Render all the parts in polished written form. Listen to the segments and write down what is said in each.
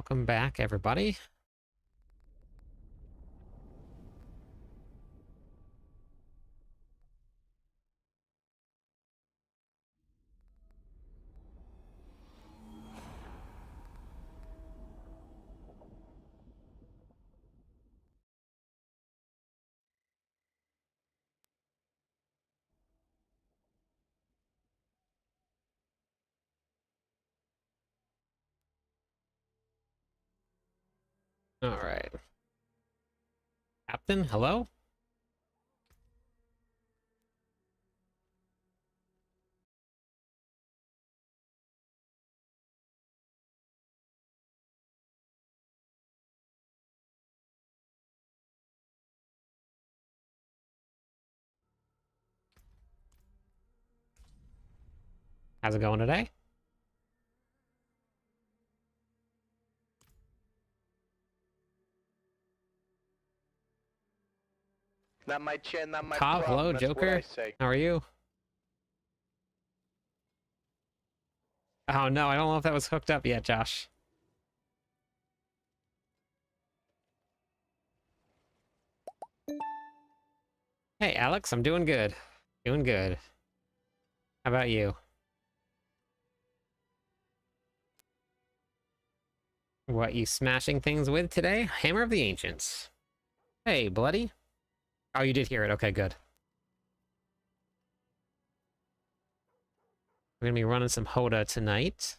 Welcome back, everybody. All right. Captain, hello? How's it going today? Not my chin, not my Cobb, problem. hello, That's what Joker. I say. How are you? Oh no, I don't know if that was hooked up yet, Josh. Hey, Alex, I'm doing good. Doing good. How about you? What you smashing things with today? Hammer of the Ancients. Hey, Bloody. Oh, you did hear it. Okay, good. We're gonna be running some HotA tonight.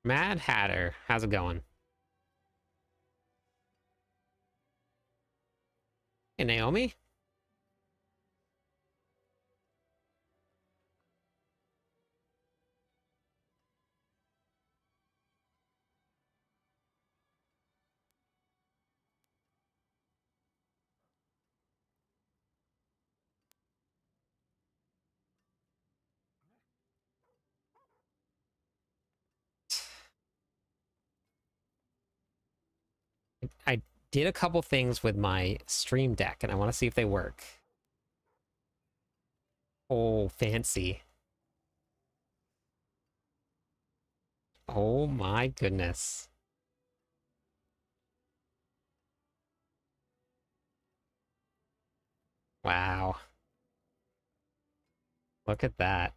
Mad Hatter, how's it going? Hey, Naomi. I did a couple things with my stream deck, and I want to see if they work. Oh, fancy. Oh my goodness. Wow. Look at that.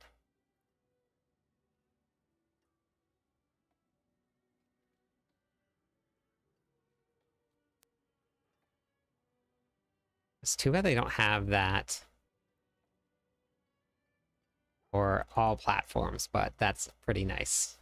It's too bad they don't have that for all platforms, but that's pretty nice.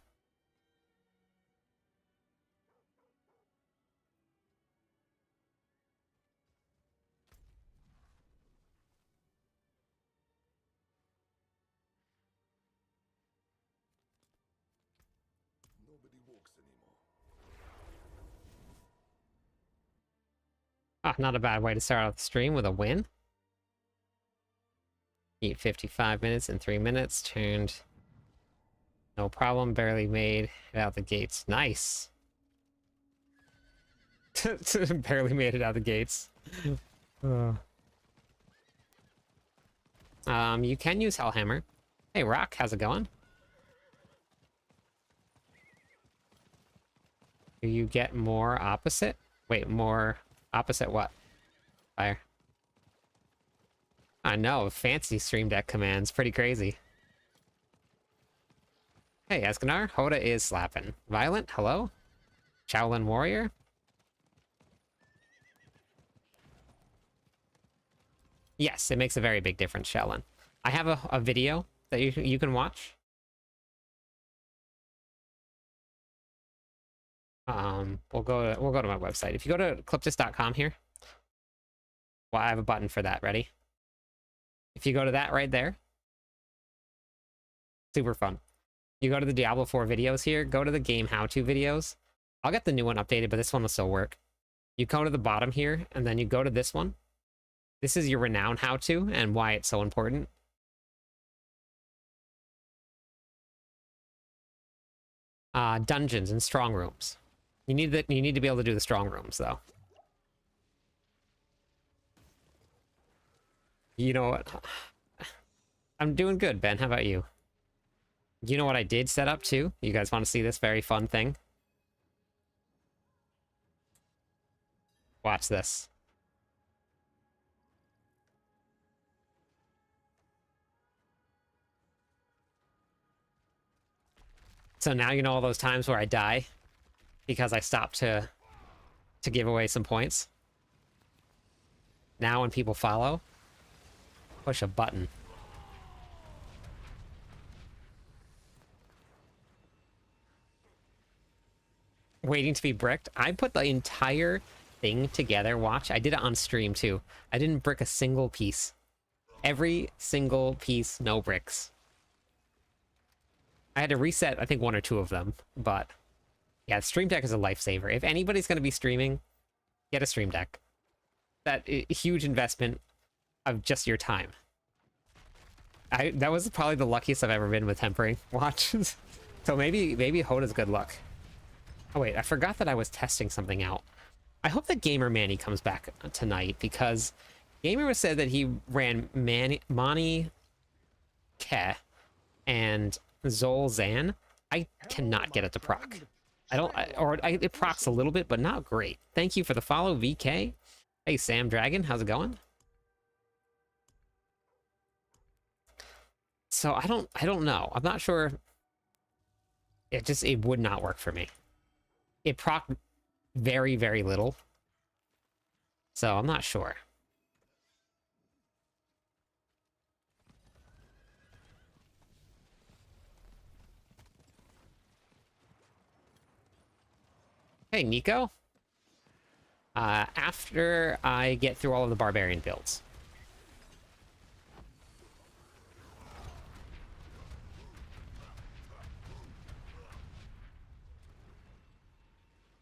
Nobody walks anymore. Ah, not a bad way to start off the stream with a win. Eat 55 minutes in 3 minutes. Turned. No problem. Barely made it out the gates. Nice. Barely made it out the gates. You can use Hellhammer. Hey, Rock, how's it going? Do you get more opposite? Wait, more opposite what? Fire. I know, fancy stream deck commands. Pretty crazy. Hey, Escanar, HotA is slapping. Violent, hello? Shaolin Warrior? Yes, it makes a very big difference, Shaolin. I have a video that you can watch. We'll go to my website. If you go to cliptis.com here, well, I have a button for that. Ready? If you go to that right there, super fun. You go to the Diablo 4 videos here, go to the game how-to videos. I'll get the new one updated, but this one will still work. You go to the bottom here, and then you go to this one. This is your Renown how-to and why it's so important. Dungeons and strong rooms. You need to be able to do the strong rooms, though. You know what? I'm doing good, Ben. How about you? You know what I did set up too? You guys want to see this very fun thing? Watch this. So now you know all those times where I die because I stopped to give away some points. Now when people follow, push a button. Waiting to be bricked. I put the entire thing together. Watch, I did it on stream too. I didn't brick a single piece. Every single piece, no bricks. I had to reset, I think, one or two of them, but yeah, Stream Deck is a lifesaver. If anybody's going to be streaming, get a Stream Deck. That huge investment of just your time. That was probably the luckiest I've ever been with tempering. Watch. So maybe HotA's good luck. Oh wait, I forgot that I was testing something out. I hope that Gamer Manny comes back tonight, because Gamer said that he ran Mani Ke and Zol Zan. I cannot get it to proc. It procs a little bit, but not great. Thank you for the follow, VK. Hey, Sam Dragon, how's it going? So I don't know. I'm not sure. It would not work for me. It proc very, very little. So I'm not sure. Hey, Nico. After I get through all of the barbarian builds.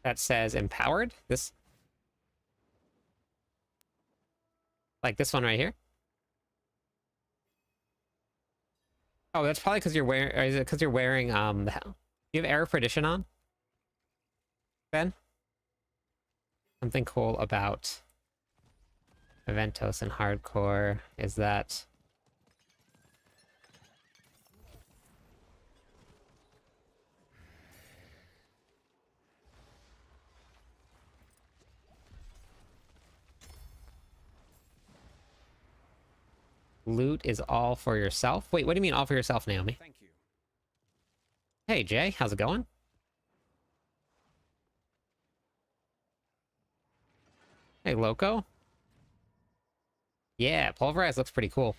That says empowered. This, like this one right here. Oh, that's probably because you're wearing. Or is it because you're wearing you have Era Perdition on, Ben? Something cool about Eventos and hardcore is that loot is all for yourself. Wait, what do you mean all for yourself, Naomi? Thank you. Hey, Jay, how's it going? Hey, Loco. Yeah, Pulverize looks pretty cool.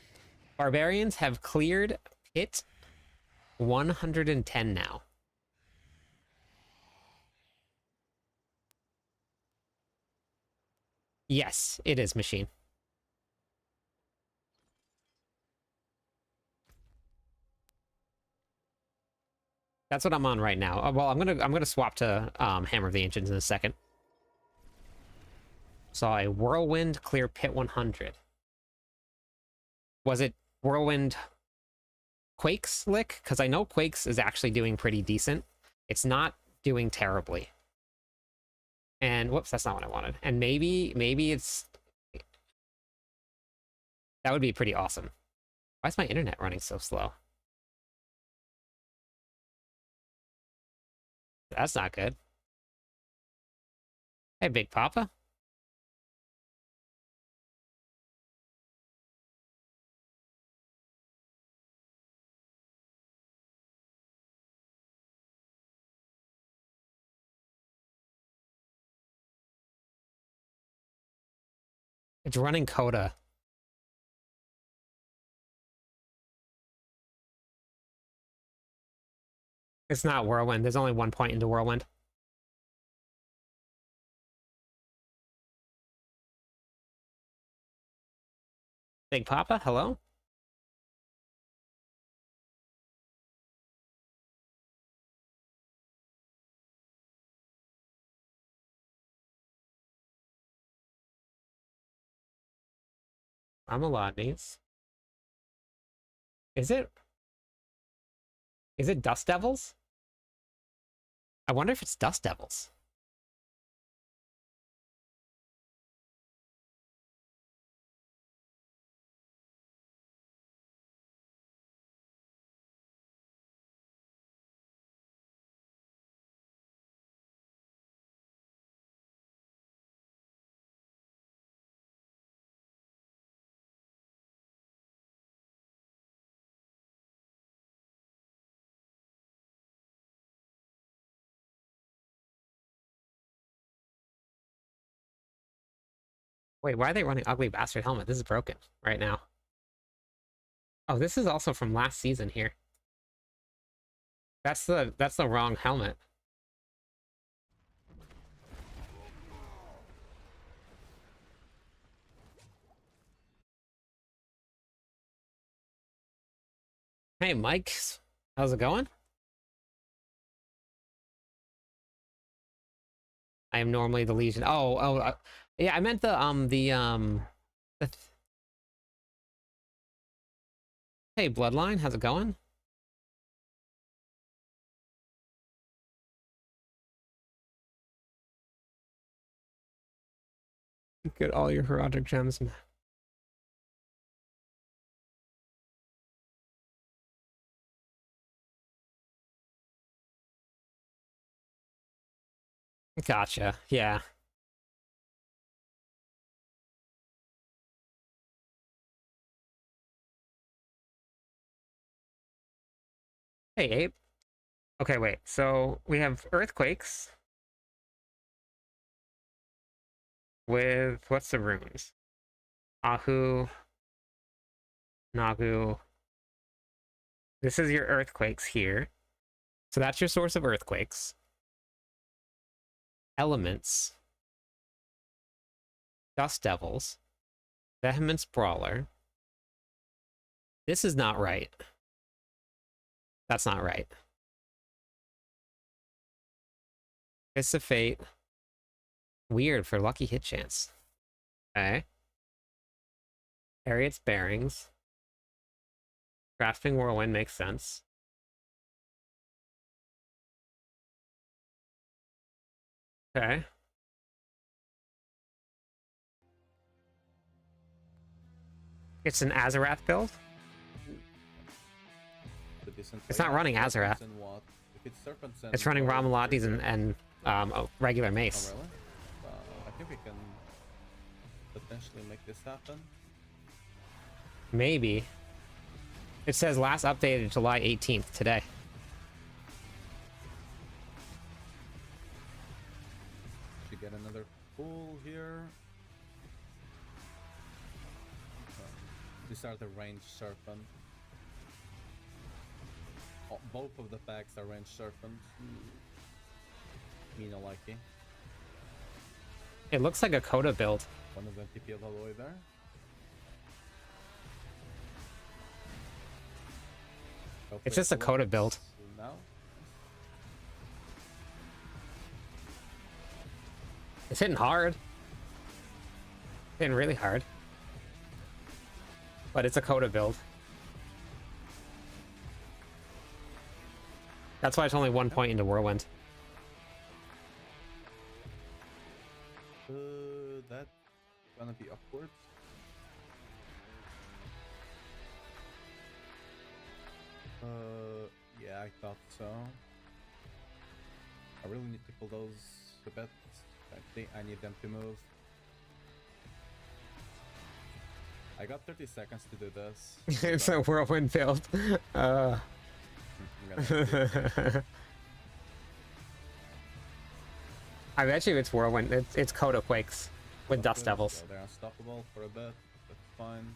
Barbarians have cleared pit 110 now. Yes, it is machine. That's what I'm on right now. Well, I'm gonna swap to Hammer of the Ancients in a second. Saw a Whirlwind clear pit 100. Was it Whirlwind Quakes lick? Because I know Quakes is actually doing pretty decent. It's not doing terribly. And whoops, that's not what I wanted. And maybe it's... That would be pretty awesome. Why is my internet running so slow? That's not good. Hey, Big Papa. It's running Coda. It's not Whirlwind. There's only one point into Whirlwind. Big Papa, hello? I'm a lot, Needs. Is it? Is it Dust Devils? I wonder if it's Dust Devils. Wait, why are they running Ugly Bastard Helmet? This is broken right now. Oh, this is also from last season here. That's the wrong helmet. Hey, Mike. How's it going? I am normally the Legion. Yeah, I meant the hey, Bloodline, how's it going? Get all your heraldic gems. Gotcha. Yeah. Hey, Abe. Okay, wait. So we have earthquakes with what's the runes? Ahu, Nagu. This is your earthquakes here. So that's your source of earthquakes. Elements. Dust Devils. Vehemence Brawler. This is not right. That's not right. Fist of Fate. Weird for lucky hit chance. Okay. Harriet's Bearings. Crafting Whirlwind makes sense. Okay. It's an Azarath build? It's not running Azarath. It's running Ramalatis and regular mace. Oh, really? I think we can potentially make this happen. Maybe. It says last updated July 18th today. Should get another pool here. These are the ranged serpent. Oh, both of the packs are ranged serpents. Me no likey. It looks like a Coda build. One of them TP all the way there. It's just a Coda build. Now. It's hitting hard. Hitting really hard. But it's a Coda build. That's why it's only 1 point into Whirlwind. That's gonna be awkward. Yeah, I thought so. I really need to pull those a bit. I need them to move. I got 30 seconds to do this. It's a Whirlwind build. I'm gonna I bet you it's Whirlwind. It's Coda Quakes with Dust so Devils. they're unstoppable for a bit. That's fine.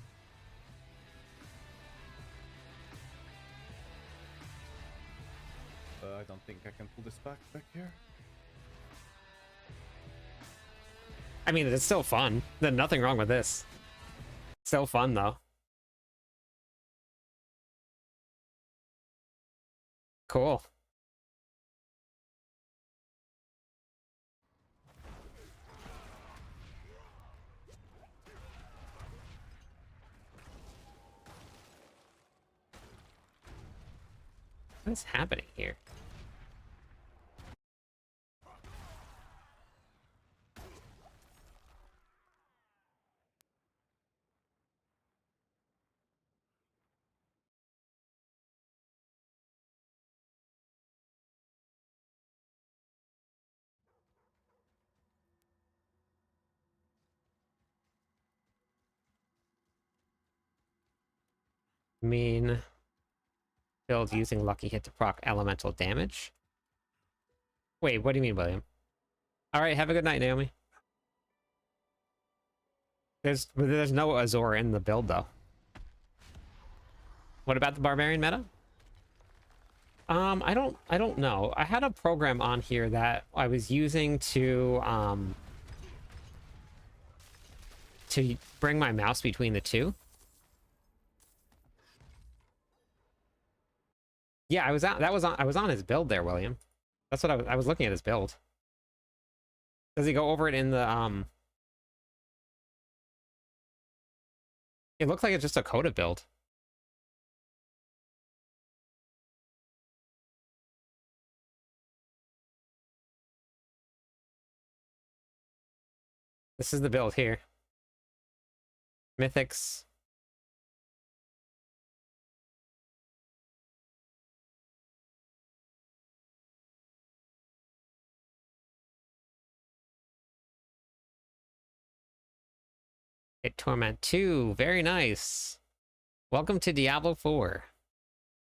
I don't think I can pull this back here. I mean, it's still fun. There's nothing wrong with this. Still fun, though. Cool. What's happening here? Mean build using lucky hit to proc elemental damage. Wait, what do you mean, William? All right, have a good night, Naomi. There's no Azor in the build though. What about the barbarian meta? I don't know. I had a program on here that I was using to bring my mouse between the two. Yeah, I was on his build there, William. That's what I was looking at his build. Does he go over it in the It looks like it's just a Coda build. This is the build here. Mythics. Hit Torment 2. Very nice. Welcome to Diablo 4.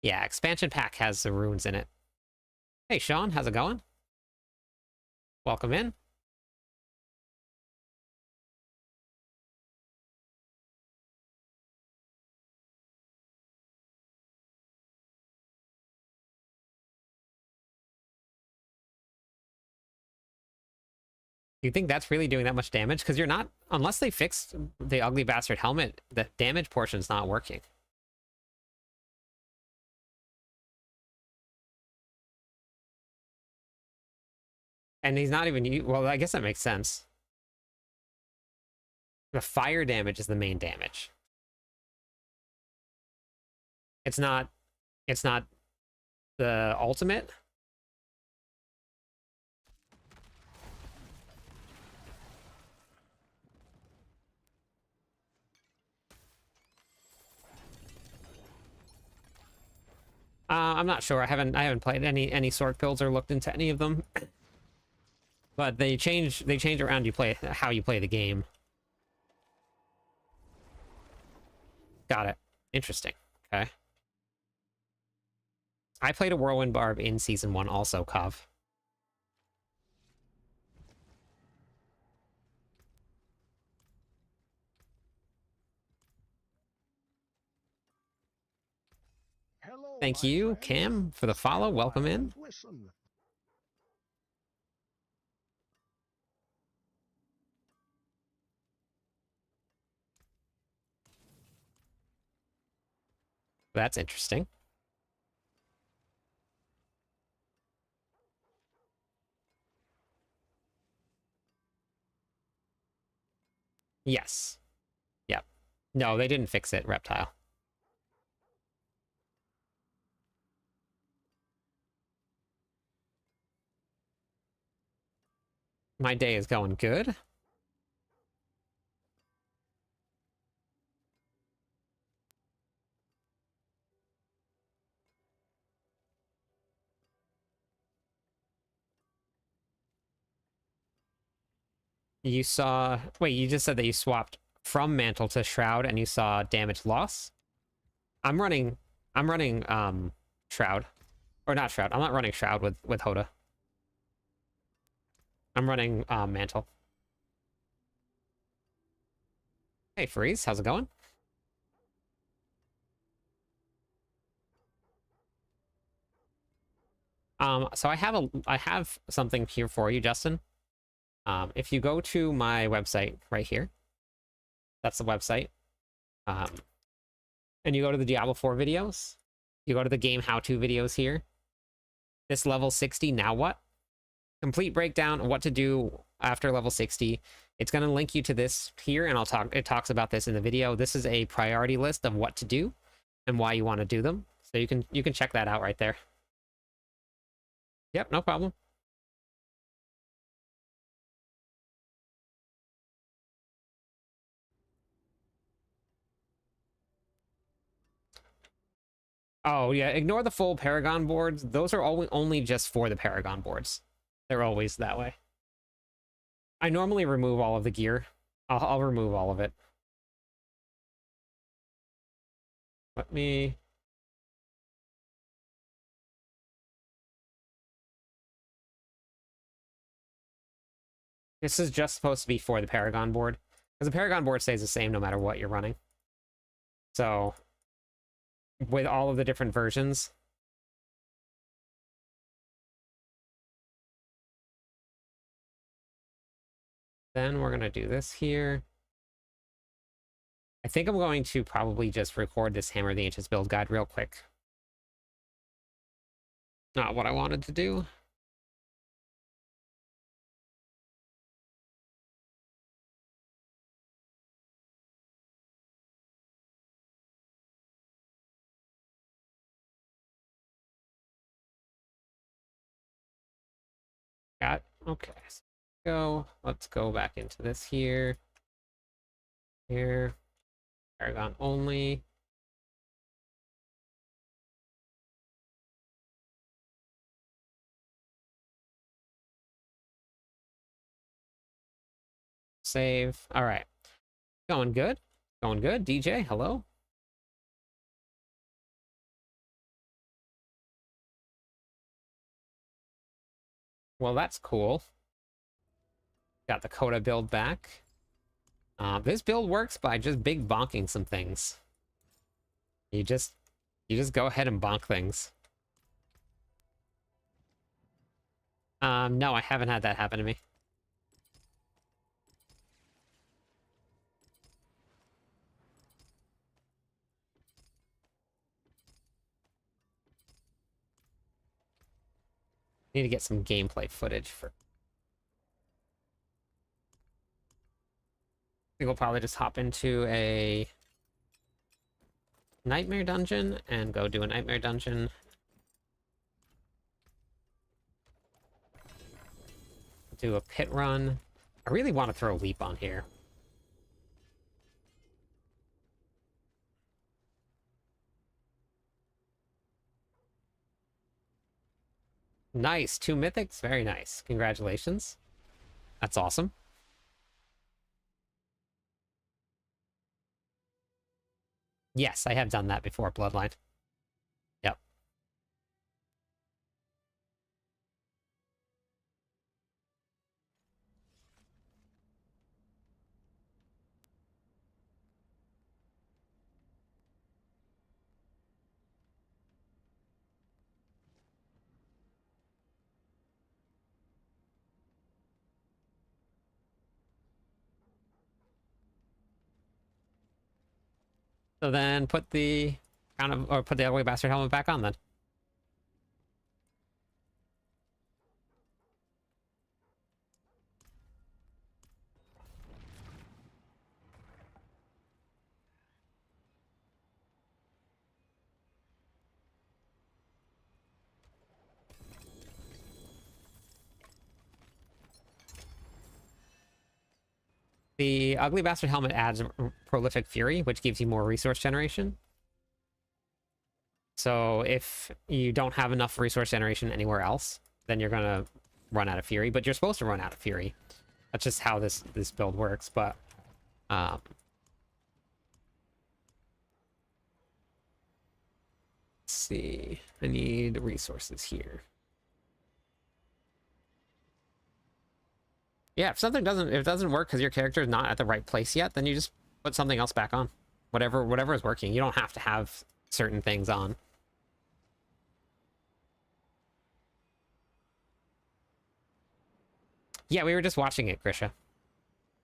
Yeah, expansion pack has the runes in it. Hey, Sean, how's it going? Welcome in. You think that's really doing that much damage? Because you're not, unless they fixed the ugly bastard helmet, the damage portion's not working. And he's not even, well, I guess that makes sense. The fire damage is the main damage. It's not the ultimate. I'm not sure. I haven't played any sword builds or looked into any of them. But they change around how you play the game. Got it. Interesting. Okay. I played a Whirlwind Barb in Season 1 also, Cov. Hello, Thank you, friends. Cam, for the follow. Welcome in. Listen. That's interesting. Yes. Yep. No, they didn't fix it, Reptile. My day is going good. You saw... Wait, you just said that you swapped from Mantle to Shroud and you saw damage loss? I'm running Shroud. Or not Shroud. I'm not running Shroud with HotA. I'm running Mantle. Hey, Freeze, how's it going? So I have something here for you, Justin. If you go to my website right here, that's the website. And you go to the Diablo 4 videos, you go to the game how-to videos here. This level 60, now what? Complete breakdown of what to do after level 60. It's going to link you to this here, and it talks about this in the video. This is a priority list of what to do and why you want to do them. So you can check that out right there. Yep, no problem. Oh, yeah, ignore the full Paragon boards. Those are only just for the Paragon boards. They're always that way. I normally remove all of the gear. I'll remove all of it. Let me... This is just supposed to be for the Paragon board. Because the Paragon board stays the same no matter what you're running. So, with all of the different versions, then we're going to do this here. I think I'm going to probably just record this Hammer of the Ancients build guide real quick. Not what I wanted to do. Okay, so let's go back into this here. Here, Paragon only. Save. All right. Going good. Going good. DJ, hello. Well, that's cool. Got the HotA build back. This build works by just big bonking some things. You just go ahead and bonk things. No, I haven't had that happen to me. Need to get some gameplay footage for. I think we'll probably just hop into a nightmare dungeon and go do a nightmare dungeon. Do a pit run. I really want to throw a leap on here. Nice. 2 mythics. Very nice. Congratulations. That's awesome. Yes, I have done that before, Bloodline. Yep. So then put the put the Ugly Bastard helmet back on then. The Ugly Bastard helmet adds Prolific Fury, which gives you more resource generation. So if you don't have enough resource generation anywhere else, then you're gonna run out of Fury. But you're supposed to run out of Fury. That's just how this build works. But let's see. I need resources here. Yeah, if it doesn't work because your character is not at the right place yet, then you just put something else back on. Whatever is working. You don't have to have certain things on. Yeah, we were just watching it, Grisha.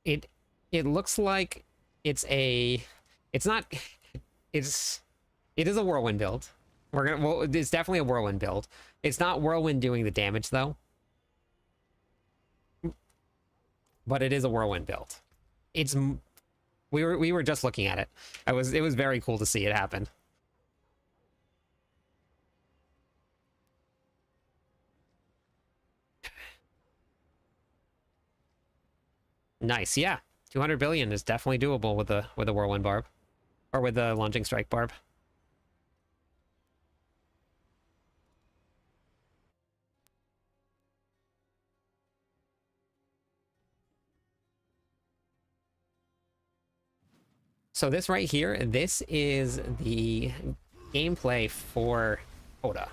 It looks like it is a whirlwind build. It's definitely a whirlwind build. It's not whirlwind doing the damage though. But it is a whirlwind build. We were just looking at it. It was very cool to see it happen. Nice, yeah. 200 billion is definitely doable with the whirlwind barb, or with the lunging strike barb. So this right here, this is the gameplay for HotA.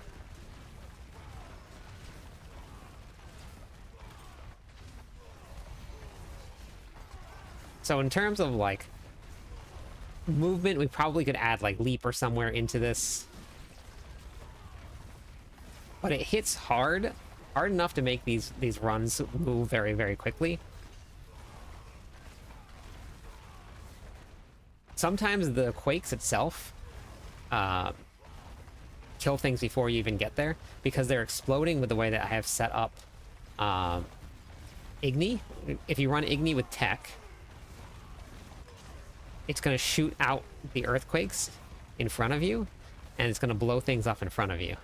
So in terms of like movement, we probably could add like leap or somewhere into this. But it hits hard enough to make these runs move very, very quickly. Sometimes the quakes itself kill things before you even get there because they're exploding with the way that I have set up Igni. If you run Igni with tech, it's going to shoot out the earthquakes in front of you, and it's going to blow things up in front of you.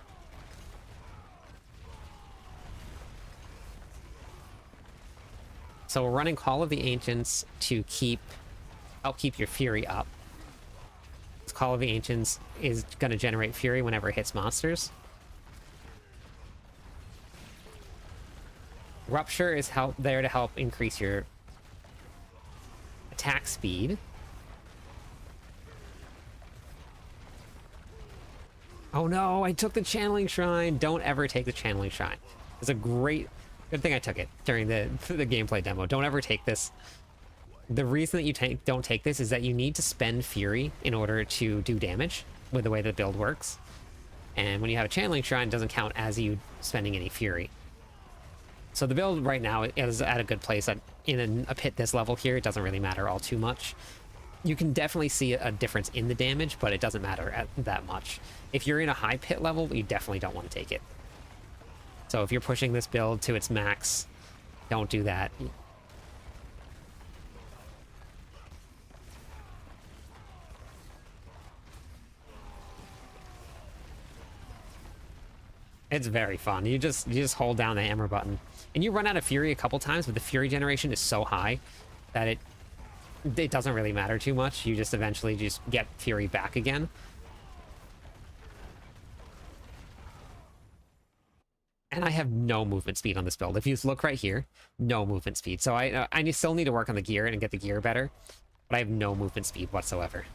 So we're running Call of the Ancients to help keep your Fury up. This Call of the Ancients is going to generate Fury whenever it hits monsters. Rupture is there to help increase your attack speed. Oh no, I took the Channeling Shrine. Don't ever take the Channeling Shrine. It's a good thing I took it during the gameplay demo. Don't ever take this. The reason that you don't take this is that you need to spend Fury in order to do damage with the way the build works. And when you have a Channeling Shrine, it doesn't count as you spending any Fury. So the build right now is at a good place. In a pit this level here, it doesn't really matter all too much. You can definitely see a difference in the damage, but it doesn't matter that much. If you're in a high pit level, you definitely don't want to take it. So if you're pushing this build to its max, don't do that. It's very fun. You just hold down the hammer button. And you run out of Fury a couple times, but the Fury generation is so high that it doesn't really matter too much. You just eventually just get Fury back again. And I have no movement speed on this build. If you look right here, no movement speed. So I still need to work on the gear and get the gear better, but I have no movement speed whatsoever.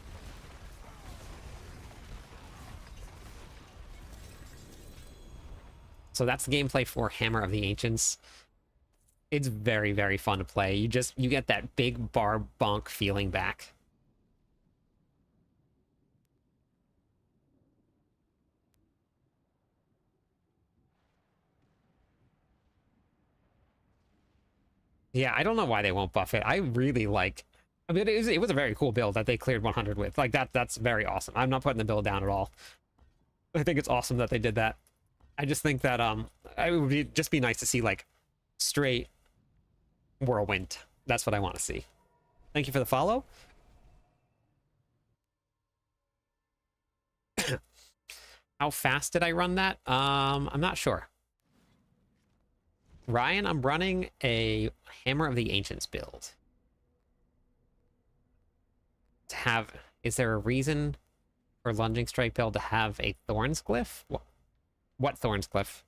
So that's the gameplay for Hammer of the Ancients. It's very, very fun to play. You get that big bar bonk feeling back. Yeah, I don't know why they won't buff it. I really like... I mean, it was a very cool build that they cleared 100 with. Like, that's very awesome. I'm not putting the build down at all. I think it's awesome that they did that. I just think that it would just be nice to see, like, straight whirlwind. That's what I want to see. Thank you for the follow. How fast did I run that? I'm not sure. Ryan, I'm running a Hammer of the Ancients build. Is there a reason for Lunging Strike build to have a Thorns glyph? What Thorns glyph?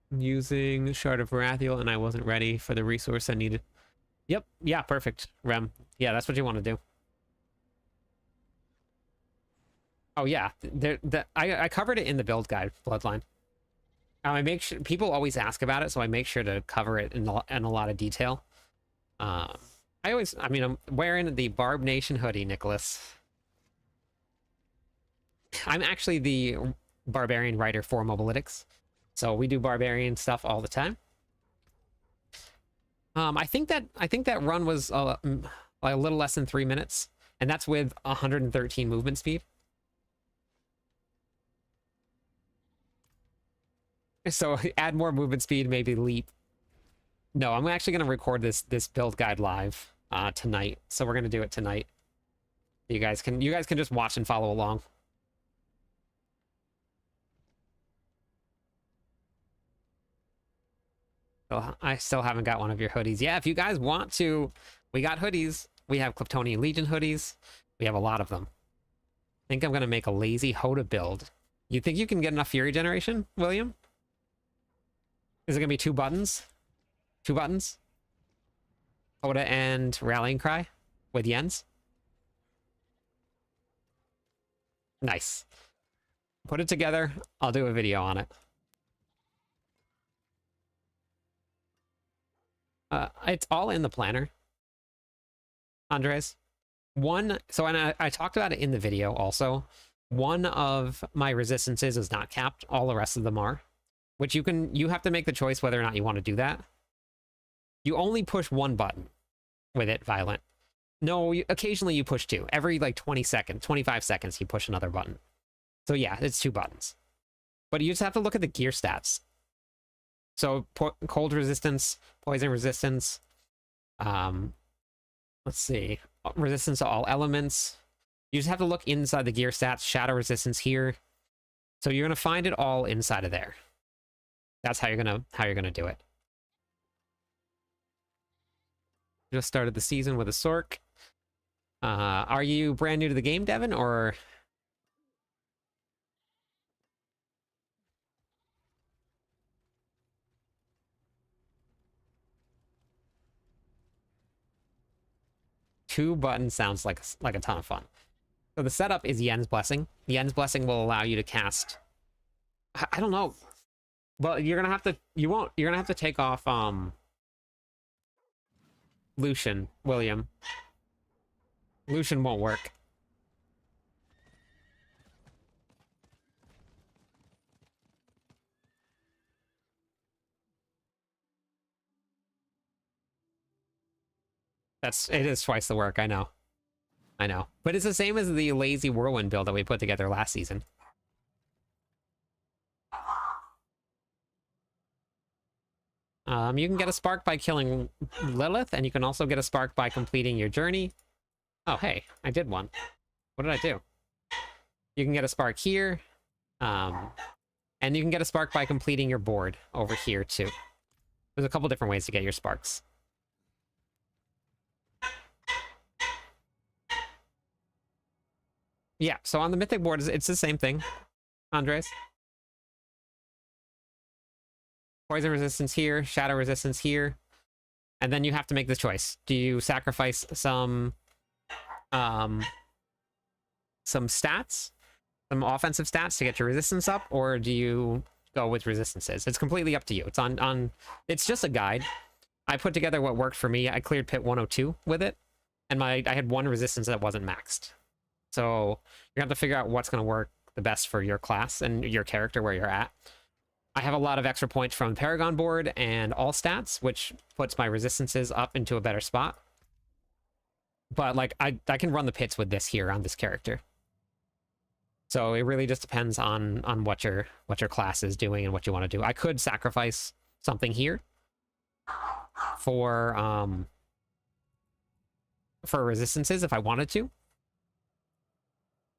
I'm using Shard of Varathiel and I wasn't ready for the resource I needed. Yep, yeah, perfect, Rem. Yeah, that's what you want to do. Oh yeah, I covered it in the build guide, Bloodline. I make sure people always ask about it, so I make sure to cover it in a lot of detail. I'm wearing the Barb Nation hoodie, Nicholas. I'm actually the Barbarian writer for Mobalytics, so we do Barbarian stuff all the time. I think that run was a little less than 3 minutes, and that's with 113 movement speed. So add more movement speed, maybe leap. No, I'm actually going to record this build guide live tonight, so we're going to do it tonight. You guys can just watch and follow along. So I still haven't got one of your hoodies. Yeah, if you guys want to, we got hoodies. We have Klyptonian Legion hoodies. We have a lot of them. I think I'm going to make a lazy HotA build. You think you can get enough Fury generation, William? Is it going to be 2 buttons? 2 buttons? HotA and Rallying Cry with Yens? Nice. Put it together. I'll do a video on it. It's all in the planner, Andres. And I talked about it in the video also. One of my resistances is not capped. All the rest of them are. Which you have to make the choice whether or not you want to do that. You only push one button with it, Violent. No, occasionally you push two. Every like 20 seconds, 25 seconds, you push another button. So yeah, it's 2 buttons. But you just have to look at the gear stats. So cold resistance, poison resistance, let's see, resistance to all elements. You just have to look inside the gear stats, shadow resistance here. So you're gonna find it all inside of there. That's how you're gonna do it. Just started the season with a Sork. Are you brand new to the game, Devin, or? Two buttons sounds like a ton of fun. So the setup is Yen's Blessing. Yen's Blessing will allow you to cast. I don't know. Well, you're gonna have to. You're gonna have to take off Lucian, William. Lucian won't work. It is twice the work, I know. I know. But it's the same as the lazy whirlwind build that we put together last season. You can get a spark by killing Lilith, and you can also get a spark by completing your journey. Oh, hey, I did one. What did I do? You can get a spark here, and you can get a spark by completing your board over here, too. There's a couple different ways to get your sparks. Yeah, so on the mythic board, it's the same thing, Andres. Poison resistance here, shadow resistance here. And then you have to make this choice. Do you sacrifice some stats, some offensive stats to get your resistance up, or do you go with resistances? It's completely up to you. It's it's just a guide. I put together what worked for me. I cleared pit 102 with it, and I had one resistance that wasn't maxed. So you have to figure out what's going to work the best for your class and your character where you're at. I have a lot of extra points from the Paragon board and all stats, which puts my resistances up into a better spot. But like I can run the pits with this here on this character. So it really just depends on what your class is doing and what you want to do. I could sacrifice something here for resistances if I wanted to.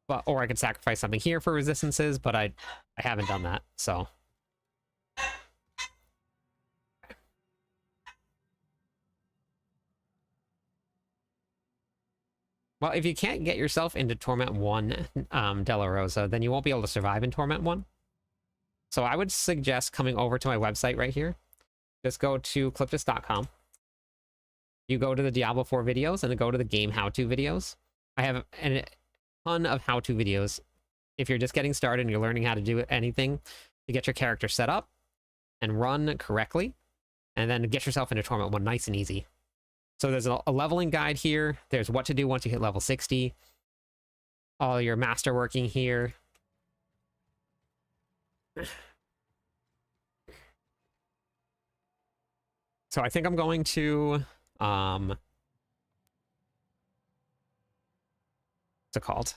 But or I could sacrifice something here for resistances, but I haven't done that, so. Well, if you can't get yourself into Torment 1, Della Rosa, then you won't be able to survive in Torment 1. So I would suggest coming over to my website right here. Just go to cliptus.com. You go to the Diablo 4 videos and then go to the game how-to videos. I have a ton of how-to videos. If you're just getting started and you're learning how to do anything to get your character set up and run correctly, and then get yourself into Torment 1 nice and easy. So there's a leveling guide here. There's what to do once you hit level 60. All your master working here. So I think I'm going to what's it called?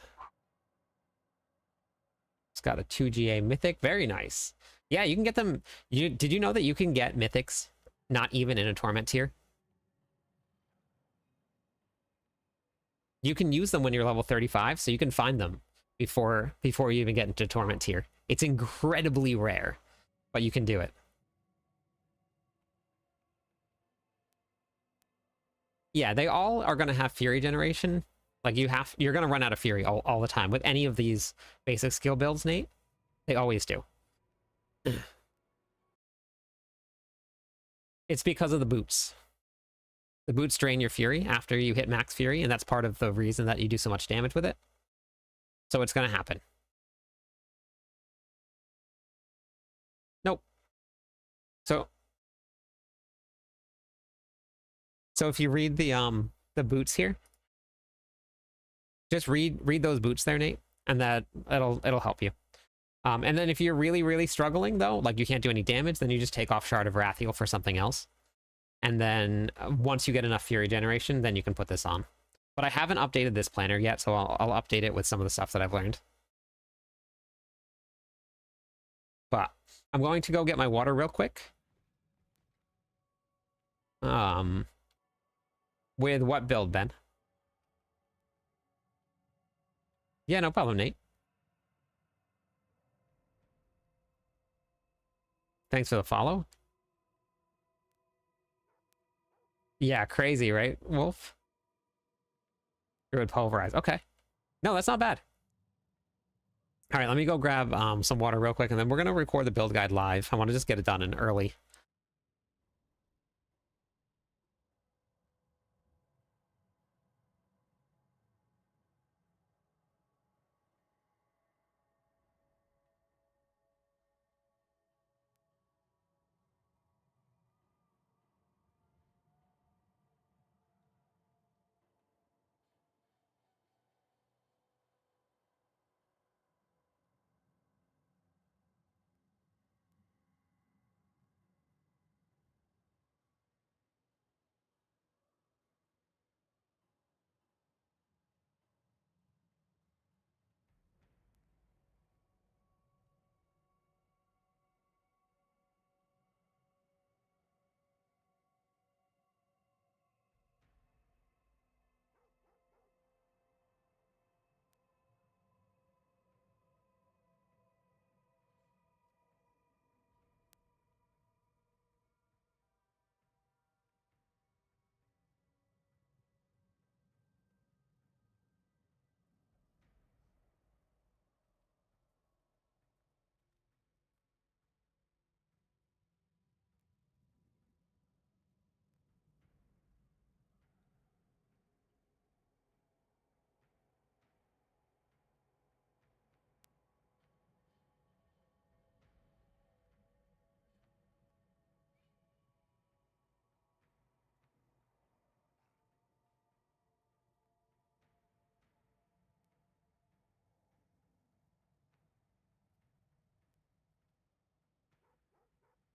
It's got a 2GA mythic. Very nice. Yeah, you can get them. Did you know that you can get mythics not even in a torment tier? You can use them when you're level 35, so you can find them before you even get into torment tier. It's incredibly rare, but you can do it. Yeah, they all are going to have Fury generation. Like you're going to run out of Fury all the time with any of these basic skill builds, Nate. They always do. It's because of the boots. The boots drain your Fury after you hit max Fury, and that's part of the reason that you do so much damage with it. So it's going to happen. Nope. So So if you read the boots here, just read those boots there, Nate, and it'll help you. And then if you're really struggling though, like you can't do any damage, then you just take off Shard of Wrathiel for something else. And then once you get enough Fury generation, then you can put this on. But I haven't updated this planner yet, so I'll update it with some of the stuff that I've learned. But I'm going to go get my water real quick. With what build, Ben? Yeah, no problem, Nate. Thanks for the follow. Yeah, crazy, right, Wolf? Druid pulverize. Okay. No, that's not bad. All right, let me go grab some water real quick, and then we're going to record the build guide live. I want to just get it done in early.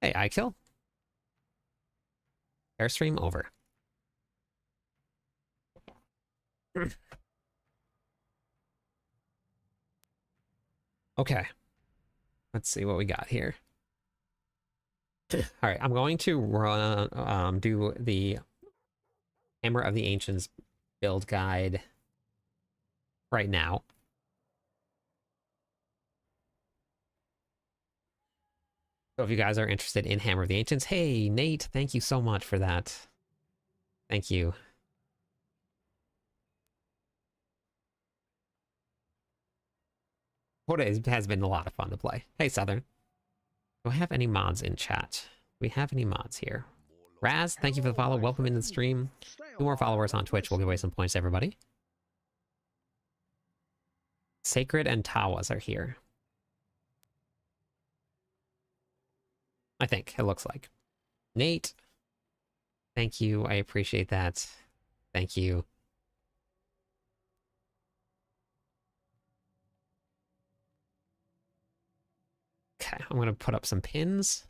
Hey, I kill. Airstream over. Okay. Let's see what we got here. All right, I'm going to run, do the Hammer of the Ancients build guide right now. So if you guys are interested in Hammer of the Ancients, hey, Nate, thank you so much for that. Thank you. HotA has been a lot of fun to play. Hey, Southern. Do I have any mods in chat? Do we have any mods here? Raz, thank you for the follow. Welcome into the stream. 2 more followers on Twitch. We'll give away some points to everybody. Sacred and Tawas are here. I think it looks like. Nate, thank you. I appreciate that. Thank you. Okay, I'm going to put up some pins.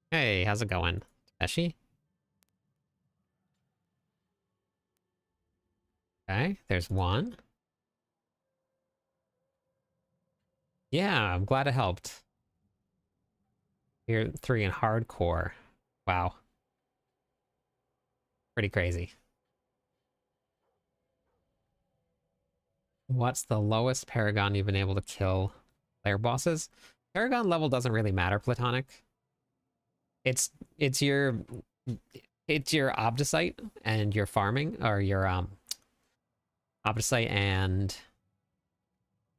Hey, how's it going, Tashi? Okay, there's one. Yeah, I'm glad it helped. Tier 3 in hardcore. Wow. Pretty crazy. What's the lowest Paragon you've been able to kill player bosses? Paragon level doesn't really matter, Platonic. It's your Obdicite and your farming, or your Obdicite and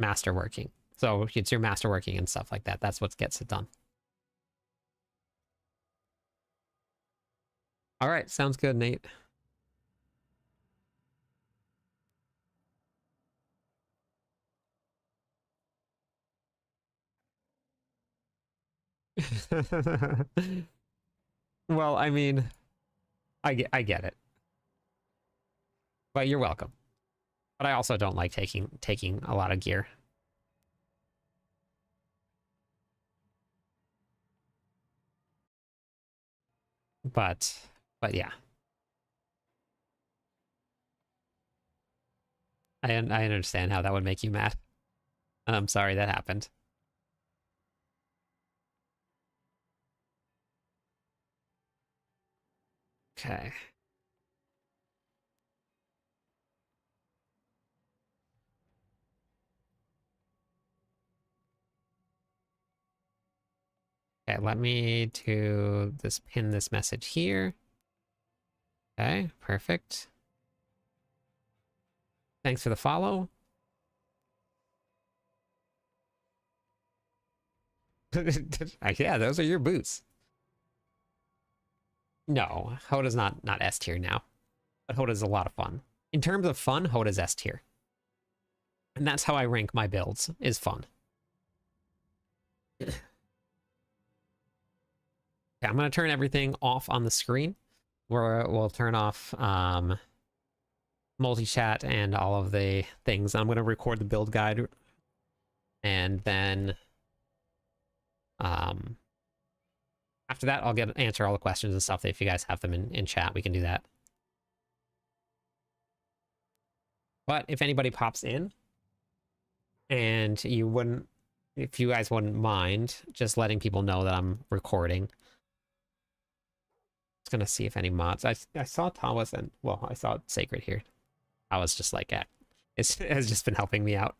masterworking. So it's your masterworking and stuff like that. That's what gets it done. All right, sounds good, Nate. Well, I mean, I get it. But you're welcome. But I also don't like taking a lot of gear. But yeah. I understand how that would make you mad. I'm sorry that happened. Okay. Okay, let me pin this message here. Okay, perfect. Thanks for the follow. Yeah, those are your boots. No, HotA's not S tier now. But HotA's a lot of fun. In terms of fun, HotA's S tier. And that's how I rank my builds, is fun. Okay, I'm going to turn everything off on the screen. We'll turn off multi-chat and all of the things. I'm going to record the build guide. And then after that, I'll answer all the questions and stuff. If you guys have them in chat, we can do that. But if anybody pops in and if you guys wouldn't mind just letting people know that I'm recording. Just gonna see if any mods. I saw Tawas and, well, I saw Sacred here. I was just like, it has just been helping me out.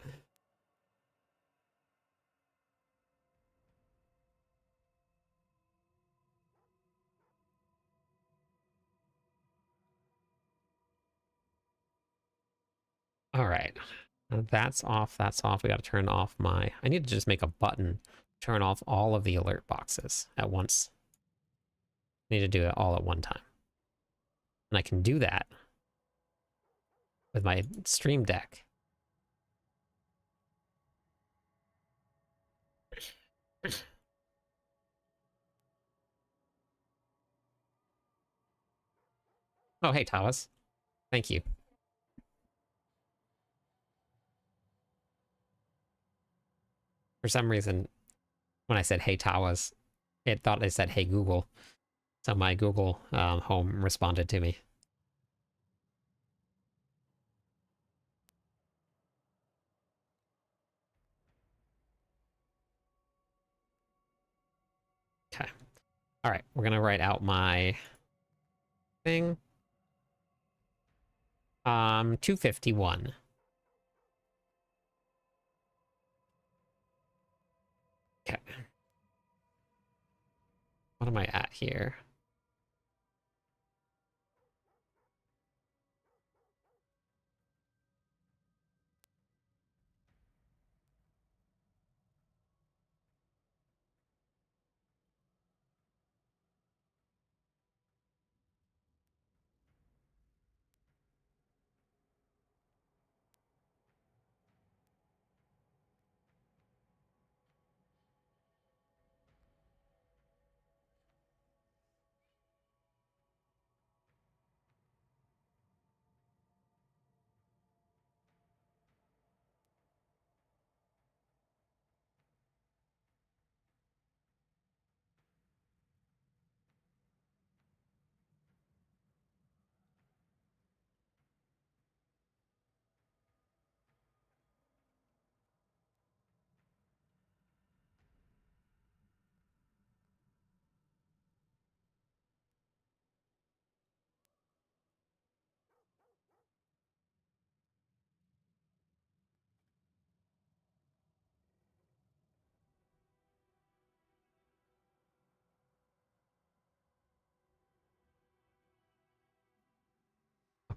All right. That's off. That's off. We got to turn off I need to just make a button. Turn off all of the alert boxes at once. I need to do it all at one time. And I can do that with my Stream Deck. Oh, hey, Tawas. Thank you. For some reason, when I said, hey, Tawas, it thought I said, hey, Google. So my Google Home responded to me. Okay. All right, we're gonna write out my thing. 251. Okay. What am I at here?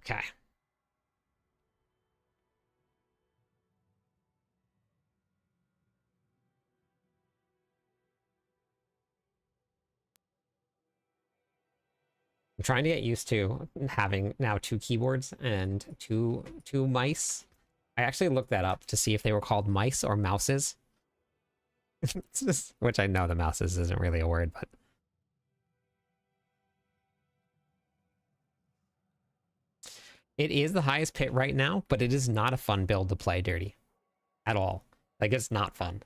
Okay. I'm trying to get used to having now 2 keyboards and two mice. I actually looked that up to see if they were called mice or mouses. It's just, which I know the mouses isn't really a word, but it is the highest pit right now, but it is not a fun build to play dirty at all. Like, it's not fun.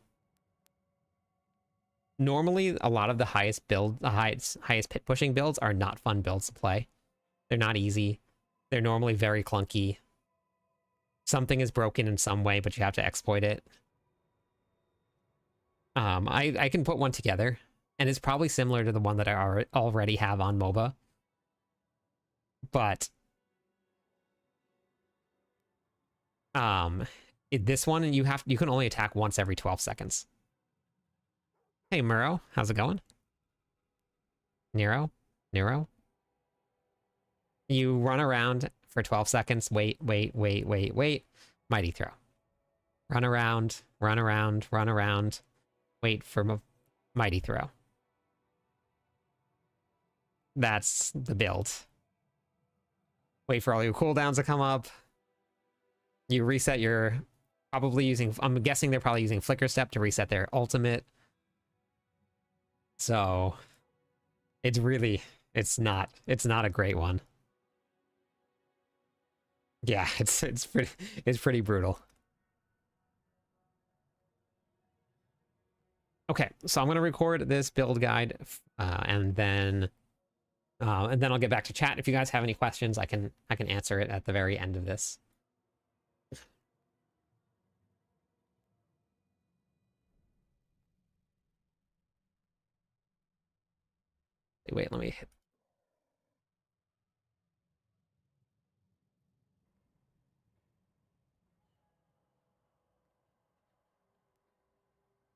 Normally, a lot of the highest pit pushing builds are not fun builds to play. They're not easy. They're normally very clunky. Something is broken in some way, but you have to exploit it. I can put one together, and it's probably similar to the one that I already have on MOBA. But this one, you can only attack once every 12 seconds. Hey Muro, how's it going? Nero? You run around for 12 seconds, wait. Mighty throw. Run around, wait for mighty throw. That's the build. Wait for all your cooldowns to come up. You reset your, I'm guessing they're probably using Flicker Step to reset their ultimate. So it's not a great one. Yeah, it's pretty brutal. Okay, so I'm gonna record this build guide, and then I'll get back to chat. If you guys have any questions, I can answer it at the very end of this. Wait, let me hit.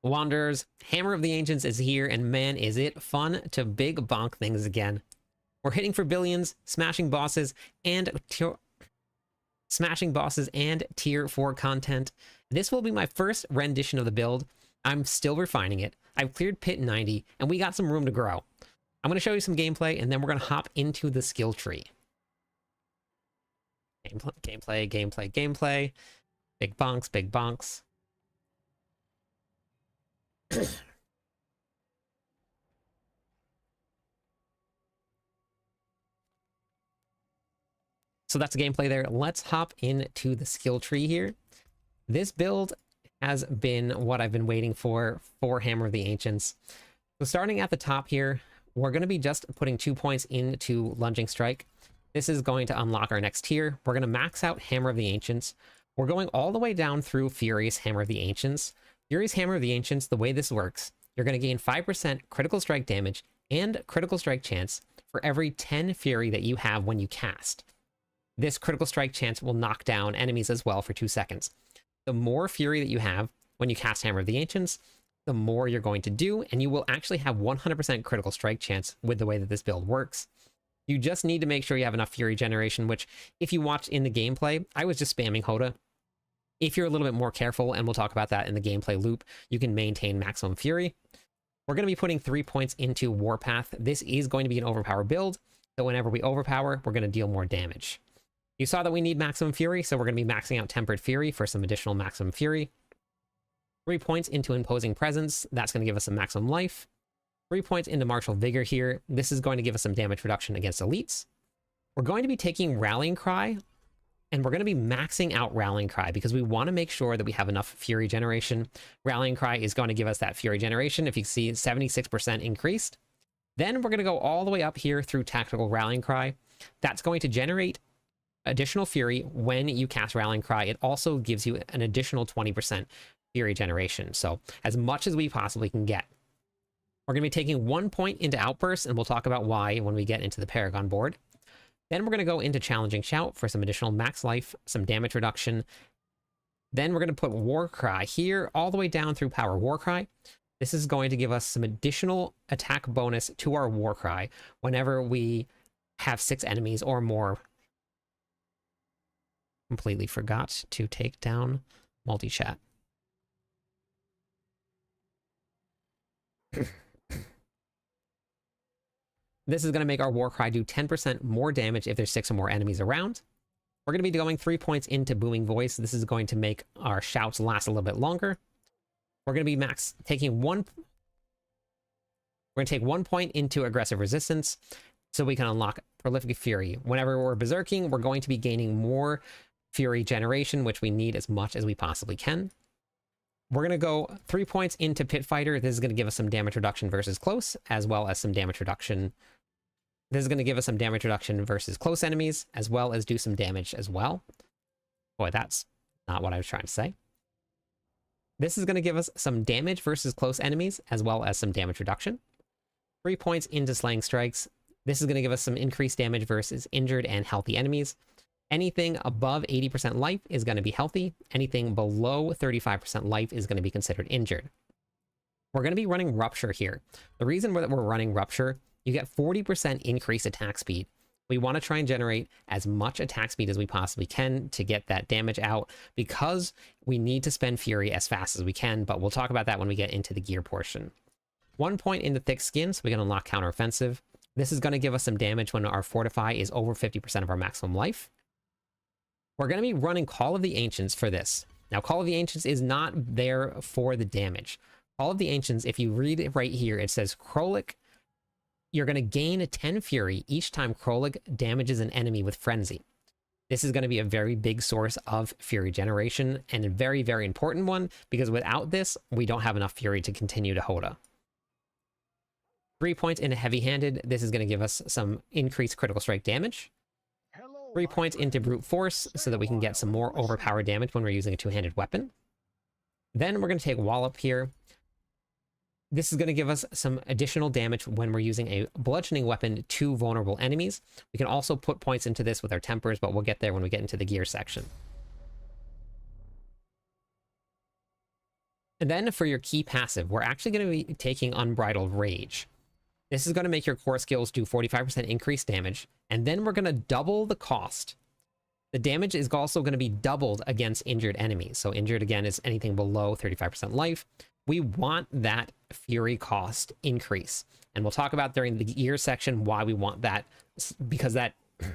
Wanderers, Hammer of the Ancients is here, and man, is it fun to big bonk things again. We're hitting for billions, smashing bosses, and tier 4 content. This will be my first rendition of the build. I'm still refining it. I've cleared pit 90, and we got some room to grow. I'm going to show you some gameplay, and then we're going to hop into the skill tree. Gameplay. Big bonks. So that's the gameplay there. Let's hop into the skill tree here. This build has been what I've been waiting for Hammer of the Ancients. So starting at the top here, we're going to be just putting 2 points into Lunging Strike. This is going to unlock our next tier. We're going to max out Hammer of the Ancients. We're going all the way down through Furious Hammer of the Ancients. Furious Hammer of the Ancients, the way this works, you're going to gain 5% critical strike damage and critical strike chance for every 10 Fury that you have when you cast. This critical strike chance will knock down enemies as well for 2 seconds. The more Fury that you have when you cast Hammer of the Ancients, the more you're going to do, and you will actually have 100% critical strike chance with the way that this build works. You just need to make sure you have enough Fury generation, which, if you watched in the gameplay, I was just spamming HotA. If you're a little bit more careful, and we'll talk about that in the gameplay loop, you can maintain maximum Fury. We're going to be putting 3 points into Warpath. This is going to be an overpower build, so whenever we overpower, we're going to deal more damage. You saw that we need maximum Fury, so we're going to be maxing out Tempered Fury for some additional maximum Fury. 3 points into Imposing Presence. That's going to give us some maximum life. 3 points into Martial Vigor here. This is going to give us some damage reduction against elites. We're going to be taking Rallying Cry, and we're going to be maxing out Rallying Cry because we want to make sure that we have enough Fury generation. Rallying Cry is going to give us that Fury generation. If you see 76% increased. Then we're going to go all the way up here through Tactical Rallying Cry. That's going to generate additional Fury when you cast Rallying Cry. It also gives you an additional 20% Fury generation. So as much as we possibly can get. We're going to be taking 1 point into Outburst, and we'll talk about why when we get into the Paragon board. Then we're going to go into Challenging Shout for some additional max life, some damage reduction. Then we're going to put War Cry here all the way down through Power War Cry. This is going to give us some additional attack bonus to our War Cry whenever we have 6 enemies or more. Completely forgot to take down multi-chat. This is going to make our Warcry do 10% more damage if there's 6 or more enemies around. We're going to be going 3 points into Booming Voice. This is going to make our shouts last a little bit longer. We're going to be taking 1 point into Aggressive Resistance so we can unlock Prolific Fury. Whenever we're berserking, we're going to be gaining more Fury generation, which we need as much as we possibly can. We're going to go 3 points into Pit Fighter. This is going to give us some damage reduction versus close, as well as some damage reduction. This is going to give us some damage reduction versus close enemies, as well as do some damage as well. Boy, that's not what I was trying to say. This is going to give us some damage versus close enemies, as well as some damage reduction. 3 points into Slaying Strikes. This is going to give us some increased damage versus injured and healthy enemies. Anything above 80% life is going to be healthy. Anything below 35% life is going to be considered injured. We're going to be running Rupture here. The reason that we're running Rupture, you get 40% increased attack speed. We want to try and generate as much attack speed as we possibly can to get that damage out, because we need to spend Fury as fast as we can, but we'll talk about that when we get into the gear portion. 1 point into Thick Skin, so we can unlock Counteroffensive. This is going to give us some damage when our Fortify is over 50% of our maximum life. We're going to be running Call of the Ancients for this. Now, Call of the Ancients is not there for the damage. Call of the Ancients, if you read it right here, it says Krolik, you're going to gain 10 Fury each time Krolik damages an enemy with Frenzy. This is going to be a very big source of Fury generation, and a very, very important one, because without this, we don't have enough Fury to continue to HotA. 3 points into Heavy-Handed. This is going to give us some increased critical strike damage. 3 points into Brute Force so that we can get some more overpowered damage when we're using a two-handed weapon. Then we're going to take Wallop here. This is going to give us some additional damage when we're using a bludgeoning weapon to vulnerable enemies. We can also put points into this with our tempers, but we'll get there when we get into the gear section. And then for your key passive, we're actually going to be taking Unbridled Rage. This is going to make your core skills do 45% increased damage, and then we're going to double the cost. The damage is also going to be doubled against injured enemies. So injured, again, is anything below 35% life. We want that Fury cost increase. And we'll talk about during the gear section why we want that, because that... and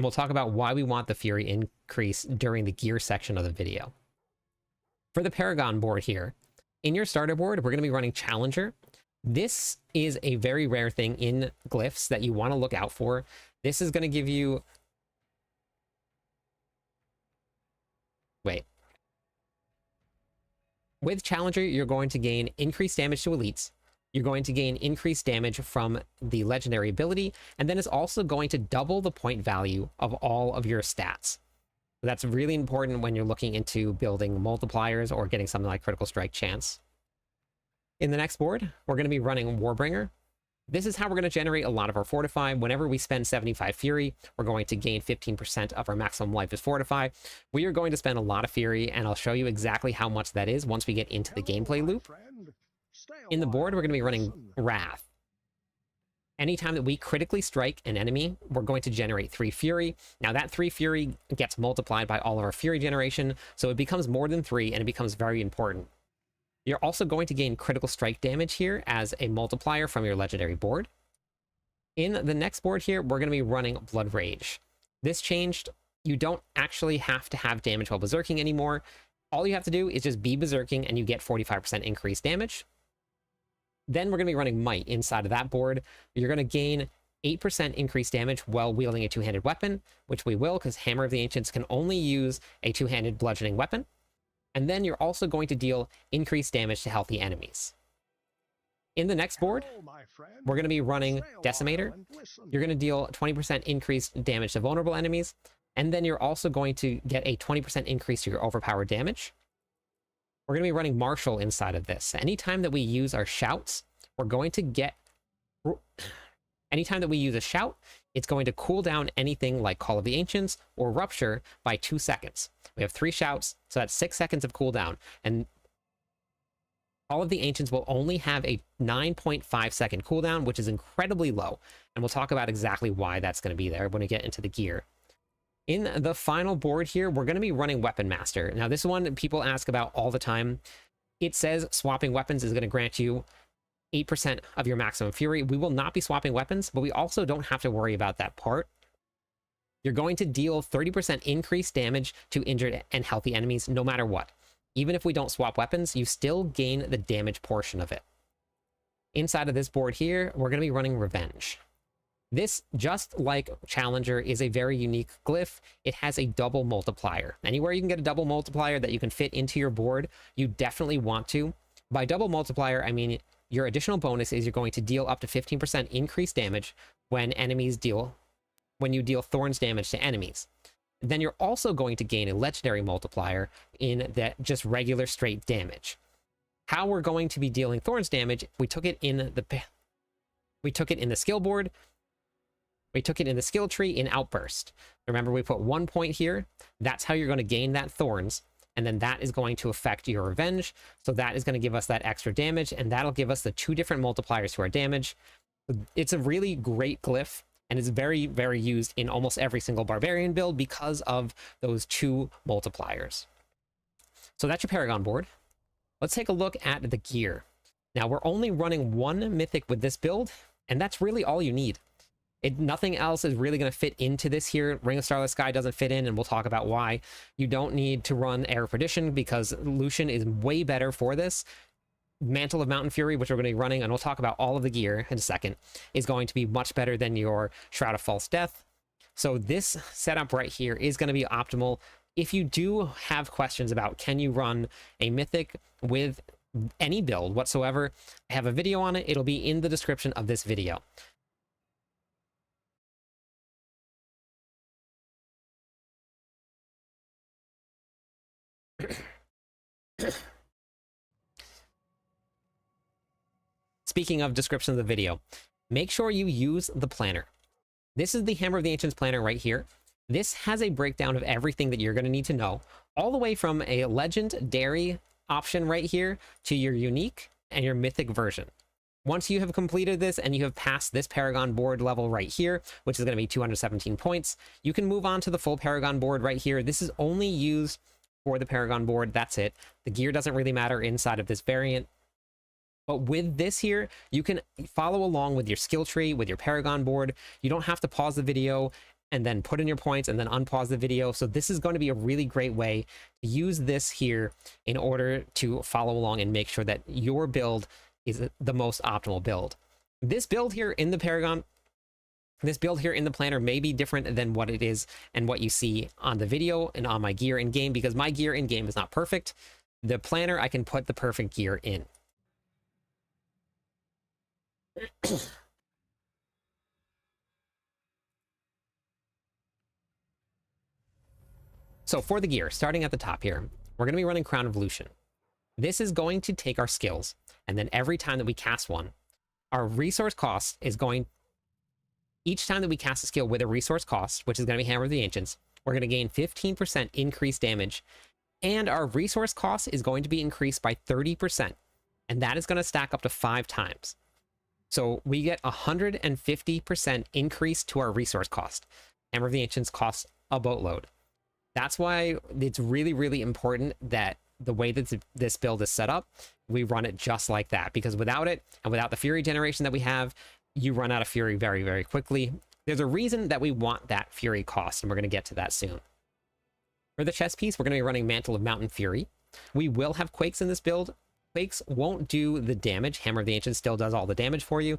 we'll talk about why we want the Fury increase during the gear section of the video. For the Paragon board here, in your starter board, we're going to be running Challenger. This is a very rare thing in glyphs that you want to look out for. This is going to give you... Wait. With Challenger, you're going to gain increased damage to elites. You're going to gain increased damage from the legendary ability, and then it's also going to double the point value of all of your stats. That's really important when you're looking into building multipliers or getting something like critical strike chance. In the next board, we're going to be running Warbringer. This is how we're going to generate a lot of our Fortify. Whenever we spend 75 Fury, we're going to gain 15% of our maximum life as Fortify. We are going to spend a lot of Fury, and I'll show you exactly how much that is once we get into the gameplay loop. In the board, we're going to be running Wrath. Anytime that we critically strike an enemy, we're going to generate 3 Fury. Now that 3 Fury gets multiplied by all of our Fury generation, so it becomes more than 3, and it becomes very important. You're also going to gain critical strike damage here as a multiplier from your legendary board. In the next board here, we're going to be running Blood Rage. This changed. You don't actually have to have damage while berserking anymore. All you have to do is just be berserking and you get 45% increased damage. Then we're going to be running Might inside of that board. You're going to gain 8% increased damage while wielding a two-handed weapon, which we will because Hammer of the Ancients can only use a two-handed bludgeoning weapon. And then you're also going to deal increased damage to healthy enemies. In the next board, we're going to be running Decimator. You're going to deal 20% increased damage to vulnerable enemies. And then you're also going to get a 20% increase to your overpowered damage. We're going to be running Marshal inside of this. Anytime that we use our shouts, we're going to get... Anytime that we use a shout, it's going to cool down anything like Call of the Ancients or Rupture by 2 seconds. We have 3 shouts, so that's 6 seconds of cooldown. And Call of the Ancients will only have a 9.5 second cooldown, which is incredibly low. And we'll talk about exactly why that's going to be there when we get into the gear. In the final board here, we're going to be running Weapon Master. Now, this one people ask about all the time. It says swapping weapons is going to grant you 8% of your maximum fury. We will not be swapping weapons, but we also don't have to worry about that part. You're going to deal 30% increased damage to injured and healthy enemies no matter what. Even if we don't swap weapons, you still gain the damage portion of it. Inside of this board here, we're going to be running Revenge. This, just like Challenger, is a very unique glyph. It has a double multiplier. Anywhere you can get a double multiplier that you can fit into your board, you definitely want to. By double multiplier, I mean your additional bonus is you're going to deal up to 15% increased damage when you deal Thorns damage to enemies. Then you're also going to gain a legendary multiplier in that just regular straight damage. How we're going to be dealing Thorns damage, we took it in the skill board. We took it in the skill tree in Outburst. Remember, we put 1 point here. That's how you're going to gain that Thorns. And then that is going to affect your Revenge. So that is going to give us that extra damage. And that'll give us the 2 different multipliers to our damage. It's a really great glyph. And it's very, very used in almost every single Barbarian build because of those 2 multipliers. So that's your Paragon board. Let's take a look at the gear. Now, we're only running 1 mythic with this build. And that's really all you need. Nothing else is really going to fit into this here. Ring of Starless Sky doesn't fit in, and we'll talk about why. You don't need to run Air of Perdition because Lucian is way better for this. Mantle of Mountain Fury, which we're going to be running, and we'll talk about all of the gear in a second, is going to be much better than your Shroud of False Death. So this setup right here is going to be optimal. If you do have questions about can you run a mythic with any build whatsoever, I have a video on it. It'll be in the description of this video. Speaking of description of the video, make sure you use the planner. This is the Hammer of the Ancients planner right here. This has a breakdown of everything that you're going to need to know, all the way from a legendary option right here to your unique and your mythic version. Once you have completed this and you have passed this Paragon board level right here, which is going to be 217 points, you can move on to the full Paragon board right here. This is only used for the Paragon board. That's it. The gear doesn't really matter inside of this variant. But with this here, you can follow along with your skill tree, with your Paragon board. You don't have to pause the video and then put in your points and then unpause the video. So this is going to be a really great way to use this here in order to follow along and make sure that your build is the most optimal build. This build here in the Paragon, this build here in the planner may be different than what it is and what you see on the video and on my gear in game, because my gear in game is not perfect. The planner, I can put the perfect gear in. So for the gear, starting at the top here, we're going to be running Crown of Lucian. This is going to take our skills, and then every time that we cast one, our resource cost is going... Each time that we cast a skill with a resource cost, which is going to be Hammer of the Ancients, we're going to gain 15% increased damage, and our resource cost is going to be increased by 30%, and that is going to stack up to 5 times. So we get 150% increase to our resource cost. Hammer of the Ancients costs a boatload. That's why it's really, really important that the way that this build is set up, we run it just like that, because without it, and without the Fury generation that we have, you run out of Fury very, very quickly. There's a reason that we want that Fury cost, and we're going to get to that soon. For the chest piece, we're going to be running Mantle of Mountain Fury. We will have Quakes in this build. Quakes won't do the damage. Hammer of the Ancients still does all the damage for you.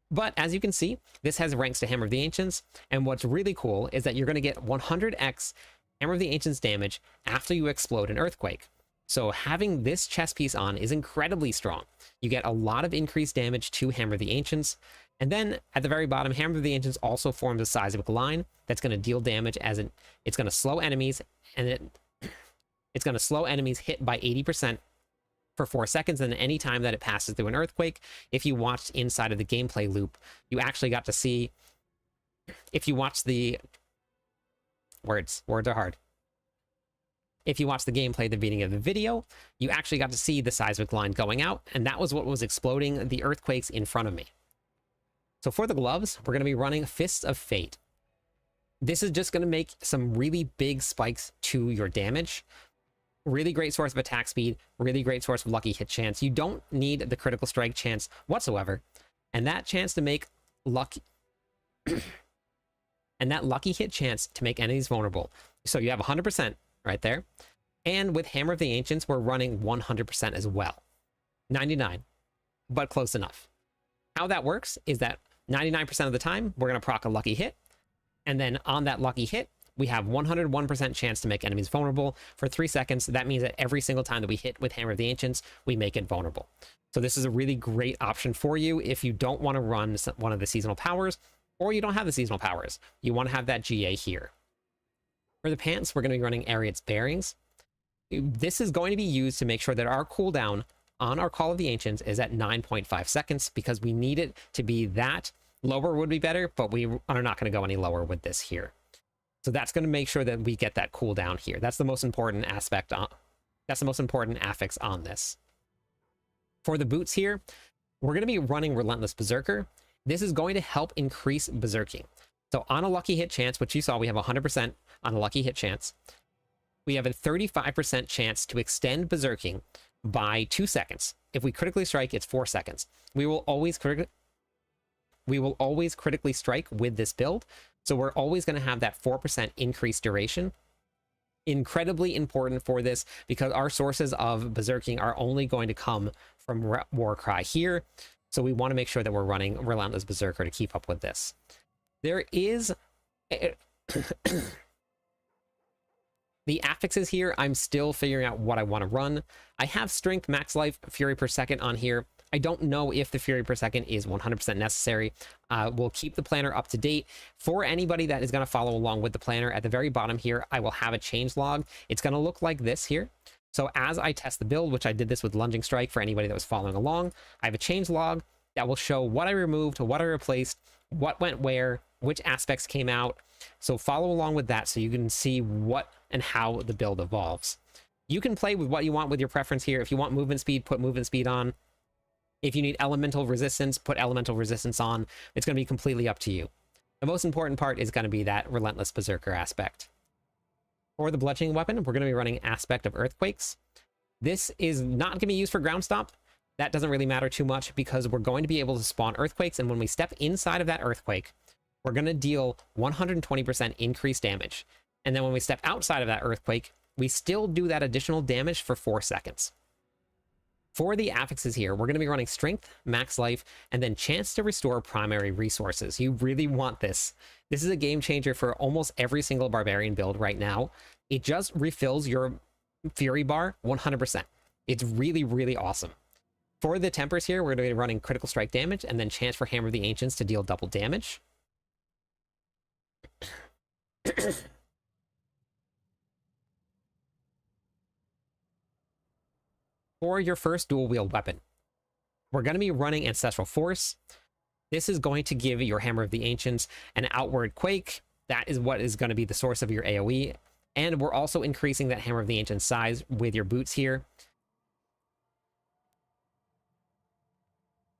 But as you can see, this has ranks to Hammer of the Ancients. And what's really cool is that you're going to get 100x Hammer of the Ancients damage after you explode an Earthquake. So having this chest piece on is incredibly strong. You get a lot of increased damage to Hammer of the Ancients. And then at the very bottom, Hammer of the Ancients also forms a seismic line that's going to deal damage as it's going to slow enemies, and it's going to slow enemies hit by 80% for 4 seconds, and any time that it passes through an earthquake. If you watched inside of the gameplay loop, you actually got to see, if you watch the words are hard. If you watch the gameplay at the beginning of the video, you actually got to see the seismic line going out, and that was what was exploding the earthquakes in front of me. So for the gloves, we're going to be running Fists of Fate. This is just going to make some really big spikes to your damage. Really great source of attack speed, really great source of lucky hit chance. You don't need the critical strike chance whatsoever. And that chance to make lucky and that lucky hit chance to make enemies vulnerable. So you have 100% right there. And with Hammer of the Ancients, we're running 100% as well. 99, but close enough. How that works is that 99% of the time, we're going to proc a lucky hit. And then on that lucky hit, we have 101% chance to make enemies vulnerable for 3 seconds. That means that every single time that we hit with Hammer of the Ancients, we make it vulnerable. So this is a really great option for you if you don't want to run one of the seasonal powers, or you don't have the seasonal powers. You want to have that GA here. For the pants, we're going to be running Ariat's Bearings. This is going to be used to make sure that our cooldown on our Call of the Ancients is at 9.5 seconds because we need it to be that. Lower would be better, but we are not going to go any lower with this here. So that's going to make sure that we get that cooldown here. That's the most important aspect on, that's the most important affix on this. For the boots here, we're going to be running Relentless Berserker. This is going to help increase berserking. So on a lucky hit chance, which you saw, we have 100% on a lucky hit chance. We have a 35% chance to extend berserking by 2 seconds. If we critically strike, it's 4 seconds. We will always critically strike with this build. So we're always going to have that 4% increased duration. Incredibly important for this because our sources of berserking are only going to come from Warcry here. So we want to make sure that we're running Relentless Berserker to keep up with this. There is the affixes here. I'm still figuring out what I want to run. I have Strength, Max Life, Fury per second on here. I don't know if the Fury per second is 100% necessary. We'll keep the planner up to date. For anybody that is going to follow along with the planner, at the very bottom here, I will have a change log. It's going to look like this here. So as I test the build, which I did this with Lunging Strike for anybody that was following along, I have a change log that will show what I removed, what I replaced, what went where, which aspects came out. So follow along with that so you can see what and how the build evolves. You can play with what you want with your preference here. If you want movement speed, put movement speed on. If you need elemental resistance, put elemental resistance on. It's going to be completely up to you. The most important part is going to be that Relentless Berserker aspect. For the bludgeoning weapon, we're going to be running Aspect of Earthquakes. This is not going to be used for ground stomp. That doesn't really matter too much because we're going to be able to spawn earthquakes, and when we step inside of that earthquake, we're going to deal 120% increased damage. And then when we step outside of that earthquake, we still do that additional damage for 4 seconds. For the affixes here, we're going to be running Strength, Max Life, and then Chance to Restore Primary Resources. You really want this. This is a game changer for almost every single Barbarian build right now. It just refills your Fury bar 100%. It's really, really awesome. For the tempers here, we're going to be running Critical Strike damage and then Chance for Hammer of the Ancients to deal double damage. For your first dual wield weapon, we're going to be running Ancestral Force. This is going to give your Hammer of the Ancients an outward quake. That is what is going to be the source of your AoE. And we're also increasing that Hammer of the Ancients size with your boots here.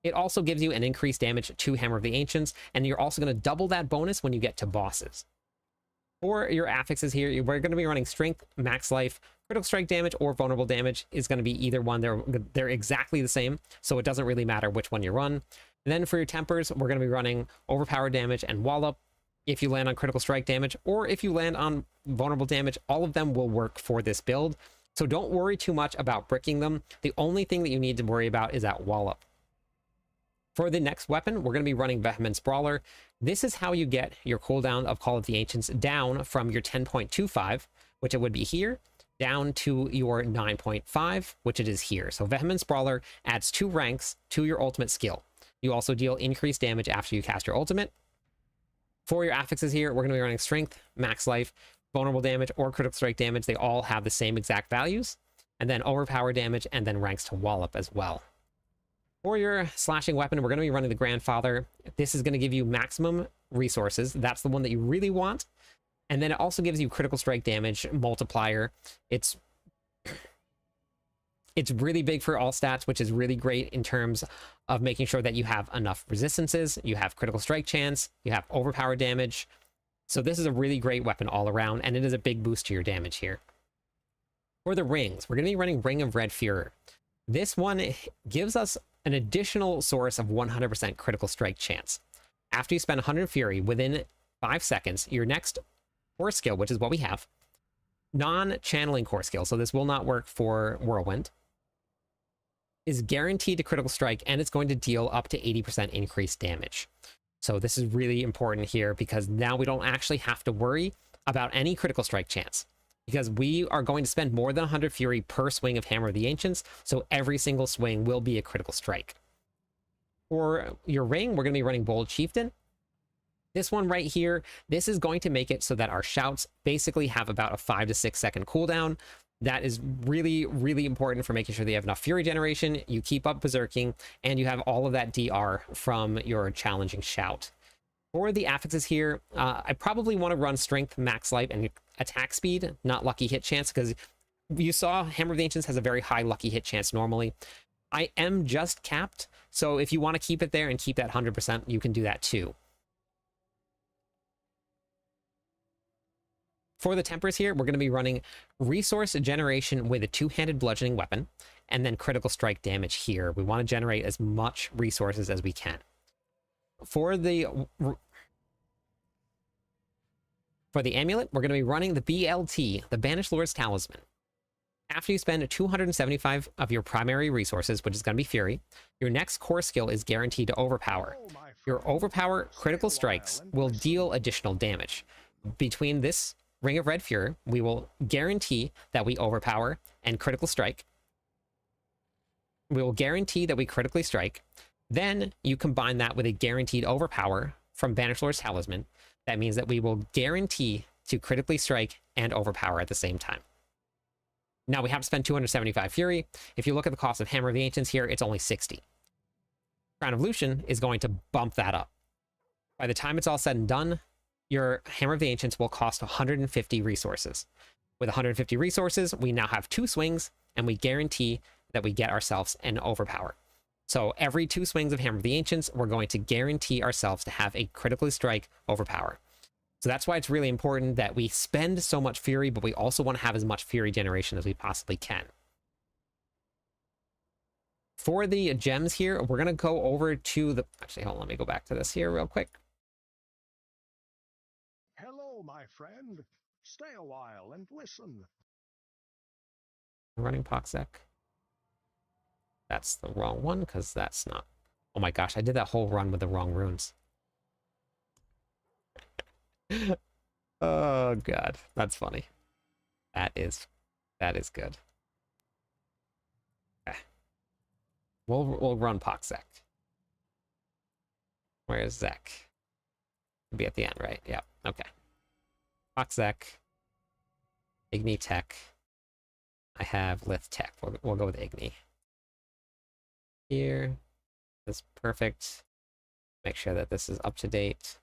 It also gives you an increased damage to Hammer of the Ancients, and you're also going to double that bonus when you get to bosses. For your affixes here, we're going to be running Strength, Max Life, Critical Strike damage, or Vulnerable damage is going to be either one. They're exactly the same, so it doesn't really matter which one you run. And then for your tempers, we're going to be running Overpowered damage and Wallop. If you land on Critical Strike damage, or if you land on Vulnerable damage, all of them will work for this build. So don't worry too much about bricking them. The only thing that you need to worry about is that Wallop. For the next weapon, we're going to be running Vehement's Brawler. This is how you get your cooldown of Call of the Ancients down from your 10.25, which it would be here, down to your 9.5, which it is here. So Vehement's Brawler adds 2 ranks to your ultimate skill. You also deal increased damage after you cast your ultimate. For your affixes here, we're going to be running Strength, Max Life, Vulnerable damage, or Critical Strike damage. They all have the same exact values. And then Overpower damage, and then ranks to Wallop as well. For your slashing weapon, we're going to be running the Grandfather. This is going to give you maximum resources. That's the one that you really want. And then it also gives you Critical Strike damage multiplier. It's really big for all stats, which is really great in terms of making sure that you have enough resistances, you have Critical Strike chance, you have Overpowered damage. So this is a really great weapon all around, and it is a big boost to your damage here. For the rings, we're going to be running Ring of Red Fury. This one gives us an additional source of 100% critical strike chance. After you spend 100 Fury within 5 seconds, your next core skill, which is what we have, non-channeling core skill, so this will not work for Whirlwind, is guaranteed to critical strike, and it's going to deal up to 80% increased damage. So this is really important here because now we don't actually have to worry about any critical strike chance, because we are going to spend more than 100 Fury per swing of Hammer of the Ancients, so every single swing will be a critical strike. For your ring, we're going to be running Bold Chieftain. This one right here, this is going to make it so that our shouts basically have about a 5 to 6 second cooldown. That is really, really important for making sure that you have enough Fury generation, you keep up berserking, and you have all of that DR from your challenging shout. For the affixes here, I probably want to run Strength, Max Life, and Attack Speed, not Lucky Hit Chance, because you saw Hammer of the Ancients has a very high Lucky Hit Chance normally. I am just capped, so if you want to keep it there and keep that 100%, you can do that too. For the tempers here, we're going to be running resource generation with a two-handed bludgeoning weapon, and then critical strike damage here. We want to generate as much resources as we can. For the amulet, we're going to be running the BLT, the Banished Lord's Talisman. After you spend 275 of your primary resources, which is going to be Fury, your next core skill is guaranteed to overpower. Your overpower critical strikes will deal additional damage. Between this Ring of Red Fury, we will guarantee that we overpower and critical strike. We will guarantee that we critically strike. Then you combine that with a guaranteed overpower from Banished Lord's Talisman. That means that we will guarantee to critically strike and overpower at the same time. Now we have to spend 275 Fury. If you look at the cost of Hammer of the Ancients here, it's only 60. Crown of Lucian is going to bump that up. By the time it's all said and done, your Hammer of the Ancients will cost 150 resources. With 150 resources, we now have 2 swings, and we guarantee that we get ourselves an overpower. So every 2 swings of Hammer of the Ancients, we're going to guarantee ourselves to have a critically strike overpower. So that's why it's really important that we spend so much Fury, but we also want to have as much Fury generation as we possibly can. For the gems here, we're going to go over to the... Actually, hold on, let me go back to this here real quick. Hello, my friend. Stay a while and listen. Running Poxec. That's the wrong one, because that's not... Oh my gosh, I did that whole run with the wrong runes. Oh god, that's funny. That is good. Okay. We'll run Poxec. Where's Zek? It'll be at the end, right? Yeah, okay. Poxec. Igni Tech. I have Lith Tech. We'll go with Igni. Here. That's perfect. Make sure that this is up to date.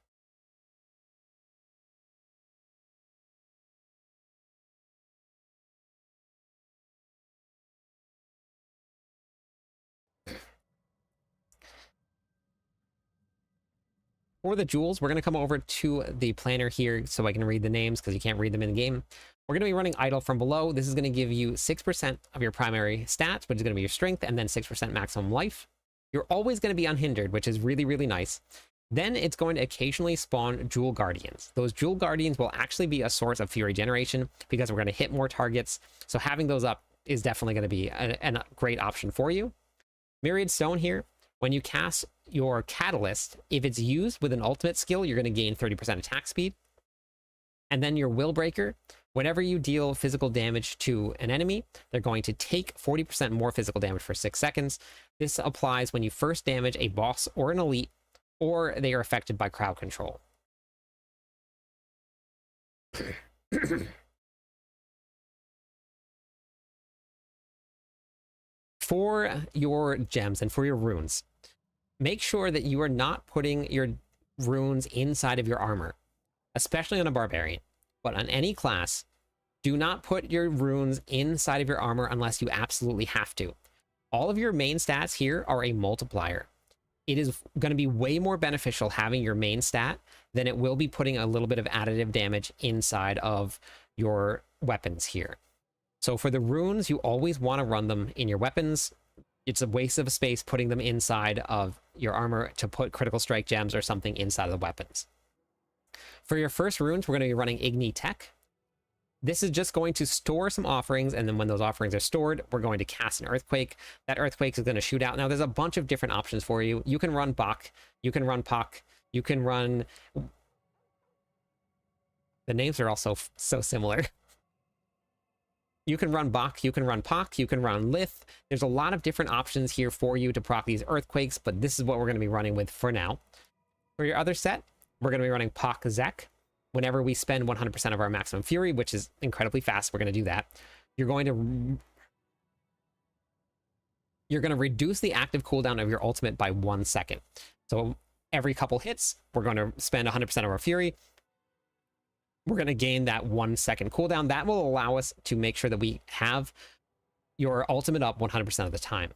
For the jewels, we're going to come over to the planner here so I can read the names because you can't read them in the game. We're going to be running Idle from below. This is going to give you 6% of your primary stats, which is going to be your strength, and then 6% maximum life. You're always going to be unhindered, which is really, really nice. Then it's going to occasionally spawn Jewel Guardians. Those Jewel Guardians will actually be a source of Fury generation because we're going to hit more targets. So having those up is definitely going to be a great option for you. Myriad Stone here. When you cast your Catalyst, if it's used with an ultimate skill, you're going to gain 30% attack speed. And then your Will Breaker, whenever you deal physical damage to an enemy, they're going to take 40% more physical damage for 6 seconds. This applies when you first damage a boss or an elite, or they are affected by crowd control. For your gems and for your runes, make sure that you are not putting your runes inside of your armor, especially on a barbarian, but on any class. Do not put your runes inside of your armor unless you absolutely have to. All of your main stats here are a multiplier. It is going to be way more beneficial having your main stat than it will be putting a little bit of additive damage inside of your weapons here. So for the runes, you always want to run them in your weapons. It's a waste of space putting them inside of your armor to put critical strike gems or something inside of the weapons. For your first runes, we're going to be running Igni Tech. This is just going to store some offerings, and then when those offerings are stored, we're going to cast an Earthquake. That Earthquake is going to shoot out. Now, there's a bunch of different options for you. You can run Bach, you can run Pak, you can run... The names are also so similar. You can run Bach, you can run Pak, you can run Lith. There's a lot of different options here for you to proc these Earthquakes, but this is what we're going to be running with for now. For your other set, we're going to be running Pak Zek. Whenever we spend 100% of our maximum fury, which is incredibly fast, we're going to do that. You're going to reduce the active cooldown of your ultimate by 1 second. So every couple hits, we're going to spend 100% of our fury. We're going to gain that 1 second cooldown. That will allow us to make sure that we have your ultimate up 100% of the time.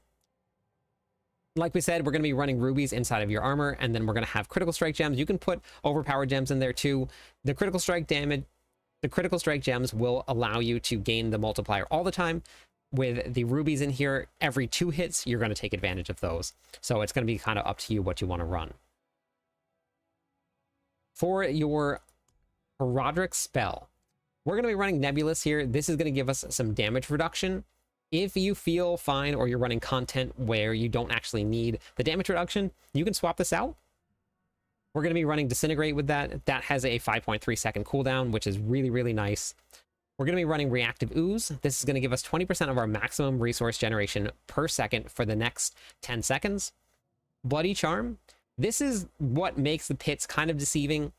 Like we said, we're going to be running rubies inside of your armor, and then we're going to have critical strike gems. You can put overpowered gems in there too. The critical strike damage, the critical strike gems will allow you to gain the multiplier all the time. With the rubies in here, every 2 hits, you're going to take advantage of those. So it's going to be kind of up to you what you want to run. For your Rodric spell, we're going to be running Nebulous here. This is going to give us some damage reduction. If you feel fine or you're running content where you don't actually need the damage reduction, you can swap this out. We're going to be running Disintegrate with that. That has a 5.3 second cooldown, which is really, really nice. We're going to be running Reactive Ooze. This is going to give us 20% of our maximum resource generation per second for the next 10 seconds. Bloody Charm. This is what makes the pits kind of deceiving.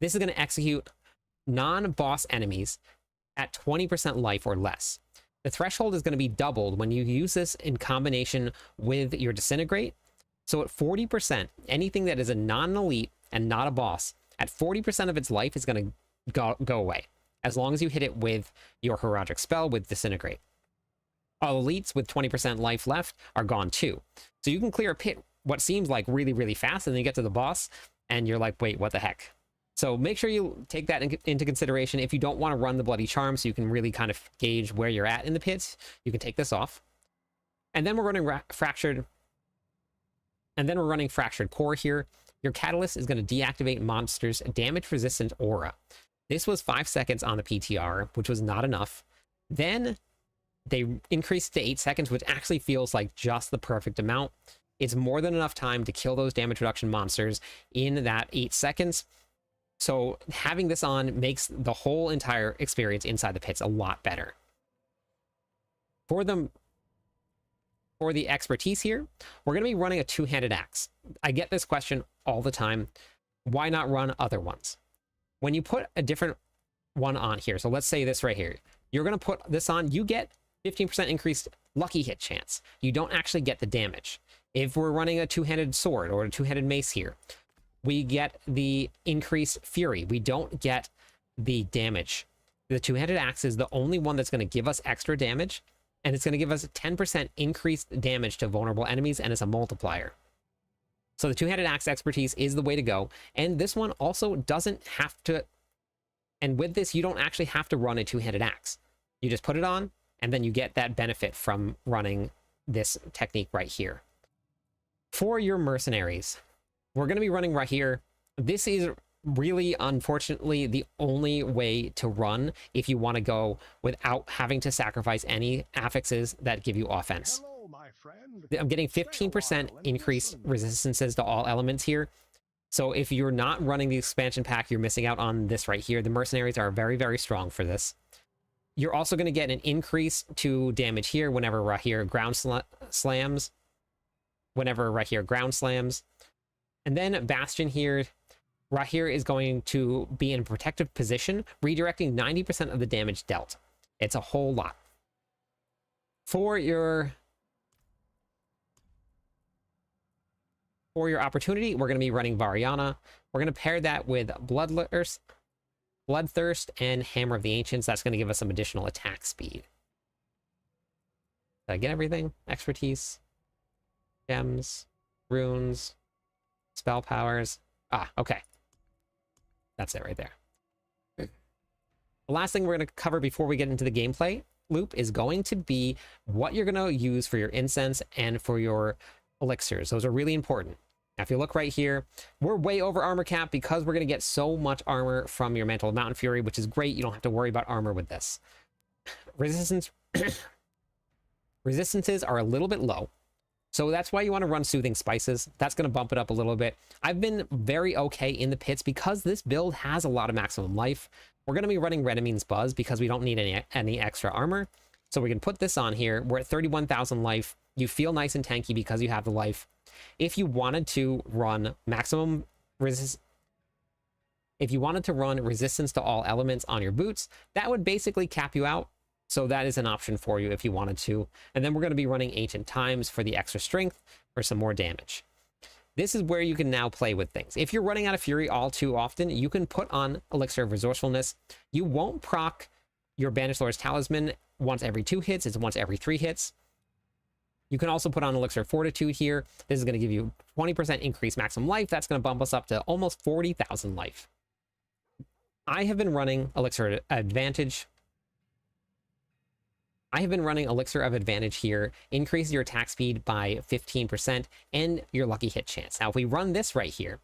This is going to execute non-boss enemies at 20% life or less. The threshold is going to be doubled when you use this in combination with your Disintegrate. So at 40%, anything that is a non-elite and not a boss, at 40% of its life is going to go away, as long as you hit it with your Herodic spell with Disintegrate. All elites with 20% life left are gone too. So you can clear a pit what seems like really, really fast, and then you get to the boss, and you're like, wait, what the heck? So make sure you take that into consideration. If you don't want to run the Bloody Charm so you can really kind of gauge where you're at in the pits, you can take this off. And then we're running Fractured. And then we're running Fractured Core here. Your Catalyst is going to deactivate monsters' damage-resistant aura. This was 5 seconds on the PTR, which was not enough. Then they increased to 8 seconds, which actually feels like just the perfect amount. It's more than enough time to kill those damage reduction monsters in that 8 seconds. So having this on makes the whole entire experience inside the pits a lot better. For the expertise here, we're going to be running a 2-handed axe. I get this question all the time. Why not run other ones? When you put a different one on here, so let's say this right here, you're going to put this on, you get 15% increased lucky hit chance. You don't actually get the damage. If we're running a 2-handed sword or a 2-handed mace here, we get the increased fury. We don't get the damage. The 2-handed axe is the only one that's going to give us extra damage, and it's going to give us 10% increased damage to vulnerable enemies, and it's a multiplier. So the 2-handed axe expertise is the way to go, and this one also doesn't have to, and with this, you don't actually have to run a 2-handed axe. You just put it on, and then you get that benefit from running this technique right here. For your mercenaries, we're going to be running right here. This is really, unfortunately, the only way to run if you want to go without having to sacrifice any affixes that give you offense. Hello, my friend. I'm getting 15% increased resistances to all elements here. So if you're not running the expansion pack, you're missing out on this right here. The mercenaries are very, very strong for this. You're also going to get an increase to damage here whenever right here ground slams. Whenever right here ground slams. And then Bastion here, right here is going to be in a protective position, redirecting 90% of the damage dealt. It's a whole lot. For your opportunity, we're going to be running Variana. We're going to pair that with Bloodthirst and Hammer of the Ancients. That's going to give us some additional attack speed. Did I get everything? Expertise, gems, runes, spell powers. Ah, okay. That's it right there. The last thing we're going to cover before we get into the gameplay loop is going to be what you're going to use for your incense and for your elixirs. Those are really important. Now, if you look right here, we're way over armor cap because we're going to get so much armor from your Mantle of Mountain Fury, which is great. You don't have to worry about armor with this. Resistances are a little bit low. So that's why you want to run Soothing Spices. That's going to bump it up a little bit. I've been very okay in the pits because this build has a lot of maximum life. We're going to be running Renamines Buzz because we don't need any extra armor. So we can put this on here. We're at 31,000 life. You feel nice and tanky because you have the life. If you wanted to run maximum resist, if you wanted to run resistance to all elements on your boots, that would basically cap you out. So that is an option for you if you wanted to. And then we're going to be running Ancient Times for the extra strength for some more damage. This is where you can now play with things. If you're running out of Fury all too often, you can put on Elixir of Resourcefulness. You won't proc your Banished Lord's Talisman once every 2 hits. It's once every 3 hits. You can also put on Elixir of Fortitude here. This is going to give you 20% increased maximum life. That's going to bump us up to almost 40,000 life. I have been running Elixir Advantage. I have been running Elixir of Advantage here, increase your attack speed by 15% and your lucky hit chance. Now, if we run this right here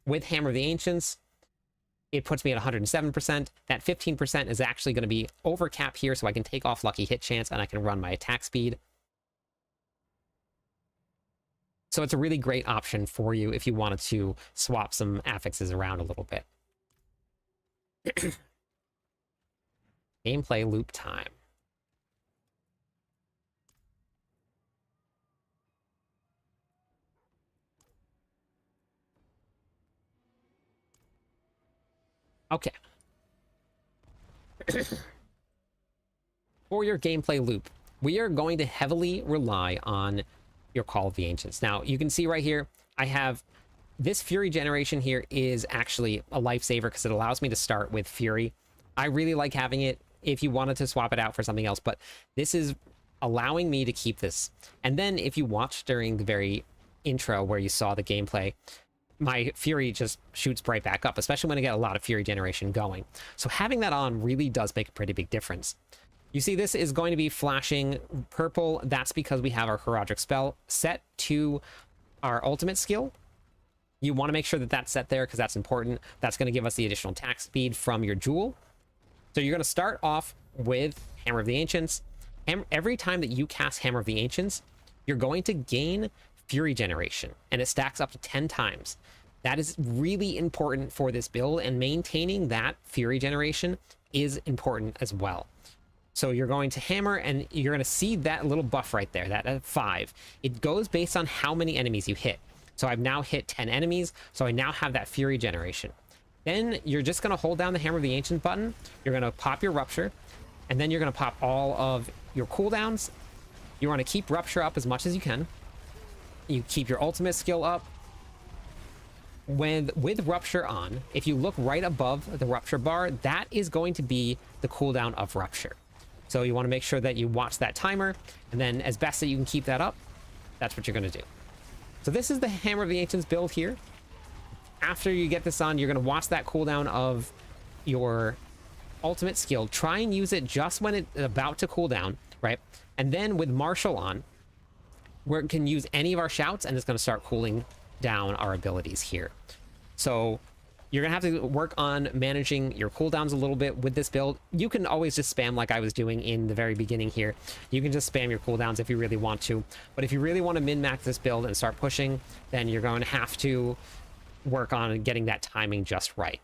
with Hammer of the Ancients, it puts me at 107%. That 15% is actually going to be over cap here, so I can take off lucky hit chance and I can run my attack speed. So it's a really great option for you if you wanted to swap some affixes around a little bit. Gameplay loop time. Okay. For your gameplay loop, we are going to heavily rely on your Call of the Ancients. Now, you can see right here, I have this Fury generation here is actually a lifesaver because it allows me to start with Fury. I really like having it if you wanted to swap it out for something else, but this is allowing me to keep this. And then if you watch during the very intro where you saw the gameplay, my Fury just shoots right back up, especially when I get a lot of Fury generation going. So having that on really does make a pretty big difference. You see this is going to be flashing purple. That's because we have our Herodric spell set to our ultimate skill. You want to make sure that that's set there because that's important. That's going to give us the additional attack speed from your jewel. So you're going to start off with Hammer of the Ancients. Every time that you cast Hammer of the Ancients, you're going to gain Fury generation, and it stacks up to 10 times. That is really important for this build, and maintaining that Fury generation is important as well. So you're going to hammer, and you're going to see that little buff right there, that 5. It goes based on how many enemies you hit. So I've now hit 10 enemies, so I now have that Fury generation. Then you're just going to hold down the Hammer of the Ancient button. You're going to pop your Rupture, and then you're going to pop all of your cooldowns. You want to keep Rupture up as much as you can. You keep your ultimate skill up. With Rupture on, if you look right above the Rupture bar, that is going to be the cooldown of Rupture. So you want to make sure that you watch that timer, and then as best that you can keep that up, that's what you're going to do. So this is the Hammer of the Ancients build here. After you get this on, you're going to watch that cooldown of your ultimate skill. Try and use it just when it's about to cool down, right? And then with Martial on, we can use any of our shouts, and it's going to start cooling down our abilities here. So you're going to have to work on managing your cooldowns a little bit with this build. You can always just spam like I was doing in the very beginning here. You can just spam your cooldowns if you really want to. But if you really want to min-max this build and start pushing, then you're going to have to work on getting that timing just right.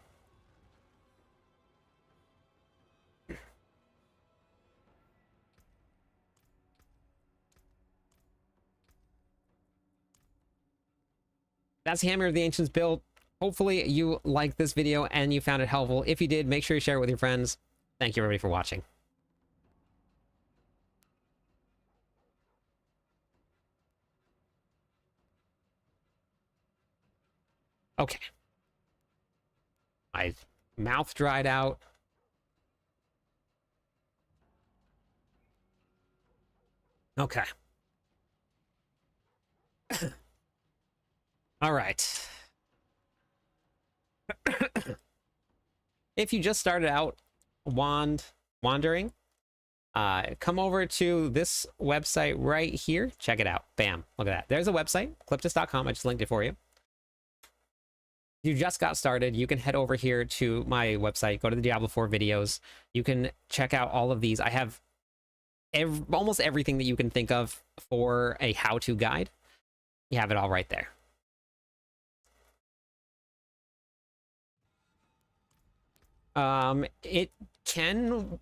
That's the Hammer of the Ancients build. Hopefully you liked this video and you found it helpful. If you did, make sure you share it with your friends. Thank you everybody for watching. Okay. My mouth dried out. Okay. All right. If you just started out wandering, come over to this website right here. Check it out. Bam. Look at that. There's a website, cliptus.com. I just linked it for you. You just got started, you can head over here to my website, go to the Diablo 4 videos. You can check out all of these. I have almost everything that you can think of for a how-to guide. You have it all right there. It can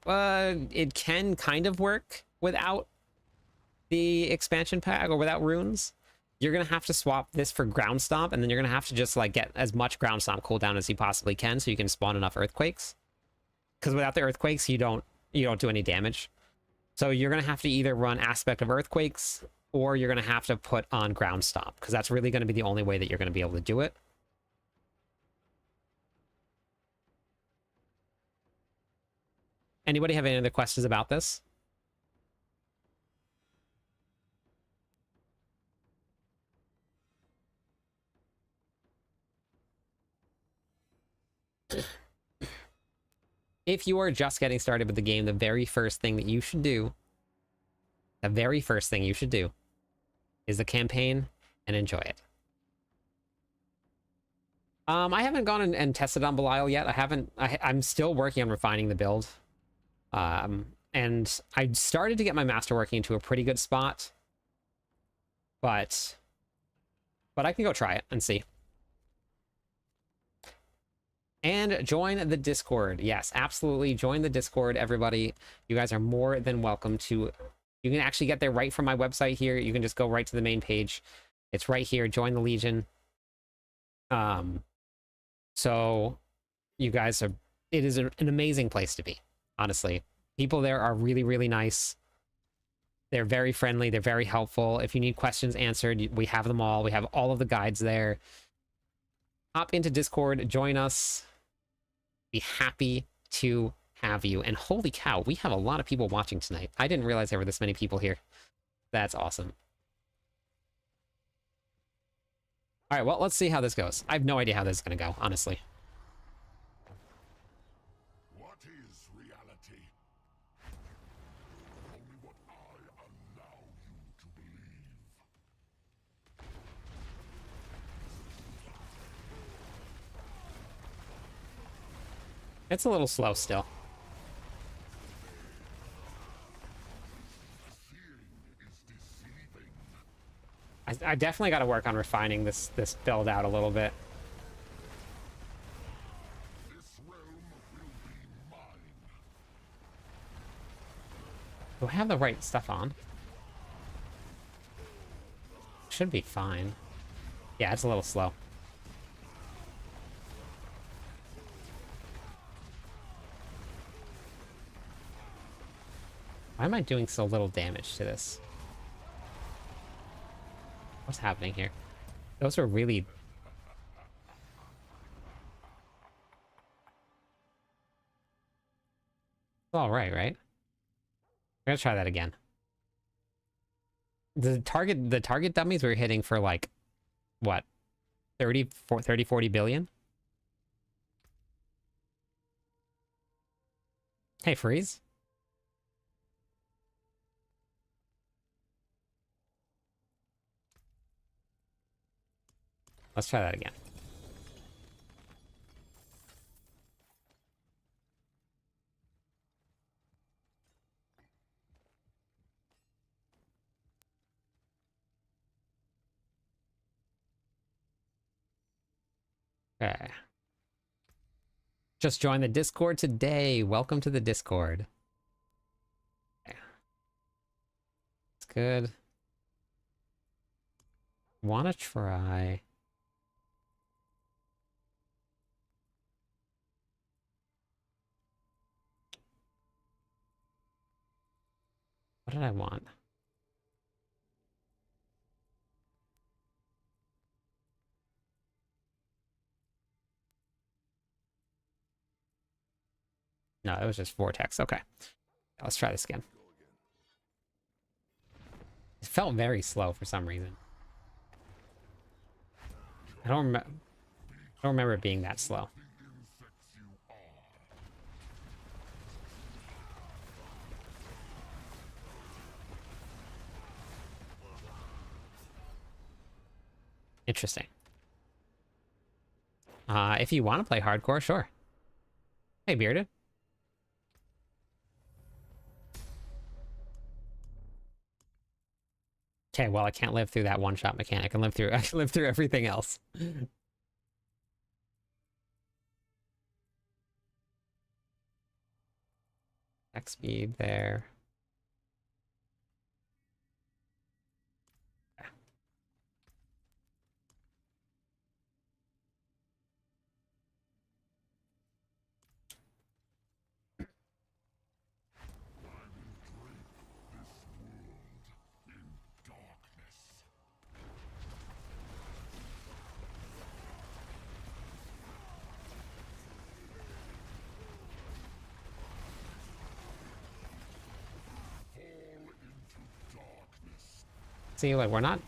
kind of work without the expansion pack or without runes. You're gonna have to swap this for ground stomp, and then you're gonna have to just like get as much ground stomp cooldown as you possibly can so you can spawn enough earthquakes. Because without the earthquakes, you don't do any damage. So you're gonna have to either run aspect of earthquakes, or you're gonna have to put on ground stomp, because that's really gonna be the only way that you're gonna be able to do it. Anybody have any other questions about this? If you are just getting started with the game, the very first thing you should do is the campaign and enjoy it. I haven't gone and tested on Belial yet. I'm still working on refining the build. And I started to get my master working into a pretty good spot. But I can go try it and see. And join the Discord. Yes, absolutely. Join the Discord, everybody. You guys are more than welcome to. You can actually get there right from my website here. You can just go right to the main page. It's right here. Join the Legion. So you guys are. It is an amazing place to be. Honestly, people there are really, really nice. They're very friendly. They're very helpful. If you need questions answered, we have them all. We have all of the guides there. Hop into Discord. Join us. Be happy to have you. And holy cow, we have a lot of people watching tonight. I didn't realize there were this many people here. That's awesome. All right, well, let's see how this goes. I have no idea how this is going to go, honestly. What is reality? Only what I allow you to believe. It's a little slow still. I definitely got to work on refining this build out a little bit. This realm will be mine. Do I have the right stuff on? Should be fine. Yeah, it's a little slow. Why am I doing so little damage to this? What's happening here? Those are really... It's all right, right? We're gonna try that again. The target dummies were hitting for like, what? 30, 40 billion? Hey, freeze. Let's try that again. Okay. Just join the Discord today. Welcome to the Discord. Okay. It's good. Wanna try... What did I want? No, it was just vortex. Okay. Let's try this again. It felt very slow for some reason. I don't remember it being that slow. Interesting. If you want to play hardcore, sure. Hey, Bearded. Okay, well, I can't live through that one-shot mechanic. I can live through everything else. X speed there. See, like, we're not...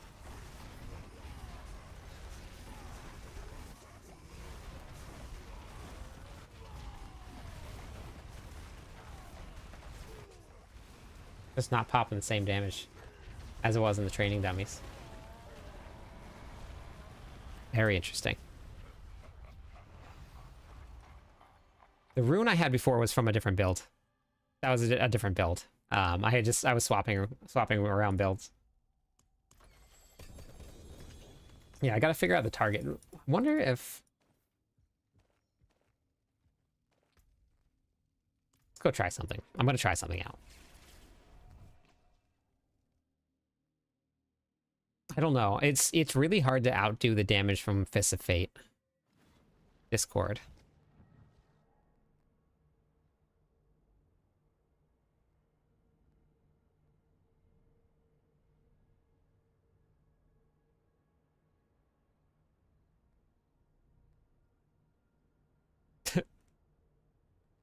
It's not popping the same damage as it was in the training dummies. Very interesting. The rune I had before was from a different build. That was a different build. I was swapping around builds. Yeah, I gotta figure out the target. I wonder if... Let's go try something. I'm gonna try something out. I don't know. It's really hard to outdo the damage from Fists of Fate. Discord.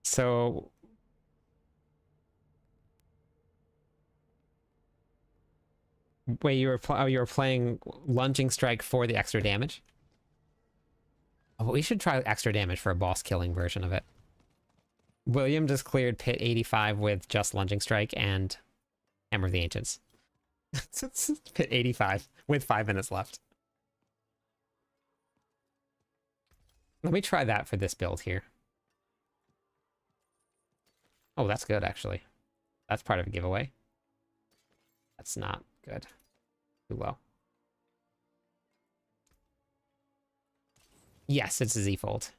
So... Wait, you were playing Lunging Strike for the extra damage? Oh, we should try extra damage for a boss killing version of it. William just cleared Pit 85 with just Lunging Strike and Hammer of the Ancients. Pit 85 with 5 minutes left. Let me try that for this build here. Oh, that's good, actually. That's part of a giveaway. That's not good. Too low. Yes, it's a Z-fold.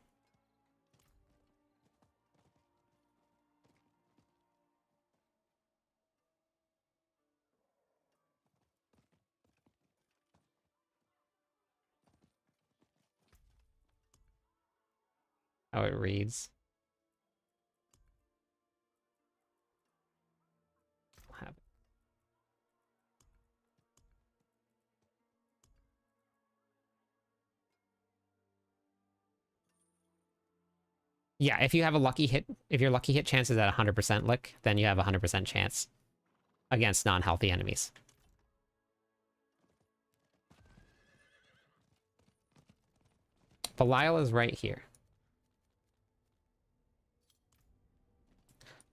How it reads. Yeah, if you have a lucky hit, if your lucky hit chance is at 100% lick, then you have a 100% chance against non-healthy enemies. Belial is right here.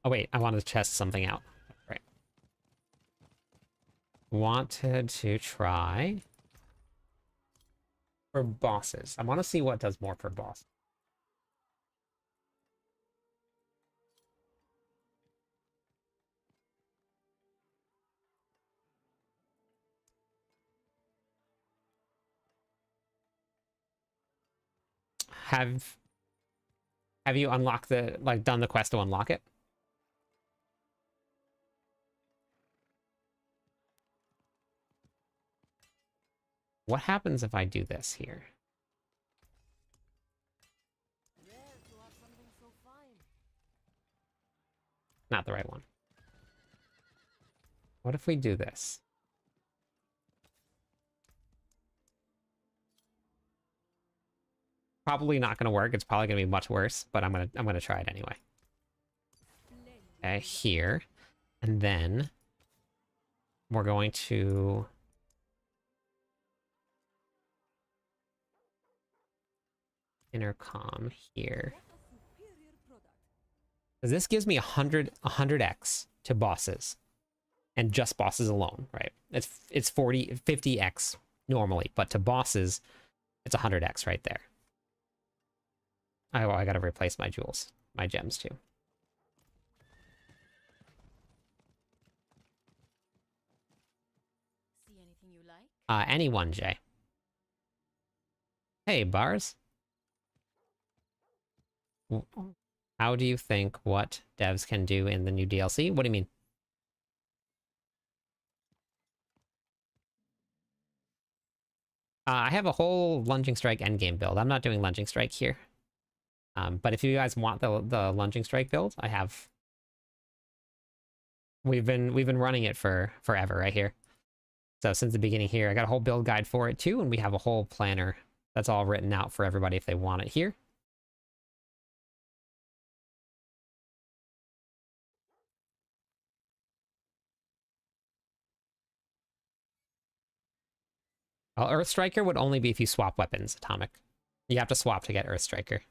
Oh wait, I wanted to test something out. Right. Wanted to try for bosses. I want to see what does more for boss. Have you unlocked the, like, done the quest to unlock it? What happens if I do this here? Not the right one. What if we do this? Probably not going to work. It's probably going to be much worse, but I'm gonna try it anyway. Okay, here, and then we're going to intercom here. This gives me 100x to bosses, and just bosses alone, right? It's 50x normally, but to bosses, it's 100x right there. I gotta replace my jewels, my gems too. See anything you like? Anyone, Jay. Hey, Bars. How do you think what devs can do in the new DLC? What do you mean? I have a whole lunging strike endgame build. I'm not doing lunging strike here. But if you guys want the lunging strike build, I have. We've been running it for forever right here. So since the beginning here, I got a whole build guide for it too, and we have a whole planner that's all written out for everybody if they want it here. Earth Striker would only be if you swap weapons, Atomic. You have to swap to get Earth Striker.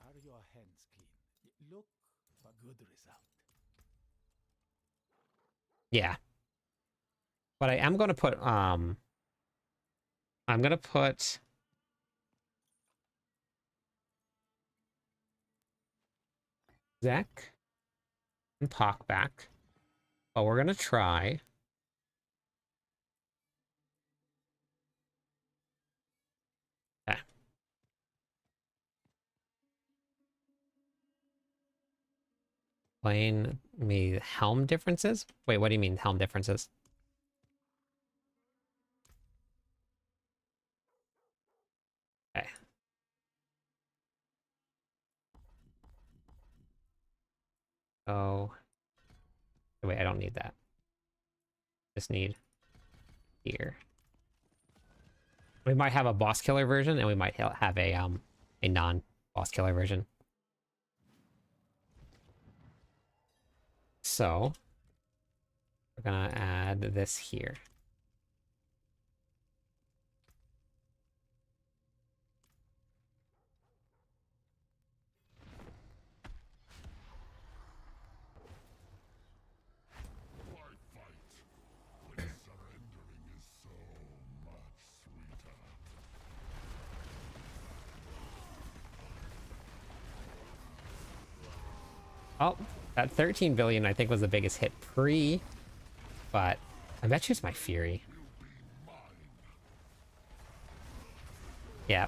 Are your hands clean? Look for good result. Yeah. But I am going to put, I'm going to put Zek and Pock back. But we're going to try. Okay. Explain me helm differences? Wait, what do you mean helm differences? Okay. Oh. Wait, I don't need that. Just need here. We might have a boss killer version, and we might have a non-boss killer version. So we're gonna add this here. Oh, that 13 billion I think was the biggest hit pre, but I bet you it's my Fury. Yeah.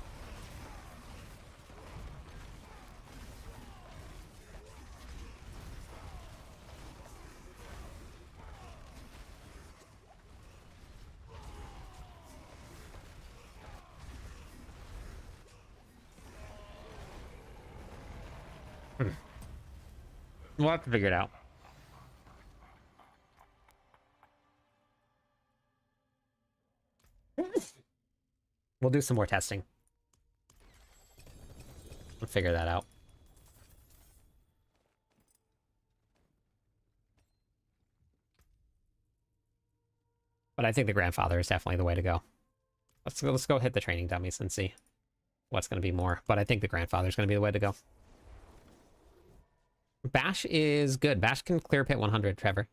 We'll have to figure it out. We'll do some more testing. We'll figure that out. But I think the grandfather is definitely the way to go. Let's go hit the training dummies and see what's going to be more. But I think the grandfather is going to be the way to go. Bash is good. Bash can clear pit 100, Trevor.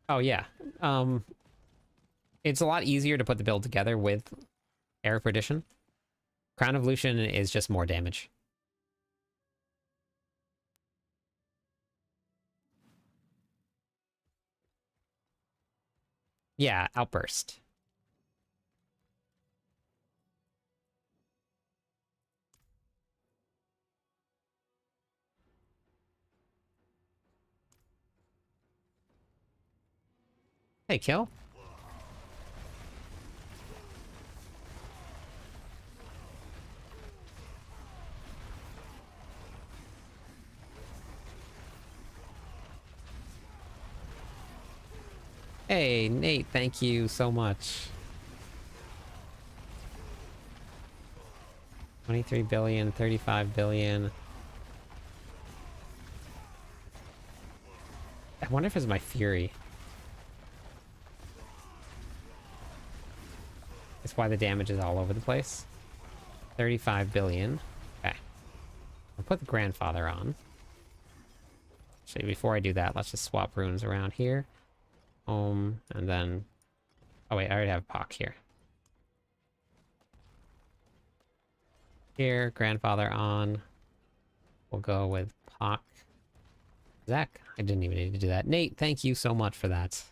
Oh, yeah. It's a lot easier to put the build together with Air of Perdition. Crown of Lucian is just more damage. Yeah, Outburst. Hey, kill. Hey, Nate, thank you so much. 23 billion, 35 billion. I wonder if it's my Fury. That's why the damage is all over the place. 35 billion. Okay. I'll put the grandfather on. Actually, before I do that, let's just swap runes around here. And then... Oh wait, I already have Pock here. Here, grandfather on. We'll go with Pock. Zach, I didn't even need to do that. Nate, thank you so much for that.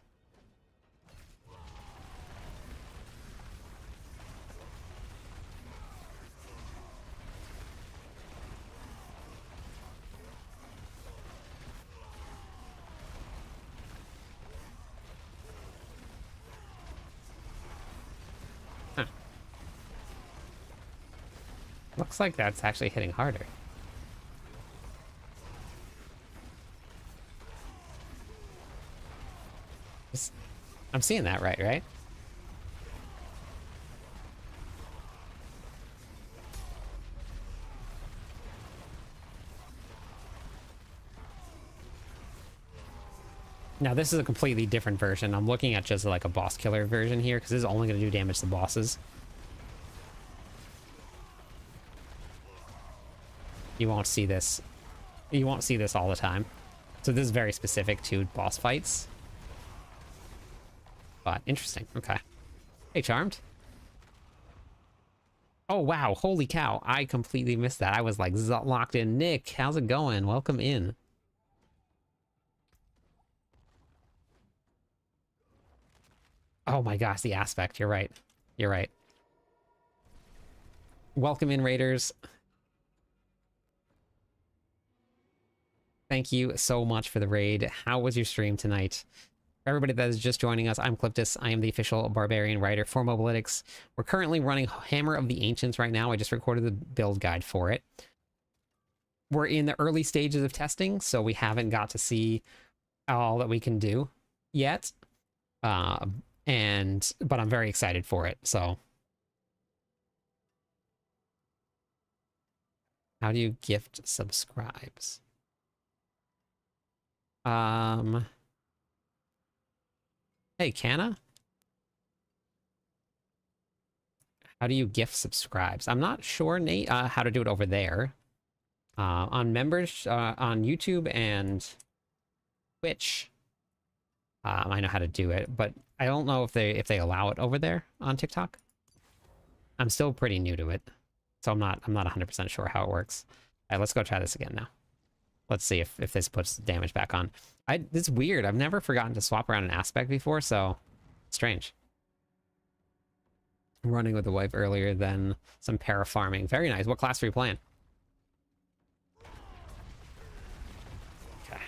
Huh. Looks like that's actually hitting harder. I'm seeing that right? Now this is a completely different version. I'm looking at just like a boss killer version here because this is only going to do damage to bosses. You won't see this. You won't see this all the time. So this is very specific to boss fights. But interesting. Okay. Hey, Charmed. Oh, wow. Holy cow. I completely missed that. I was like locked in. Nick, how's it going? Welcome in. Oh my gosh, the aspect. You're right. You're right. Welcome in, Raiders. Thank you so much for the raid. How was your stream tonight? For everybody that is just joining us, I'm Cliptus. I am the official Barbarian writer for Mobalytics. We're currently running Hammer of the Ancients right now. I just recorded the build guide for it. We're in the early stages of testing, so we haven't got to see all that we can do yet. But I'm very excited for it, so. How do you gift subscribes? Hey, Canna? How do you gift subscribes? I'm not sure, Nate, how to do it over there. On members, on YouTube and Twitch, I know how to do it, but I don't know if they allow it over there on TikTok. I'm still pretty new to it, so I'm not 100% sure how it works. All right, let's go try this again now. Let's see if this puts damage back on. It's weird. I've never forgotten to swap around an aspect before, so strange. Running with the wife earlier than some para farming. Very nice. What class are you playing? Okay.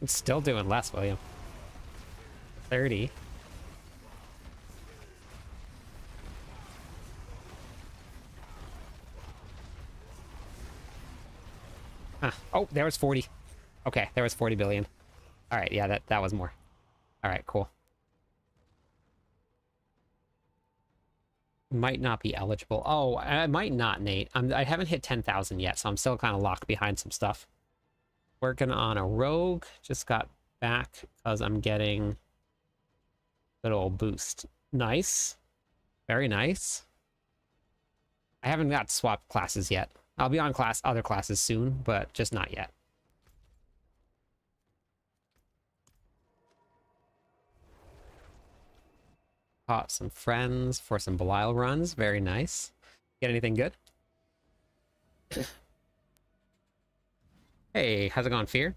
It's still doing less, William. 30. Huh. Oh, there was 40. Okay, there was 40 billion. All right, yeah, that was more. All right, cool. Might not be eligible. Oh, I might not, Nate. I haven't hit 10,000 yet, so I'm still kind of locked behind some stuff. Working on a rogue. Just got back because I'm getting good old boost. Nice. Very nice. I haven't got swapped classes yet. I'll be on other classes soon, but just not yet. Caught some friends for some Belial runs. Very nice. Get anything good? Hey, how's it going, Fear?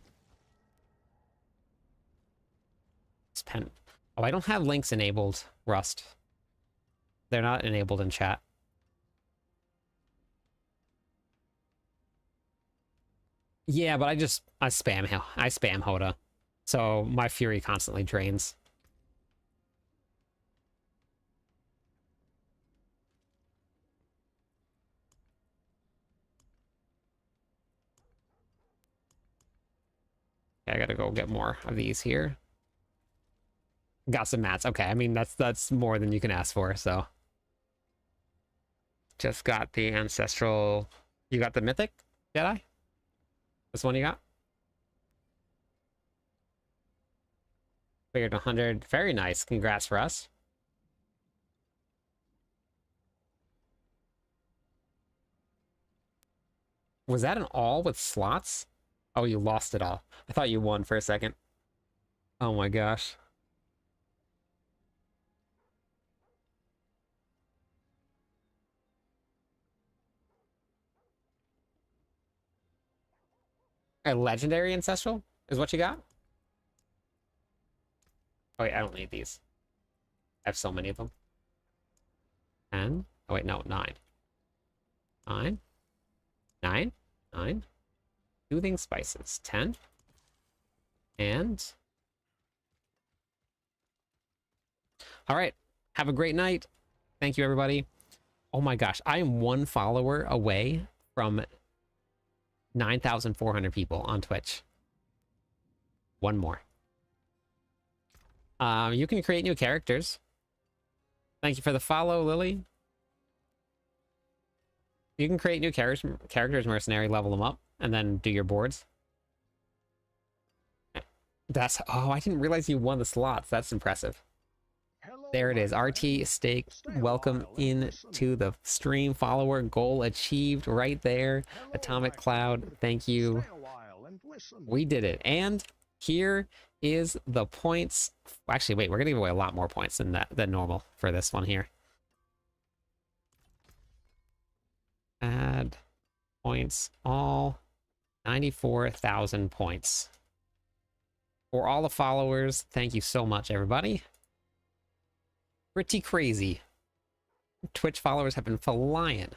Pen. Oh, I don't have links enabled, Rust. They're not enabled in chat. Yeah, but I spam HotA. So my Fury constantly drains. I gotta go get more of these here. Got some mats. Okay, I mean, that's more than you can ask for, so. Just got the ancestral... You got the mythic Jedi? This one you got? Figured 100. Very nice. Congrats for us. Was that an all with slots? Oh, you lost it all. I thought you won for a second. Oh my gosh. A legendary ancestral is what you got? Oh wait, I don't need these. I have so many of them. 10. Oh wait, no, 9. 9. 9. 9. Soothing spices. 10. And... Alright. Have a great night. Thank you, everybody. Oh my gosh. I am 1 follower away from 9,400 people on Twitch. 1 more. You can create new characters. Thank you for the follow, Lily. You can create new characters, Mercenary, level them up, and then do your boards. That's... Oh, I didn't realize you won the slots. That's impressive. There it is. RT Steak, welcome in to the stream. Follower goal achieved right there. Atomic Cloud, thank you. We did it. And here is the points. Actually, wait, we're going to give away a lot more points than normal for this one here. Add points, all 94,000 points. For all the followers, thank you so much, everybody. Pretty crazy. Twitch followers have been flying.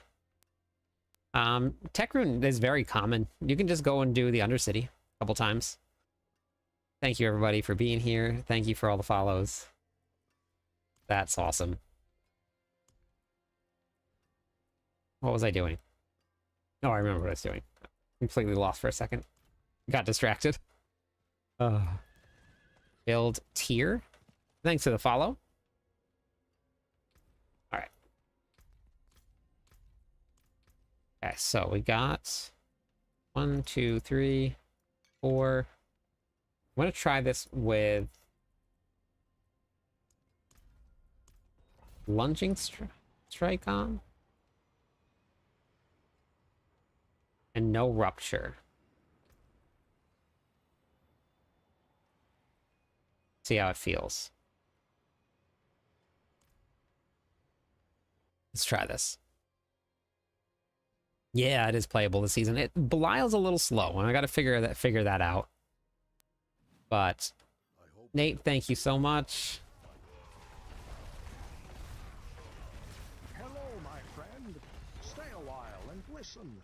Tech rune is very common. You can just go and do the Undercity a couple times. Thank you, everybody, for being here. Thank you for all the follows. That's awesome. What was I doing? Oh, I remember what I was doing. Completely lost for a second. Got distracted. Build tier. Thanks for the follow. Alright. Okay, so we got 1, 2, 3, 4. I'm going to try this with lunging strike on. And no rupture. See how it feels. Let's try this. Yeah, it is playable this season. Belial's a little slow, and I got to figure that out. But Nate, thank you so much. Hello, my friend. Stay a while and listen.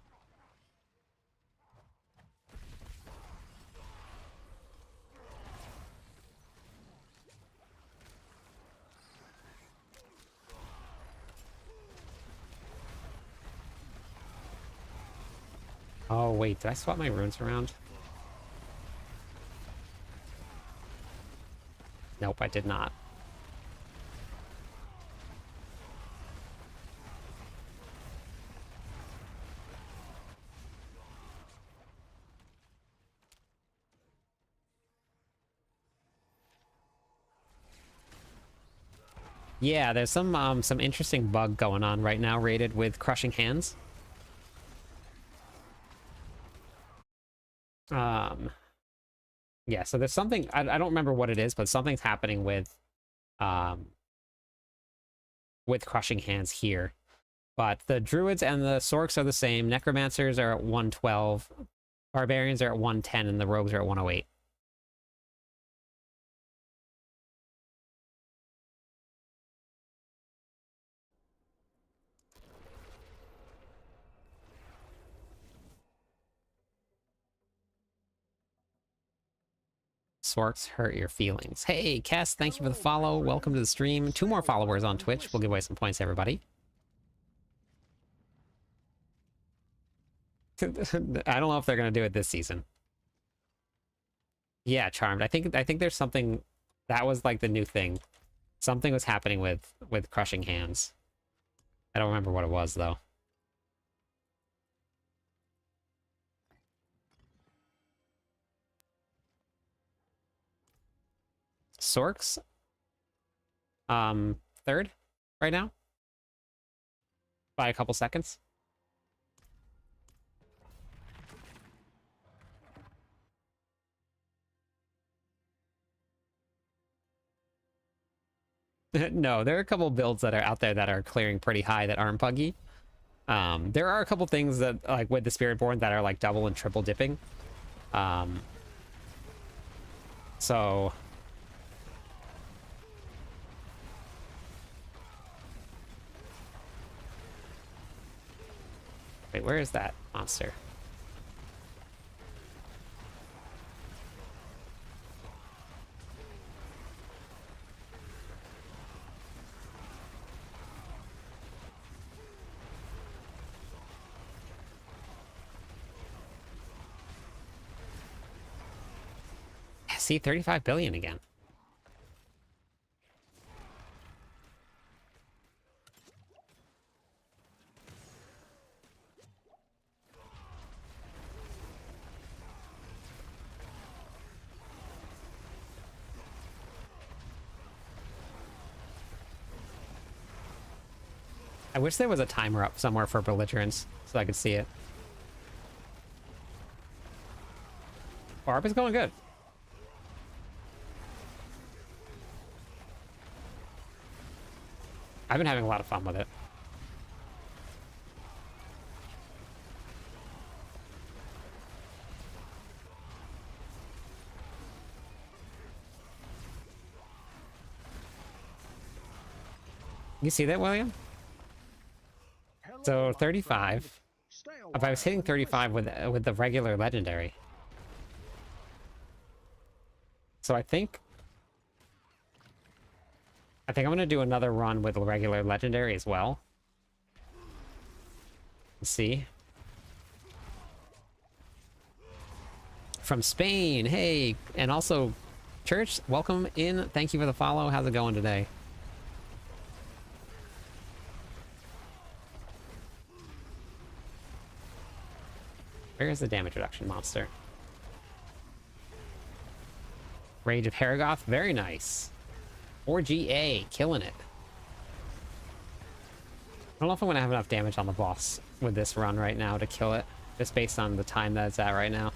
Oh, wait, did I swap my runes around? Nope, I did not. Yeah, there's some interesting bug going on right now rated with crushing hands. Yeah, so there's something, I don't remember what it is, but something's happening with crushing hands here. But the druids and the sorks are the same. Necromancers are at 112, barbarians are at 110, and the rogues are at 108. Sorks hurt your feelings. Hey, Cass, thank you for the follow. Welcome to the stream. 2 more followers on Twitch. We'll give away some points, everybody. I don't know if they're going to do it this season. Yeah, charmed. I think there's something that was like the new thing. Something was happening with crushing hands. I don't remember what it was though. Sorks, third right now by a couple seconds. No, there are a couple builds that are out there that are clearing pretty high that aren't buggy. There are a couple things that, like, with the Spiritborn that are, like, double and triple dipping. So... Wait, where is that monster? See, 35 billion again. I wish there was a timer up somewhere for belligerents so I could see it. ARP is going good. I've been having a lot of fun with it. You see that, William? So 35. If I was hitting 35 with the regular legendary. So I think I'm gonna do another run with regular legendary as well. Let's see. From Spain, hey, and also Church, welcome in. Thank you for the follow. How's it going today? Where is the damage reduction monster? Rage of Paragon, very nice. 4GA, killing it. I don't know if I'm gonna have enough damage on the boss with this run right now to kill it, just based on the time that it's at right now.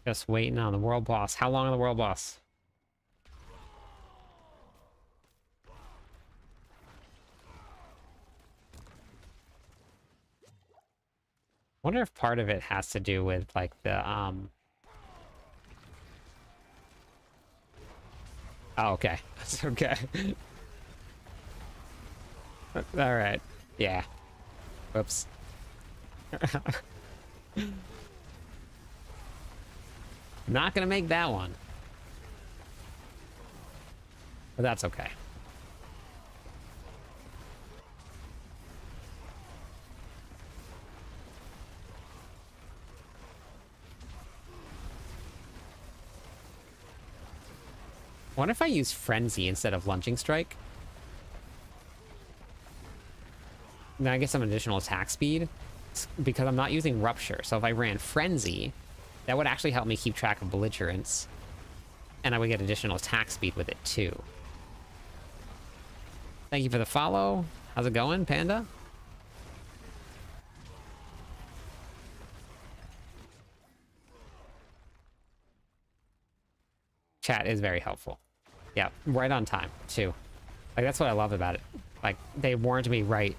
Just waiting on the world boss. How long on the world boss? Wonder if part of it has to do with like the Oh, okay. That's okay. All right. Yeah. Whoops. Not gonna make that one. But that's okay. What if I use Frenzy instead of Lunging Strike? Then I get some additional attack speed because I'm not using Rupture. So if I ran Frenzy, that would actually help me keep track of belligerents. And I would get additional attack speed with it too. Thank you for the follow. How's it going, Panda? Chat is very helpful. Yeah, right on time too. Like, that's what I love about it. Like, they warned me right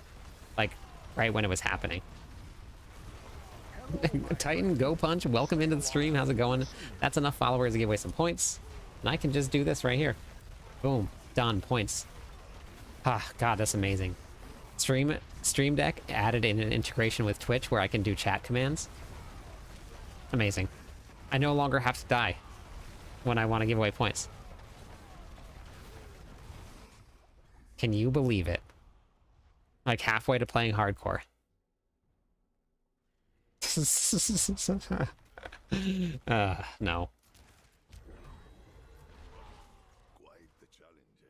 when it was happening. Titan, Go Punch, welcome into the stream. How's it going? That's enough followers to give away some points. And I can just do this right here. Boom. Done. Points. Ah, God, that's amazing. Stream Deck added in an integration with Twitch where I can do chat commands. Amazing. I no longer have to die when I want to give away points. Can you believe it? Like halfway to playing hardcore. No. Quite the challenge, eh?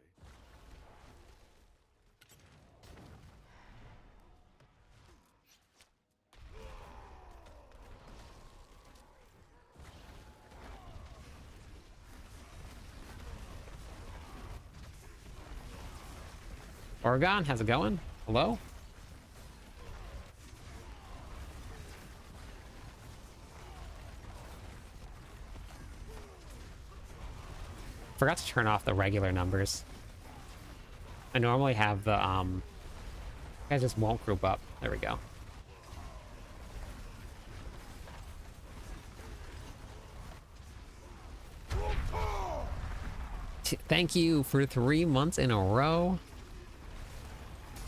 Paragon, how's it going? Hello? Forgot to turn off the regular numbers. I normally have the, guys just won't group up. There we go. Thank you for 3 months in a row.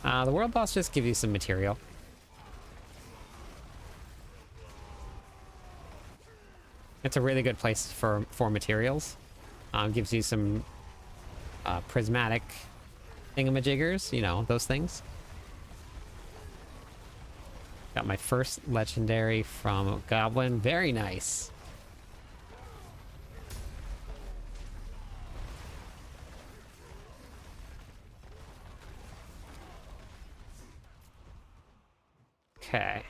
The world boss just gives you some material. It's a really good place for materials. Gives you some prismatic thingamajiggers, you know, those things. Got my first legendary from Goblin. Very nice. Okay.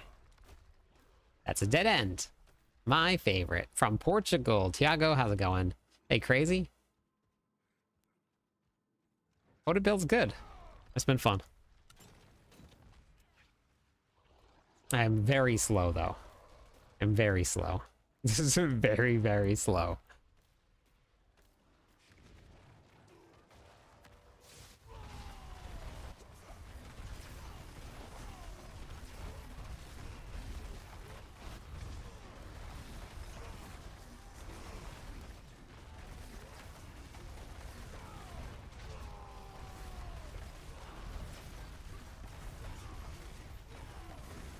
That's a dead end. My favorite. From Portugal. Tiago, how's it going? Hey, crazy? HotA build's good. It's been fun. I am very slow, though. I'm very slow. This is very, very slow.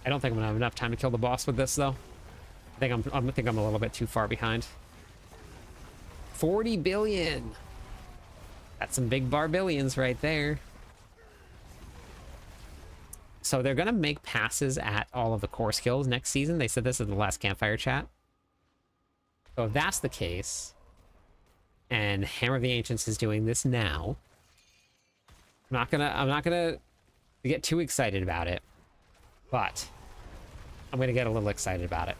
I don't think I'm gonna have enough time to kill the boss with this, though. I think I'm a little bit too far behind. 40 billion. That's some big barbillions right there. So they're gonna make passes at all of the core skills next season. They said this in the last campfire chat. So if that's the case, and Hammer of the Ancients is doing this now, I'm not gonna get too excited about it. But I'm going to get a little excited about it.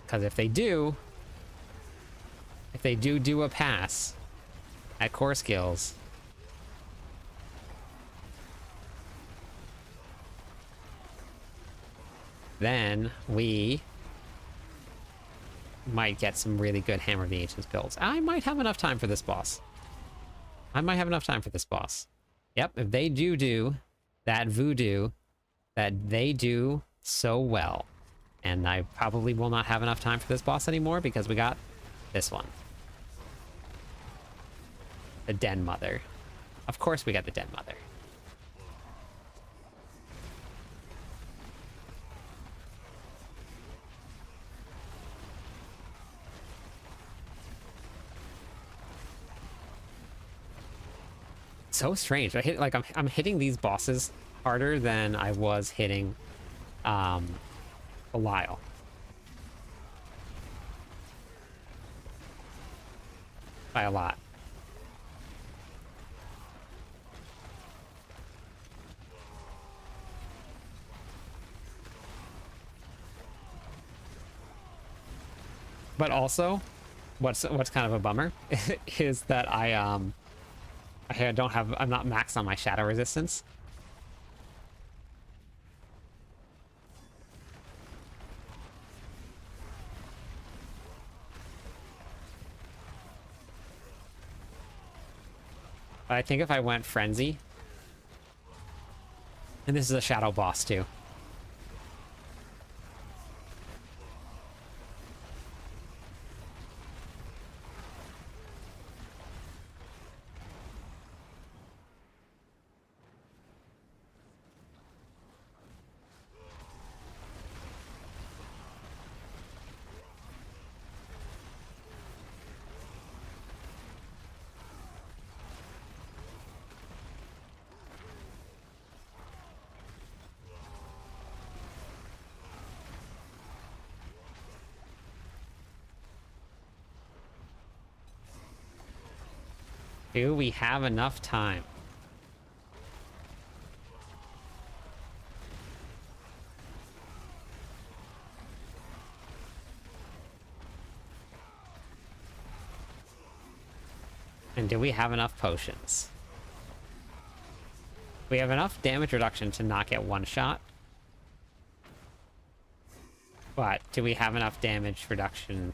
Because if they do a pass at core skills, then we might get some really good Hammer of the Ancients builds. I might have enough time for this boss. Yep, if they do that voodoo that they do so well. And I probably will not have enough time for this boss anymore because we got this one. The Den Mother. Of course we got the Den Mother. So strange. I'm hitting these bosses harder than I was hitting Belial. By a lot. But also, what's kind of a bummer is that I'm not maxed on my shadow resistance. But I think if I went frenzy, and this is a shadow boss too. Do we have enough time? And do we have enough potions? We have enough damage reduction to not get one shot. But do we have enough damage reduction?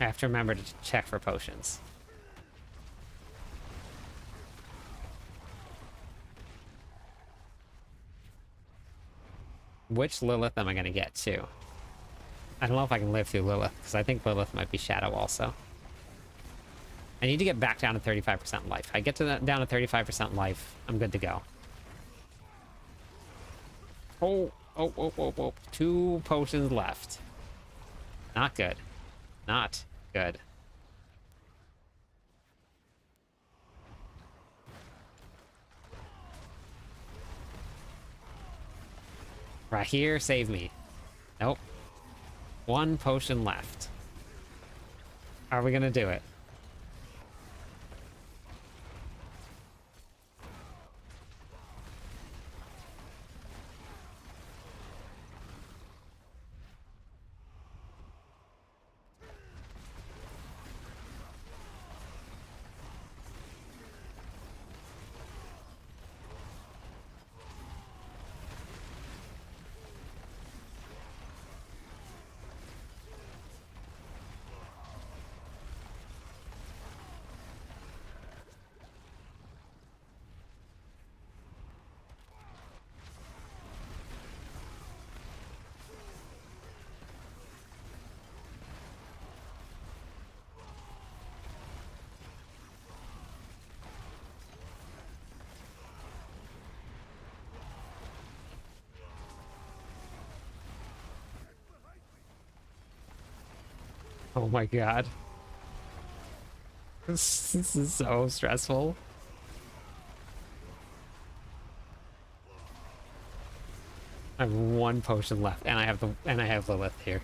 I have to remember to check for potions. Which Lilith am I going to get to? I don't know if I can live through Lilith, because I think Lilith might be Shadow also. I need to get back down to 35% life. I get to down to 35% life, I'm good to go. Oh. 2 potions left. Not good. Not good. Right here, save me. Nope. 1 potion left. Are we gonna do it? Oh my god. This is so stressful. I have 1 potion left, and I have Lilith here.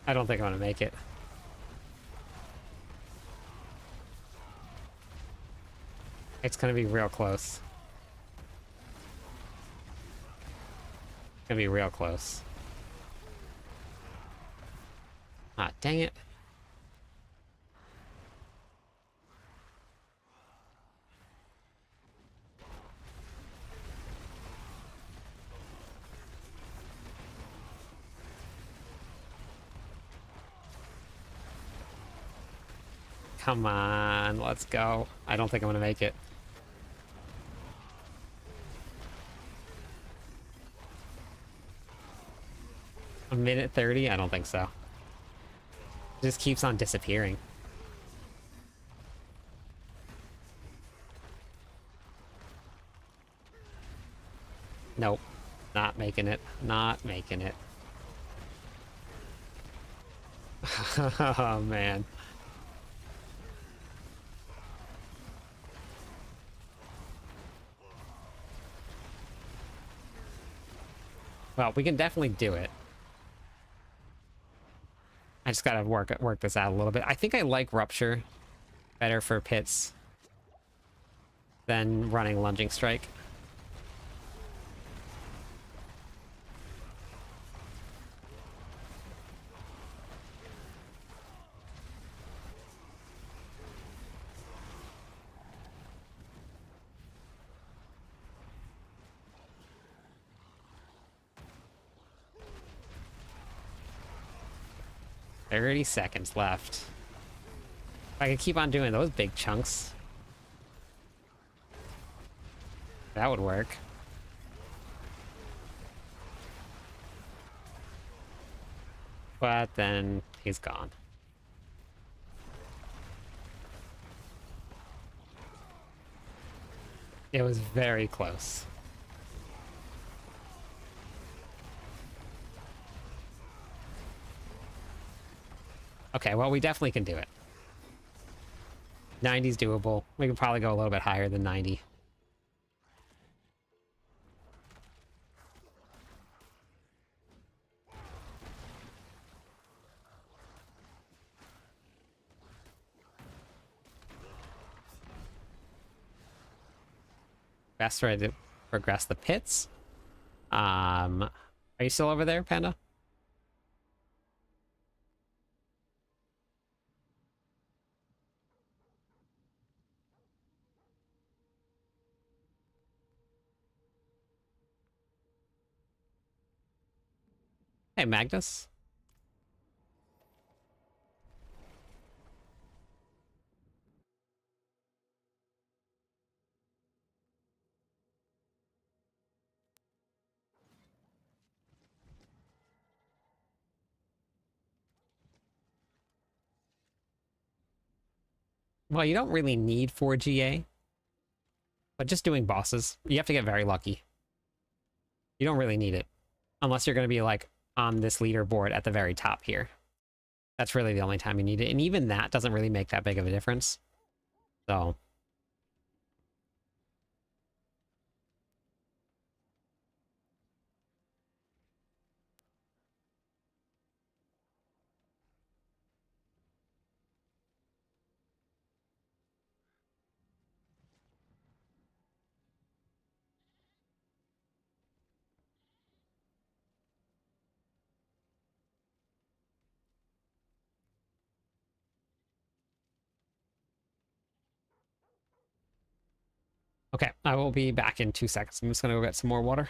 I don't think I'm gonna make it. It's gonna be real close. It's gonna be real close. Ah, dang it. Come on, let's go. I don't think I'm gonna make it. A minute 30? I don't think so. It just keeps on disappearing. Nope. Not making it. Not making it. Oh, man. Well, we can definitely do it. I just gotta work this out a little bit. I think I like Rupture better for pits than running Lunging Strike. "30 seconds left. If I could keep on doing those big chunks, that would work." But then he's gone. It was very close. Okay, well, we definitely can do it. 90's doable. We can probably go a little bit higher than 90. Best way to progress the pits. Are you still over there, Panda? Hey, Magnus. Well, you don't really need 4 GA, but just doing bosses, you have to get very lucky. You don't really need it, unless you're going to be like on this leaderboard at the very top here. That's really the only time you need it, and even that doesn't really make that big of a difference. So, okay, I will be back in 2 seconds. I'm just going to go get some more water.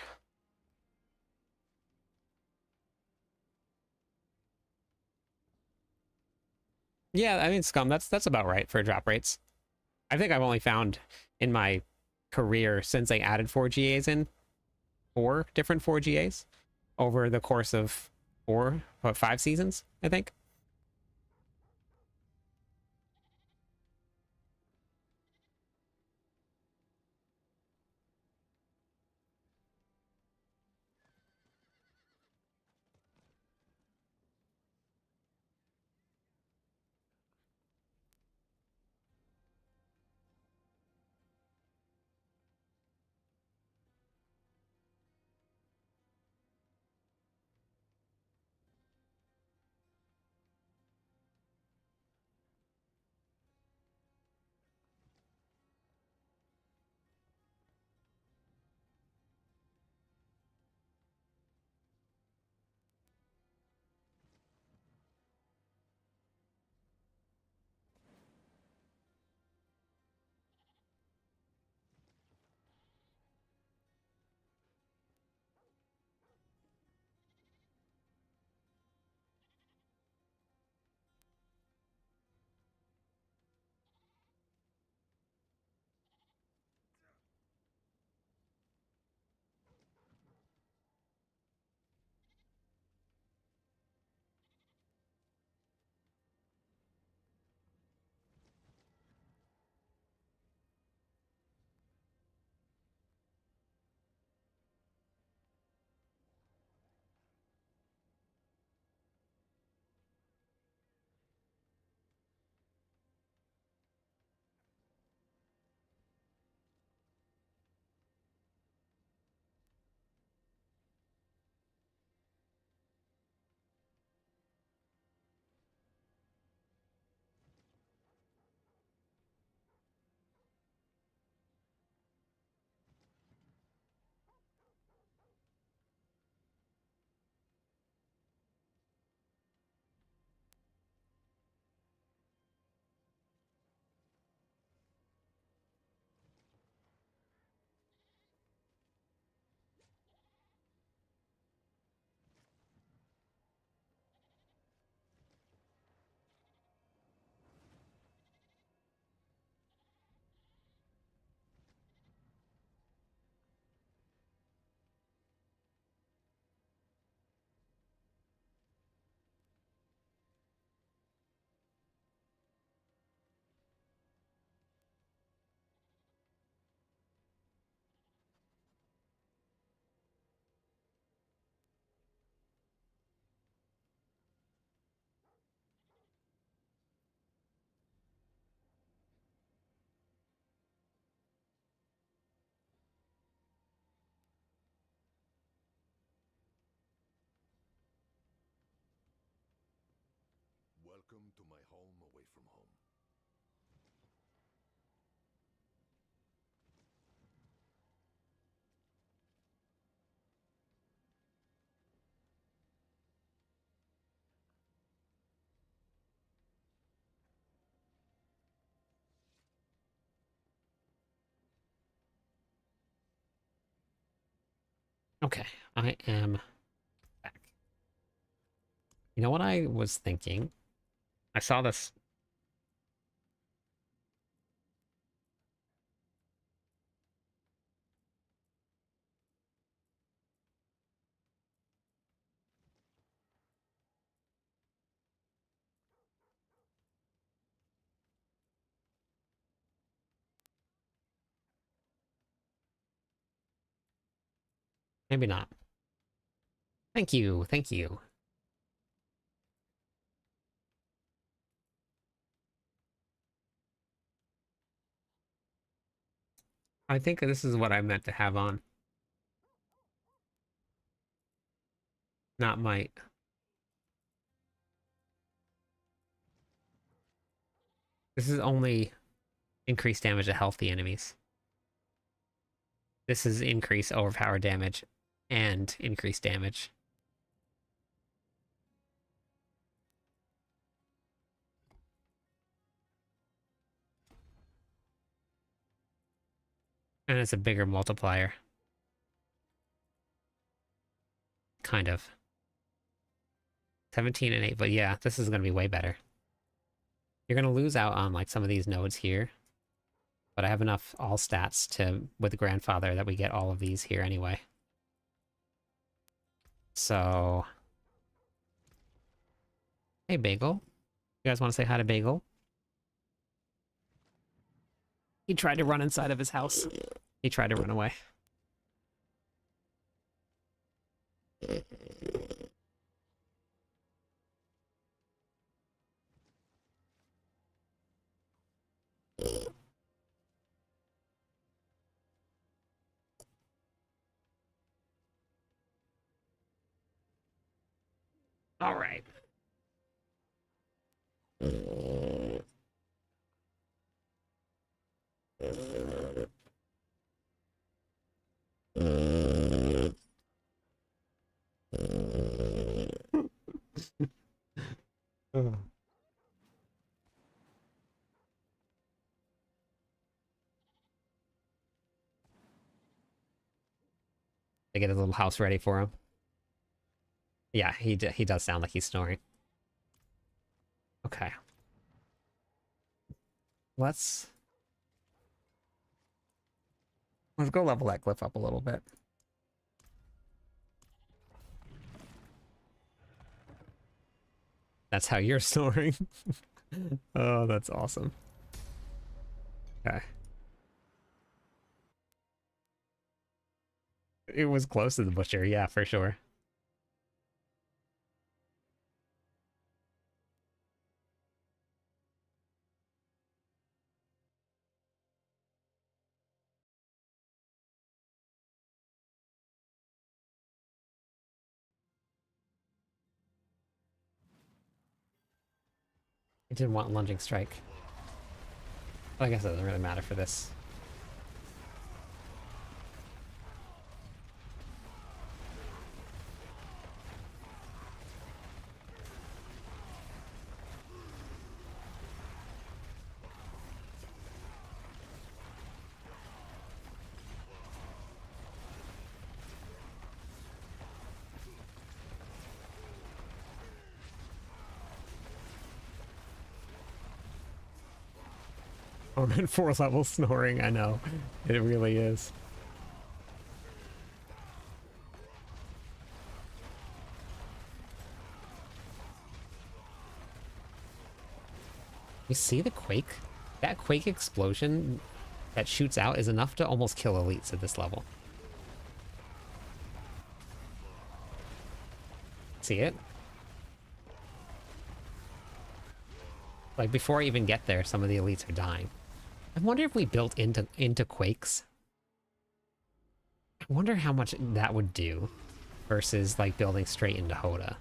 Yeah, I mean, Scum, that's about right for drop rates. I think I've only found in my career since they added 4 GAs in, 4 different 4 GAs over the course of 5 seasons, I think. Welcome to my home away from home. Okay, I am back. You know what I was thinking? I saw this. Maybe not. Thank you, thank you. I think this is what I meant to have on. Not might. This is only increased damage to healthy enemies. This is increased overpower damage and increased damage. And it's a bigger multiplier. Kind of. 17 and 8, but yeah, this is going to be way better. You're going to lose out on like some of these nodes here. But I have enough all stats to, with Grandfather, that we get all of these here anyway. So... Hey, Bagel. You guys want to say hi to Bagel? He tried to run inside of his house. He tried to run away. All right. They get his little house ready for him. Yeah, he does sound like he's snoring. Okay. Let's go level that glyph up a little bit. That's how you're snoring. Oh, that's awesome. Okay. It was close to the butcher, yeah, for sure. I didn't want lunging strike. Well, I guess it doesn't really matter for this. I'm at 4 levels snoring, I know. It really is. You see the quake? That quake explosion that shoots out is enough to almost kill elites at this level. See it? Like, before I even get there, some of the elites are dying. I wonder if we built into quakes. I wonder how much that would do versus, like, building straight into HotA.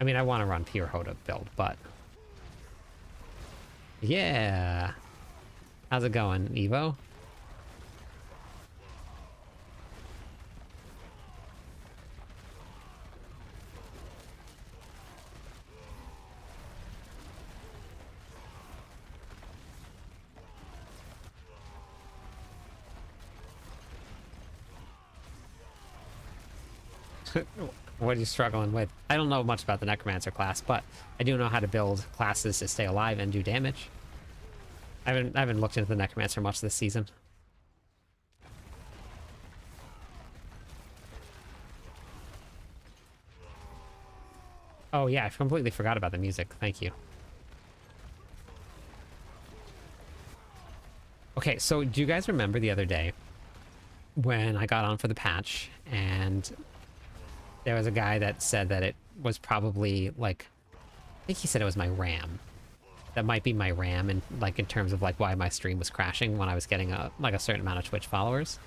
I mean, I want to run pure HotA build, but... Yeah! How's it going, Evo? What are you struggling with? I don't know much about the Necromancer class, but I do know how to build classes to stay alive and do damage. I haven't looked into the Necromancer much this season. Oh yeah, I completely forgot about the music. Thank you. Okay, so do you guys remember the other day when I got on for the patch and there was a guy that said that it was probably like, I think he said it was my RAM. That might be my RAM, and like in terms of like why my stream was crashing when I was getting a certain amount of Twitch followers.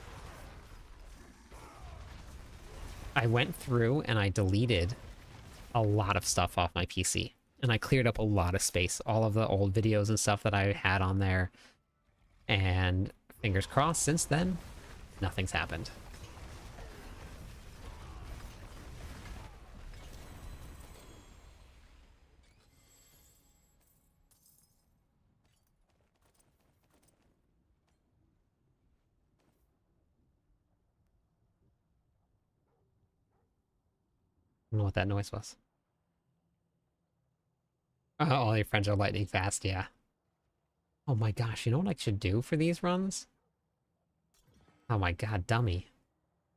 I went through and I deleted a lot of stuff off my PC, and I cleared up a lot of space, all of the old videos and stuff that I had on there, and fingers crossed since then, nothing's happened. I don't know what that noise was. Oh, all your friends are lightning fast, yeah. Oh my gosh, you know what I should do for these runs? Oh my god, dummy.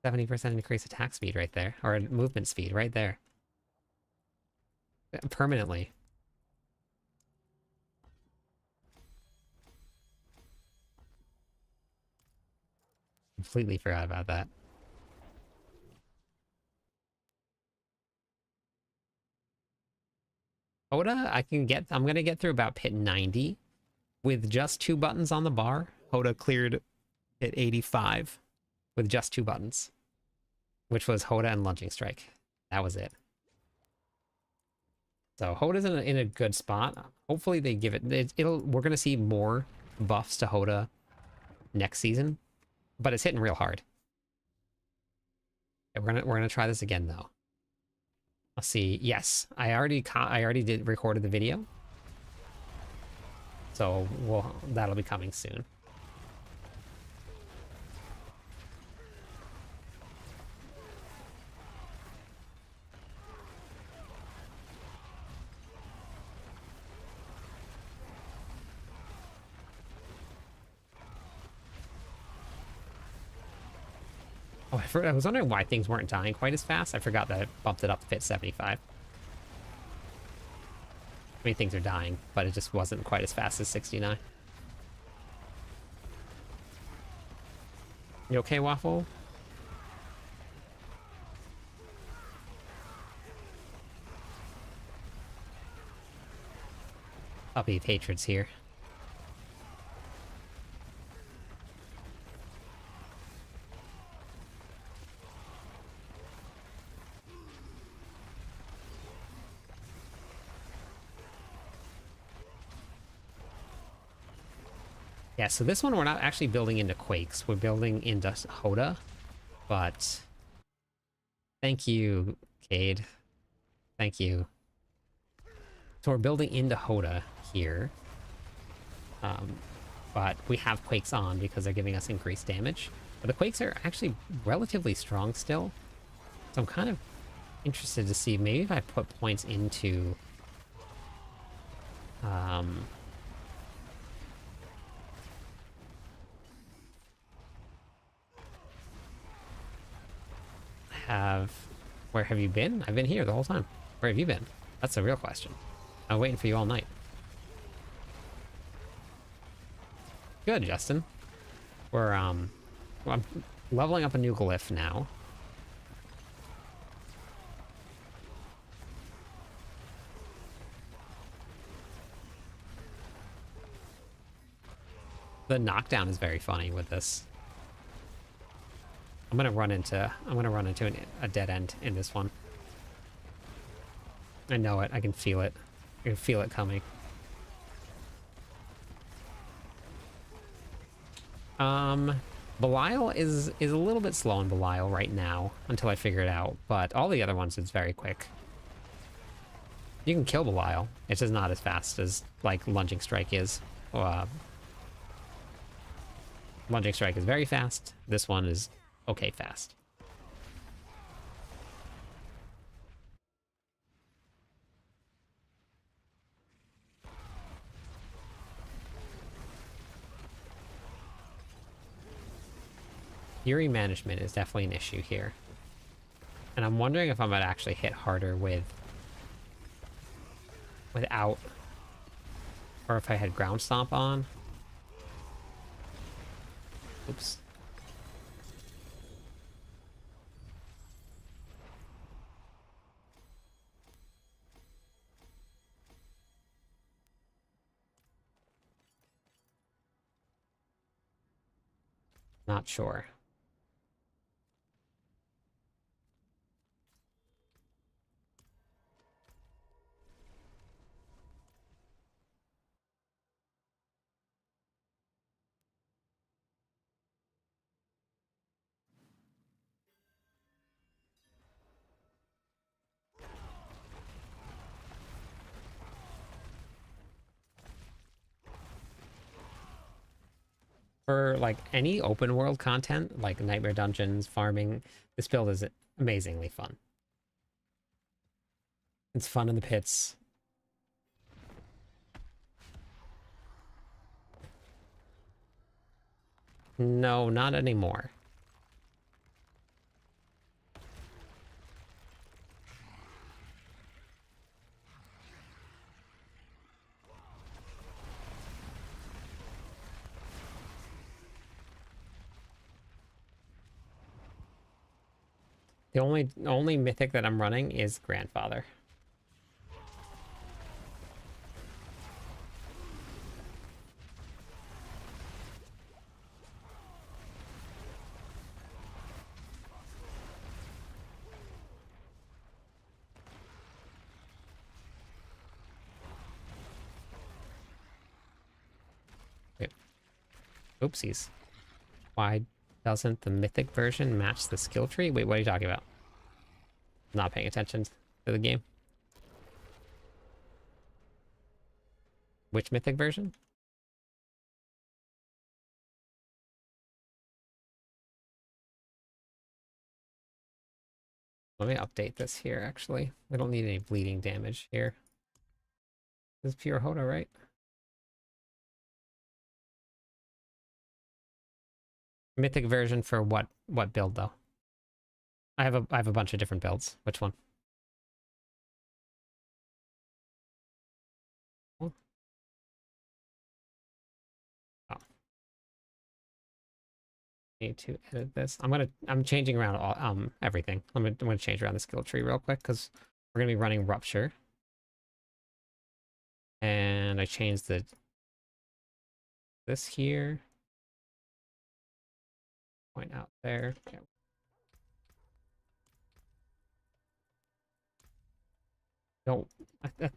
70% increase attack speed right there. Or movement speed right there. Permanently. Completely forgot about that. HotA, I'm gonna get through about pit 90 with just 2 buttons on the bar. HotA cleared pit 85 with just 2 buttons, which was HotA and lunging strike. That was it. So HotA's in a good spot. Hopefully they give it, we're gonna see more buffs to HotA next season, but it's hitting real hard. And we're gonna try this again though. Let's see. Yes, I already recorded the video, so that'll be coming soon. Oh, I was wondering why things weren't dying quite as fast. I forgot that it bumped it up to pit 75. I mean, things are dying, but it just wasn't quite as fast as 69. You okay, Waffle? Puppy Patriots here. Yeah, so this one we're not actually building into Quakes. We're building into HotA, but thank you, Cade. Thank you. So we're building into HotA here, but we have Quakes on because they're giving us increased damage. But the Quakes are actually relatively strong still, so I'm kind of interested to see maybe if I put points into where have you been? I've been here the whole time. Where have you been? That's the real question. I'm waiting for you all night. Good, Justin. I'm leveling up a new glyph now. The knockdown is very funny with this. I'm gonna run into a dead end in this one. I know it. I can feel it. I can feel it coming. Belial is a little bit slow on Belial right now until I figure it out, but all the other ones it's very quick. You can kill Belial. It's just not as fast as like lunging strike is. Lunging strike is very fast. This one is okay fast. Fury management is definitely an issue here. And I'm wondering if I might actually hit harder without, or if I had ground stomp on. Oops. Not sure. For like any open world content, like nightmare dungeons, farming, this build is amazingly fun. It's fun in the pits. No, not anymore. The only mythic that I'm running is Grandfather. Wait. Oopsies. Why doesn't the mythic version match the skill tree? Wait, what are you talking about? Not paying attention to the game. Which mythic version? Let me update this here, actually. We don't need any bleeding damage here. This is pure HotA, right? Mythic version for what build though? I have a bunch of different builds. Which one? Oh. Need to edit this. I'm changing around all everything. I'm gonna change around the skill tree real quick because we're gonna be running rupture. And I changed this here. Point out there. Okay. No,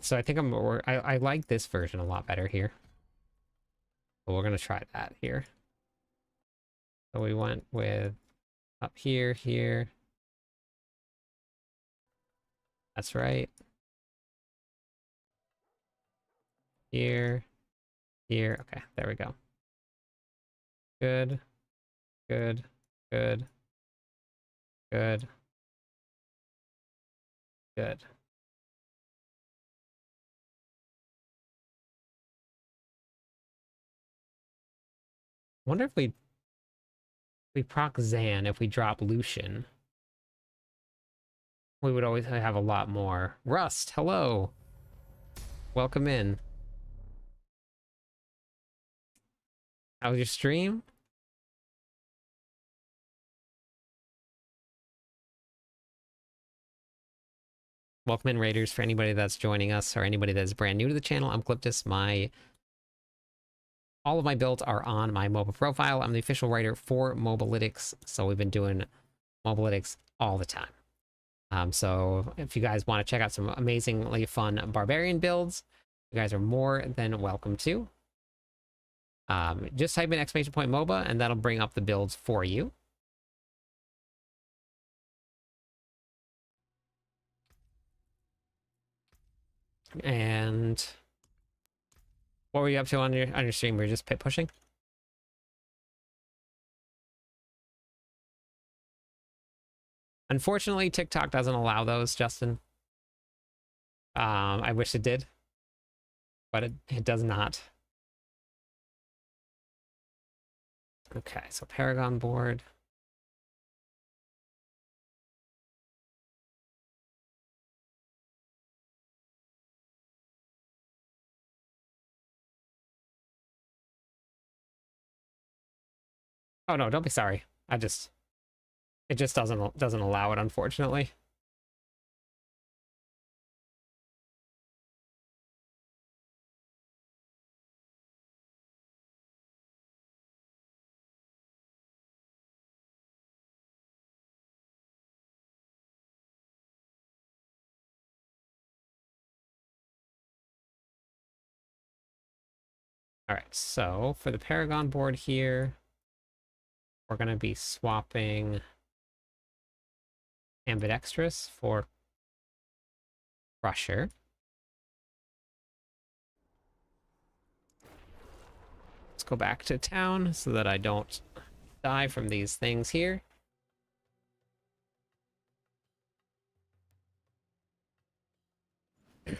so I think I like this version a lot better here. But we're gonna try that here. So we went with up here, here. That's right. Here, here. Okay, there we go. Good, good, good, good, good. I wonder if we proc Zan, if we drop Lucian, we would always have a lot more. Rust, hello. Welcome in. How was your stream? Welcome in, Raiders, for anybody that's joining us or anybody that's brand new to the channel. I'm Cliptus. All of my builds are on my mobile profile. I'm the official writer for Mobalytics, so we've been doing Mobalytics all the time. So if you guys want to check out some amazingly fun barbarian builds, you guys are more than welcome to. Just type in !MOBA and that'll bring up the builds for you. And what were you up to on your stream? Were you just pit pushing? Unfortunately, TikTok doesn't allow those, Justin. I wish it did, but it does not. Okay, so Paragon board. Oh no, don't be sorry. It just doesn't allow it, unfortunately. All right, so for the Paragon board here, we're going to be swapping ambidextrous for crusher. Let's go back to town so that I don't die from these things here.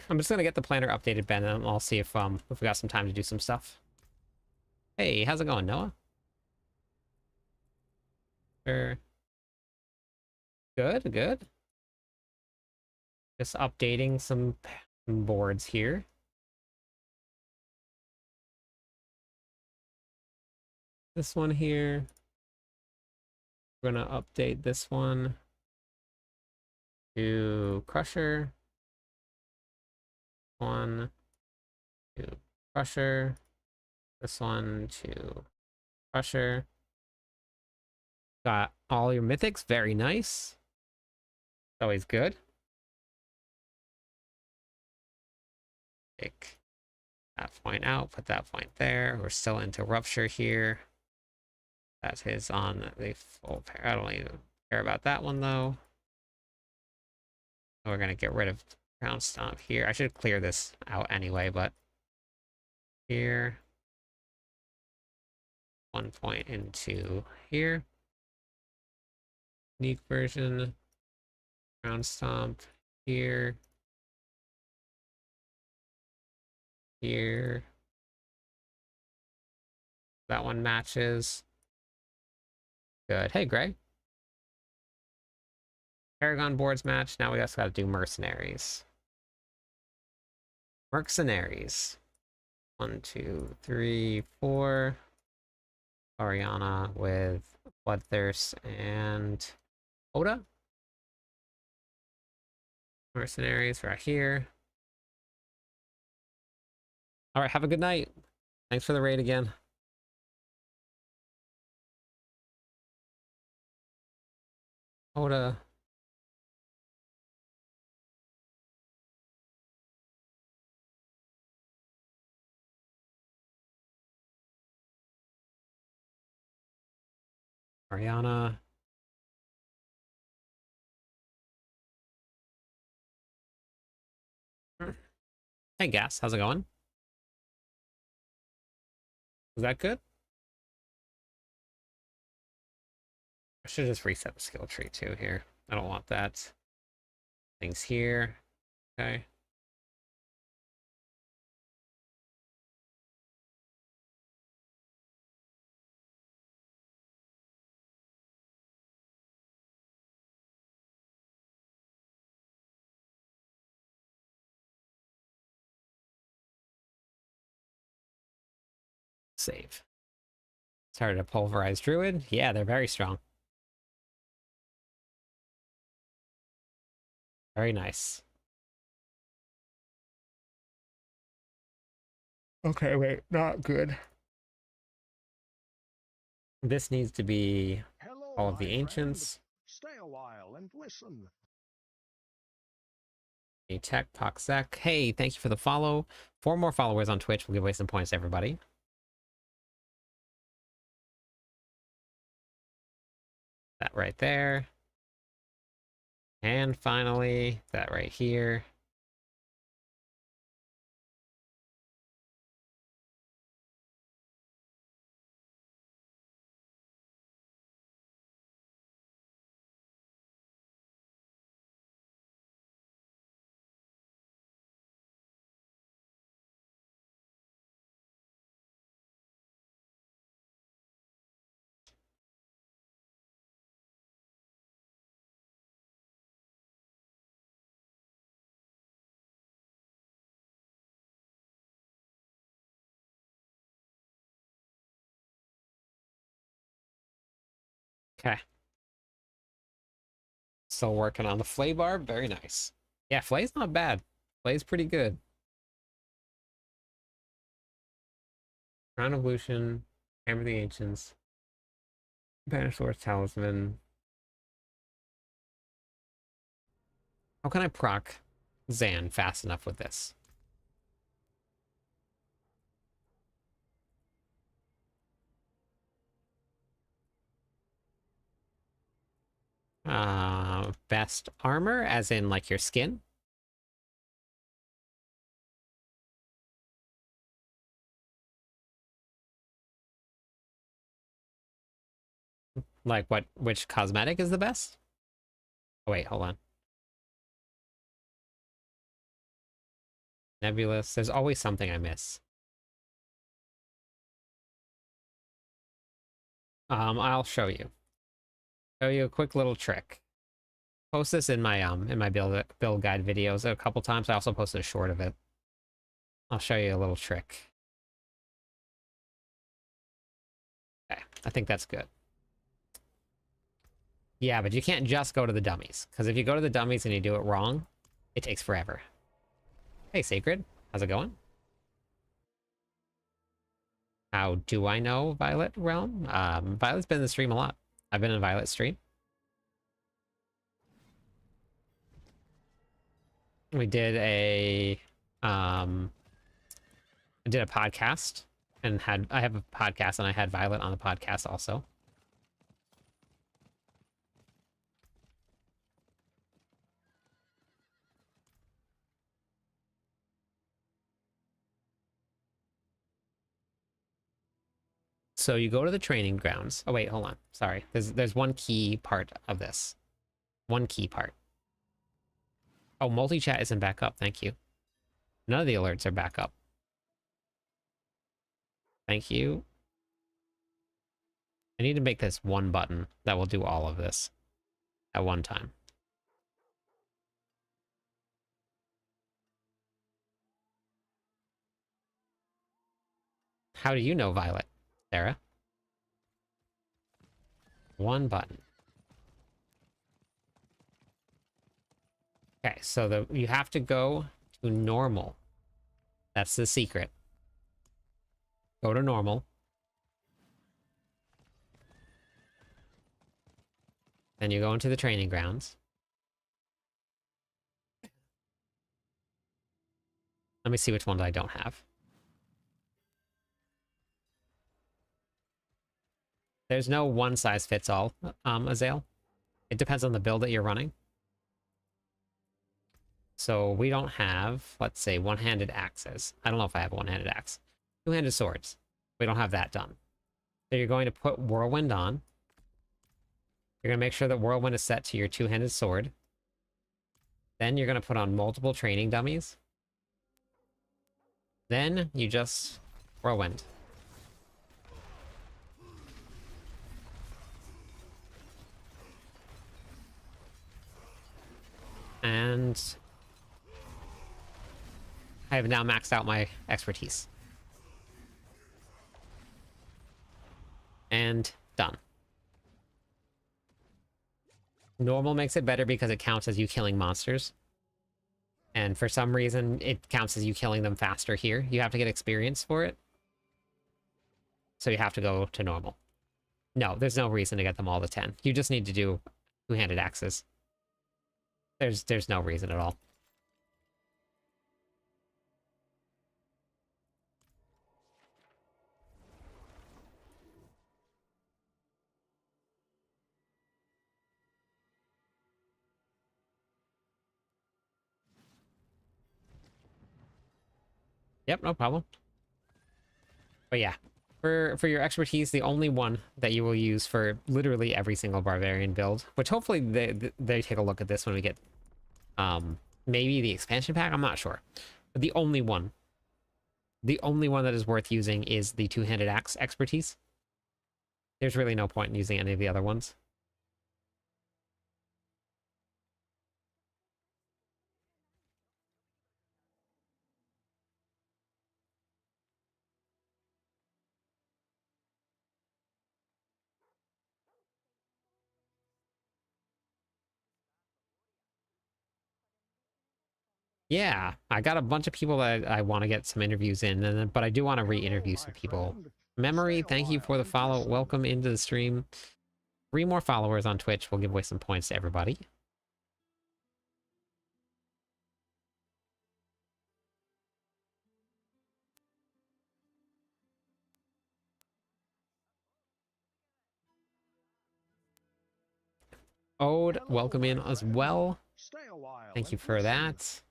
I'm just gonna get the planner updated, Ben, and I'll see if we got some time to do some stuff. Hey, how's it going, Noah? Sure. Good, good. Just updating some boards here. This one here. We're gonna update this one to crusher. One to crusher. This one to crusher. Got all your mythics, very nice. Always good. Take that point out, put that point there. We're still into rupture here. That is on the full pair. I don't even care about that one though. We're gonna get rid of ground stomp here. I should clear this out anyway, but here. 1 point into here. Unique version. Ground stomp here. Here. That one matches. Good. Hey, Greg. Paragon boards match. Now we just got to do mercenaries. Mercenaries. 1, 2, 3, 4. Ariana with Bloodthirst and HotA. Mercenaries right here. All right, have a good night. Thanks for the raid again. HotA. Ariana. Hey, Gas, how's it going? Was that good? I should just reset the skill tree too here. I don't want that. Things here. Okay. Save. Started a pulverized druid. Yeah, they're very strong. Very nice. Okay, wait, not good. This needs to be Hello, all of my the friend. ancients. Stay a while and listen. A Tech Poxec. Hey, thank you for the follow. 4 more followers on Twitch. We'll give away some points to everybody. That right there. And finally, that right here. Okay. Still working on the flay bar. Very nice. Yeah, flay's not bad. Flay's pretty good. Crown of Lucian, Hammer of the Ancients, Banished Talisman. How can I proc Zan fast enough with this? Best armor, as in like your skin. Like which cosmetic is the best? Oh, wait, hold on. Nebulous. There's always something I miss. I'll show you. Show you a quick little trick. Post this in my build guide videos a couple times. I also posted a short of it. I'll show you a little trick. Okay, I think that's good. Yeah, but you can't just go to the dummies, because if you go to the dummies and you do it wrong, it takes forever. Hey, Sacred. How's it going? How do I know Violet Realm? Violet's been in the stream a lot. I've been in Violet's stream. We did a podcast and I have a podcast and I had Violet on the podcast also. So you go to the training grounds. Oh wait, hold on. Sorry. There's one key part of this. One key part. Oh, multi-chat isn't back up. Thank you. None of the alerts are back up. Thank you. I need to make this one button that will do all of this at one time. How do you know Violet, Sarah? One button. Okay, so you have to go to normal. That's the secret. Go to normal. Then you go into the training grounds. Let me see which ones I don't have. There's no one size fits all, Azael. It depends on the build that you're running. So we don't have, let's say, one-handed axes. I don't know if I have a one-handed axe. Two-handed swords. We don't have that done. So you're going to put Whirlwind on. You're going to make sure that Whirlwind is set to your two-handed sword. Then you're going to put on multiple training dummies. Then you just Whirlwind. And I have now maxed out my expertise. And done. Normal makes it better because it counts as you killing monsters. And for some reason, it counts as you killing them faster here. You have to get experience for it. So you have to go to normal. No, there's no reason to get them all to 10. You just need to do two-handed axes. There's no reason at all. Yep, no problem. But yeah, for your expertise, the only one that you will use for literally every single barbarian build, which hopefully they take a look at this when we get maybe the expansion pack. I'm not sure, but the only one that is worth using is the two-handed axe expertise. There's really no point in using any of the other ones. Yeah, I got a bunch of people that I want to get some interviews in, but I do want to re-interview some people. Memory, thank you for the follow. Welcome into the stream. 3 more followers on Twitch. We'll give away some points to everybody. Ode, welcome in as well. Thank you for that.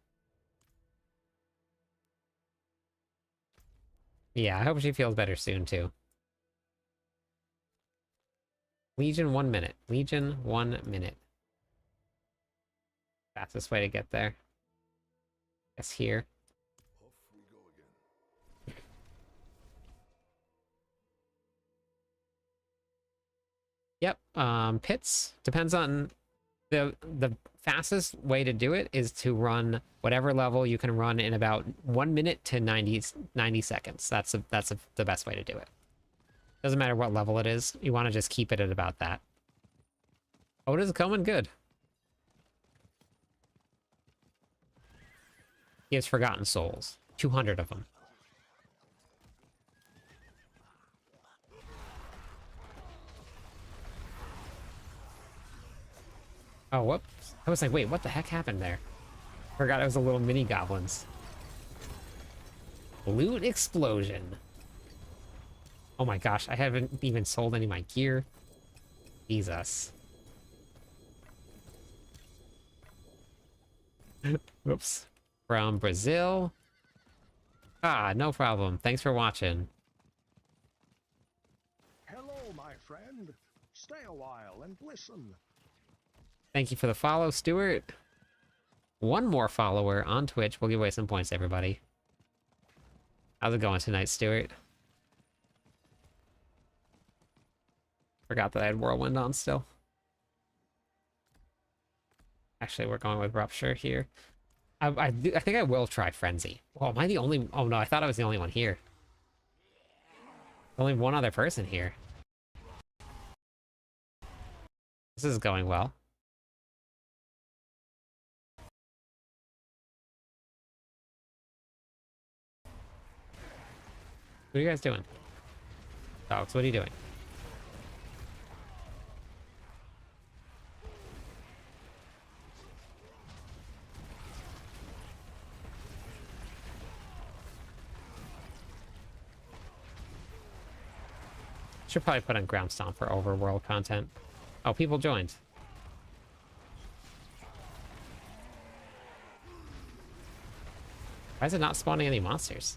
Yeah, I hope she feels better soon, too. Legion, 1 minute. Legion, 1 minute. Fastest way to get there. Guess here. Off we go again. Yep, pits. Depends on... The fastest way to do it is to run whatever level you can run in about 1 minute to 90 seconds. That's the best way to do it. Doesn't matter what level it is. You want to just keep it at about that. Oh, it is going good. He has Forgotten Souls. 200 of them. Oh, whoops. I was like, wait, what the heck happened there? Forgot it was a little mini goblins. Loot explosion. Oh my gosh, I haven't even sold any of my gear. Jesus. Whoops. From Brazil. Ah, no problem. Thanks for watching. Hello, my friend. Stay a while and listen. Thank you for the follow, Stuart. 1 more follower on Twitch. We'll give away some points, everybody. How's it going tonight, Stuart? Forgot that I had Whirlwind on still. Actually, we're going with Rupture here. I think I will try Frenzy. Oh, am I the only... Oh, no, I thought I was the only one here. Only one other person here. This is going well. What are you guys doing? Dogs, what are you doing? Should probably put on Ground Stomp for overworld content. Oh, people joined. Why is it not spawning any monsters?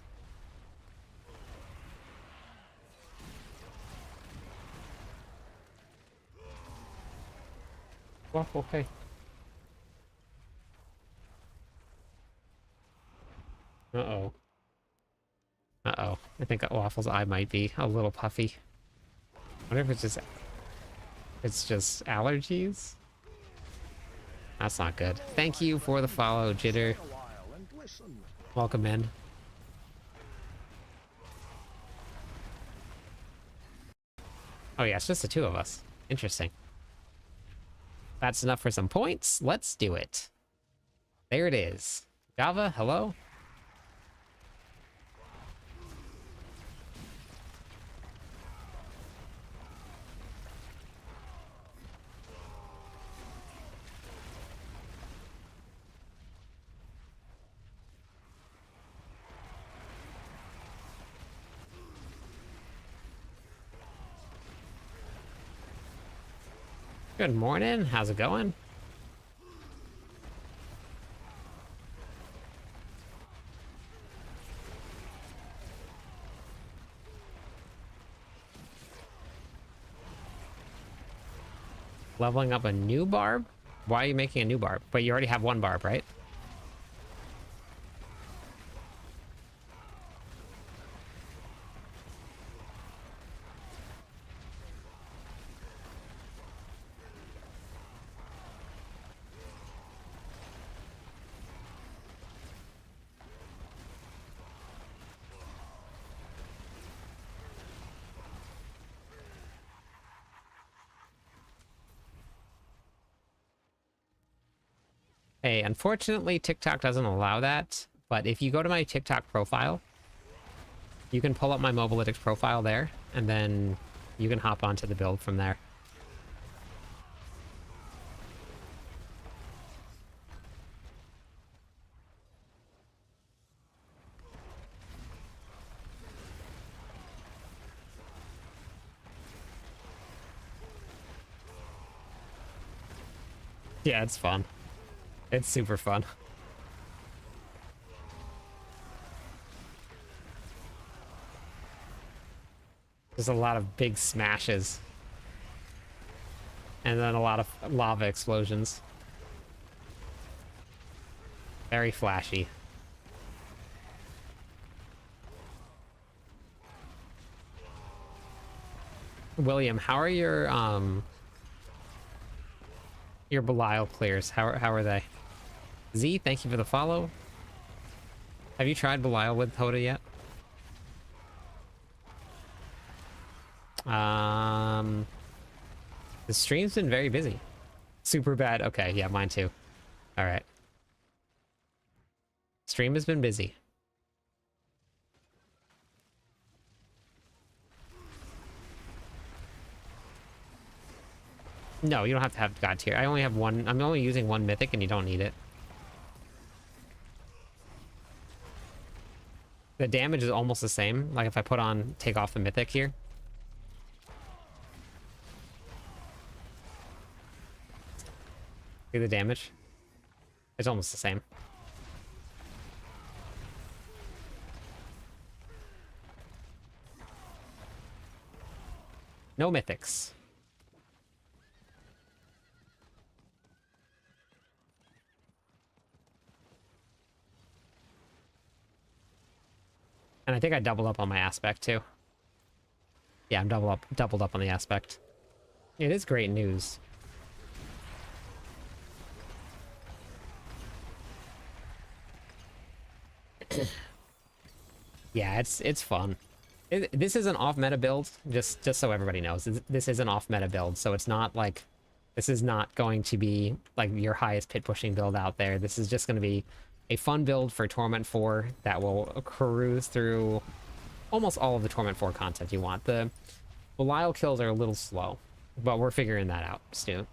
Well, okay. Uh-oh. Uh-oh. I think Waffle's eye might be a little puffy. I wonder if it's just allergies? That's not good. Thank you for the follow, Jitter. Welcome in. Oh yeah, it's just the 2 of us. Interesting. That's enough for some points. Let's do it. There it is. Java, hello? Good morning. How's it going? Leveling up a new barb? Why are you making a new barb? But you already have one barb, right? Hey, unfortunately, TikTok doesn't allow that, but if you go to my TikTok profile, you can pull up my Mobalytics profile there, and then you can hop onto the build from there. Yeah, it's fun. It's super fun. There's a lot of big smashes. And then a lot of lava explosions. Very flashy. William, how are your Belial clears? How are they? Z, thank you for the follow. Have you tried Belial with HotA yet? The stream's been very busy. Super bad. Okay, yeah, mine too. All right. Stream has been busy. No, you don't have to have God tier. I only have one. I'm only using one mythic and you don't need it. The damage is almost the same. Like if I take off the mythic here. See the damage? It's almost the same. No mythics. And I think I doubled up on my aspect too. Yeah, I'm doubled up on the aspect. It is great news. Yeah, it's fun. This is an off-meta build, just so everybody knows. This is an off-meta build, so it's not like... This is not going to be like your highest pit-pushing build out there. This is just going to be a fun build for Torment 4 that will cruise through almost all of the Torment 4 content you want. The Belial kills are a little slow, but we're figuring that out still.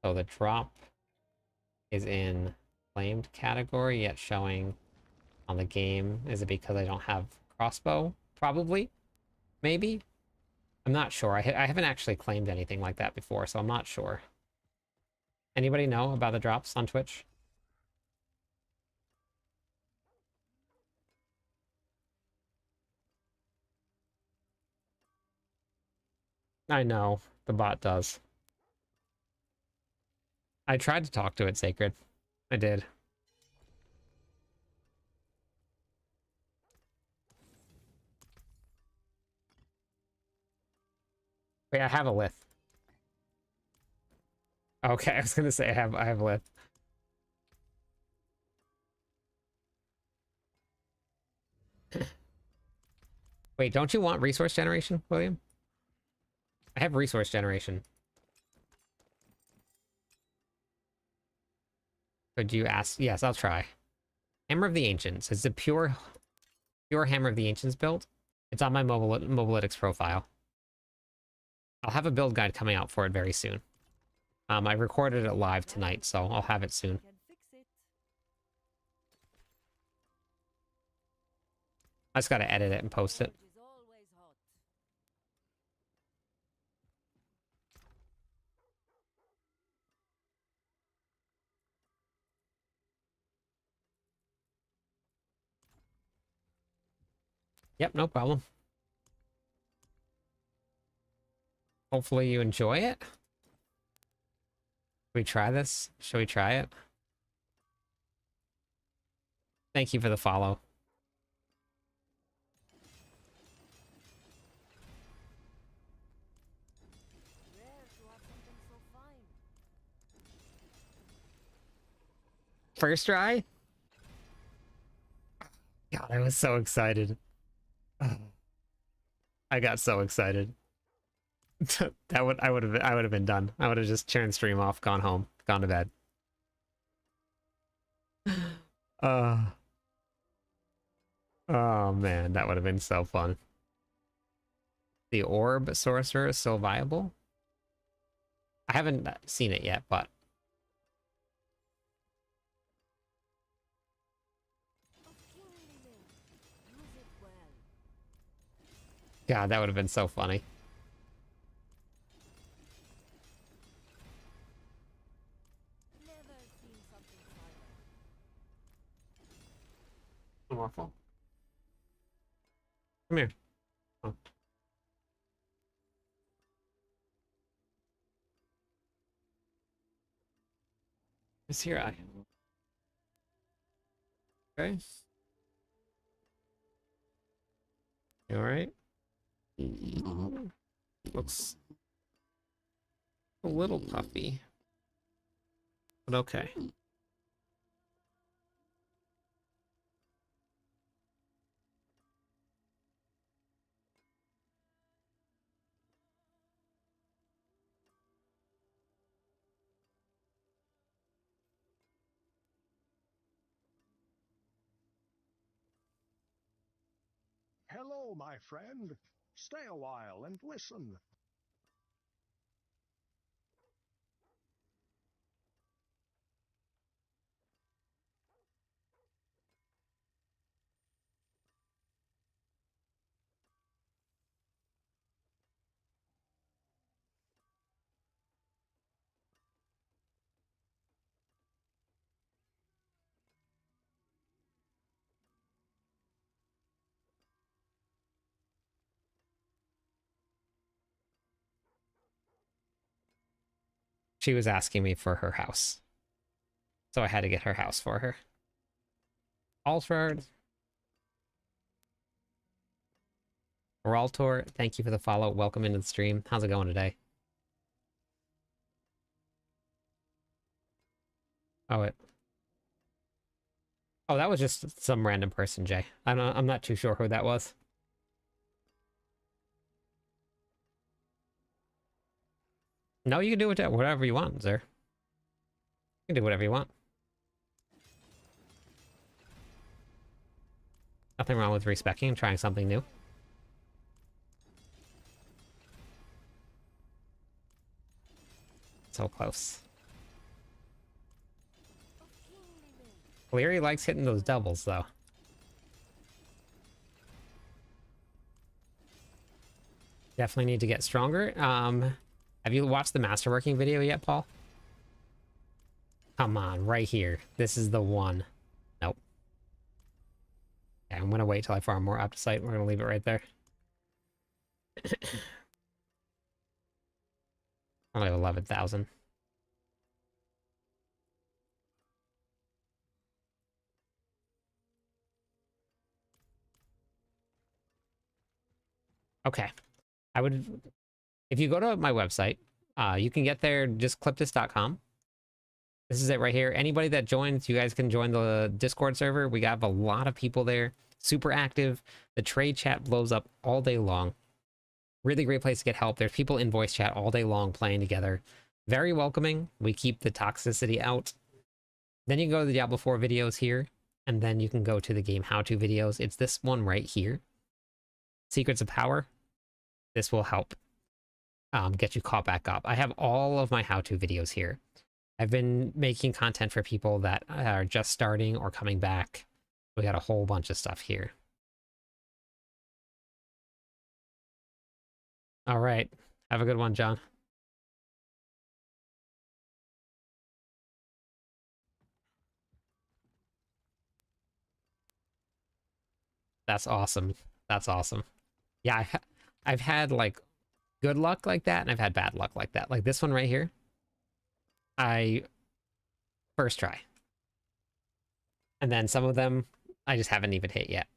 So the drop is in claimed category, yet showing on the game. Is it because I don't have crossbow? Probably. Maybe. I'm not sure. I haven't actually claimed anything like that before, so I'm not sure. Anybody know about the drops on Twitch? I know. The bot does. I tried to talk to it, Sacred. I did. Wait, I have a lith. Okay, I was gonna say I have a lith. Wait, don't you want resource generation, William? I have resource generation. Could you ask? Yes, I'll try. Hammer of the Ancients. It's a pure Hammer of the Ancients build. It's on my Mobalytics profile. I'll have a build guide coming out for it very soon. I recorded it live tonight, so I'll have it soon. I just gotta edit it and post it. Yep, no problem. Hopefully you enjoy it. Should we try this? Should we try it? Thank you for the follow. First try? God, I was so excited. I got so excited. I would have been done. I would have just turned stream off, gone home, gone to bed. Oh man, that would have been so fun. The orb sorcerer is still viable? I haven't seen it yet, but God, that would have been so funny. Waffle. Come here. Oh. It's here, I. Okay. You alright? Looks a little puffy, but okay. Hello, my friend. Stay a while and listen. She was asking me for her house, so I had to get her house for her. Alfred. Raltor, thank you for the follow. Welcome into the stream. How's it going today? Oh, that was just some random person, Jay. I'm not too sure who that was. No, you can do whatever you want, sir. You can do whatever you want. Nothing wrong with respecting and trying something new. So close. Cleary likes hitting those doubles, though. Definitely need to get stronger. Have you watched the masterworking video yet, Paul? Come on, right here. This is the one. Nope. Yeah, I'm gonna wait till I farm more up to site. We're gonna leave it right there. Only 11,000. Okay. I would, if you go to my website, you can get there, just clipthis.com. This is it right here. Anybody that joins, you guys can join the Discord server. We have a lot of people there, super active. The trade chat blows up all day long. Really great place to get help. There's people in voice chat all day long playing together. Very welcoming. We keep the toxicity out. Then you can go to the Diablo 4 videos here, and then you can go to the game how-to videos. It's this one right here. Secrets of Power. This will help get you caught back up. I have all of my how-to videos here. I've been making content for people that are just starting or coming back. We got a whole bunch of stuff here. All right. Have a good one, John. That's awesome. That's awesome. Yeah, I've had like good luck like that, and I've had bad luck like that. Like this one right here, I first try. And then some of them I just haven't even hit yet.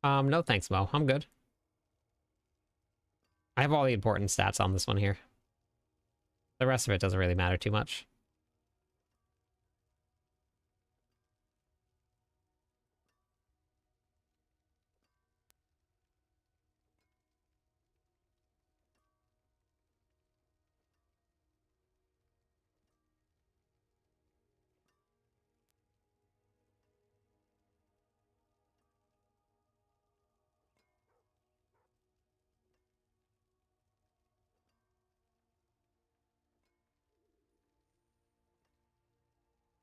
No thanks, Mo. I'm good. I have all the important stats on this one here. The rest of it doesn't really matter too much.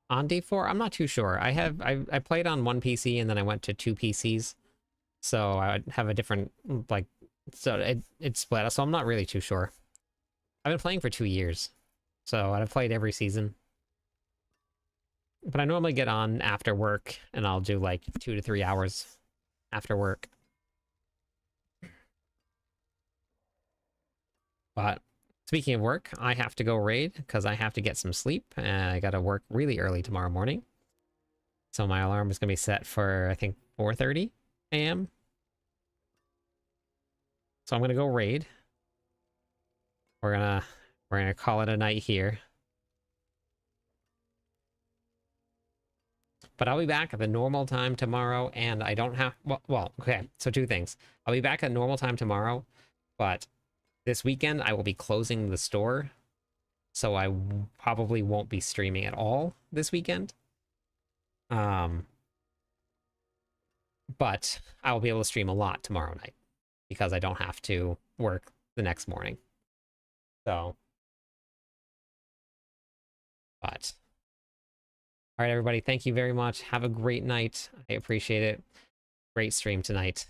On D4, I'm not too sure. I played on one PC and then I went to two PCs. So I have a different, like, so it split. So I'm not really too sure. I've been playing for 2 years. So I've played every season. But I normally get on after work and I'll do like 2 to 3 hours after work. But speaking of work, I have to go raid because I have to get some sleep. And I got to work really early tomorrow morning. So my alarm is going to be set for, I think, 4:30 a.m. So I'm going to go raid. We're gonna call it a night here. But I'll be back at the normal time tomorrow, and I don't have... Well, okay, so two things. I'll be back at normal time tomorrow, but this weekend I will be closing the store, so I probably won't be streaming at all this weekend. But I will be able to stream a lot tomorrow night, because I don't have to work the next morning. So... But... All right, everybody, thank you very much. Have a great night. I appreciate it. Great stream tonight.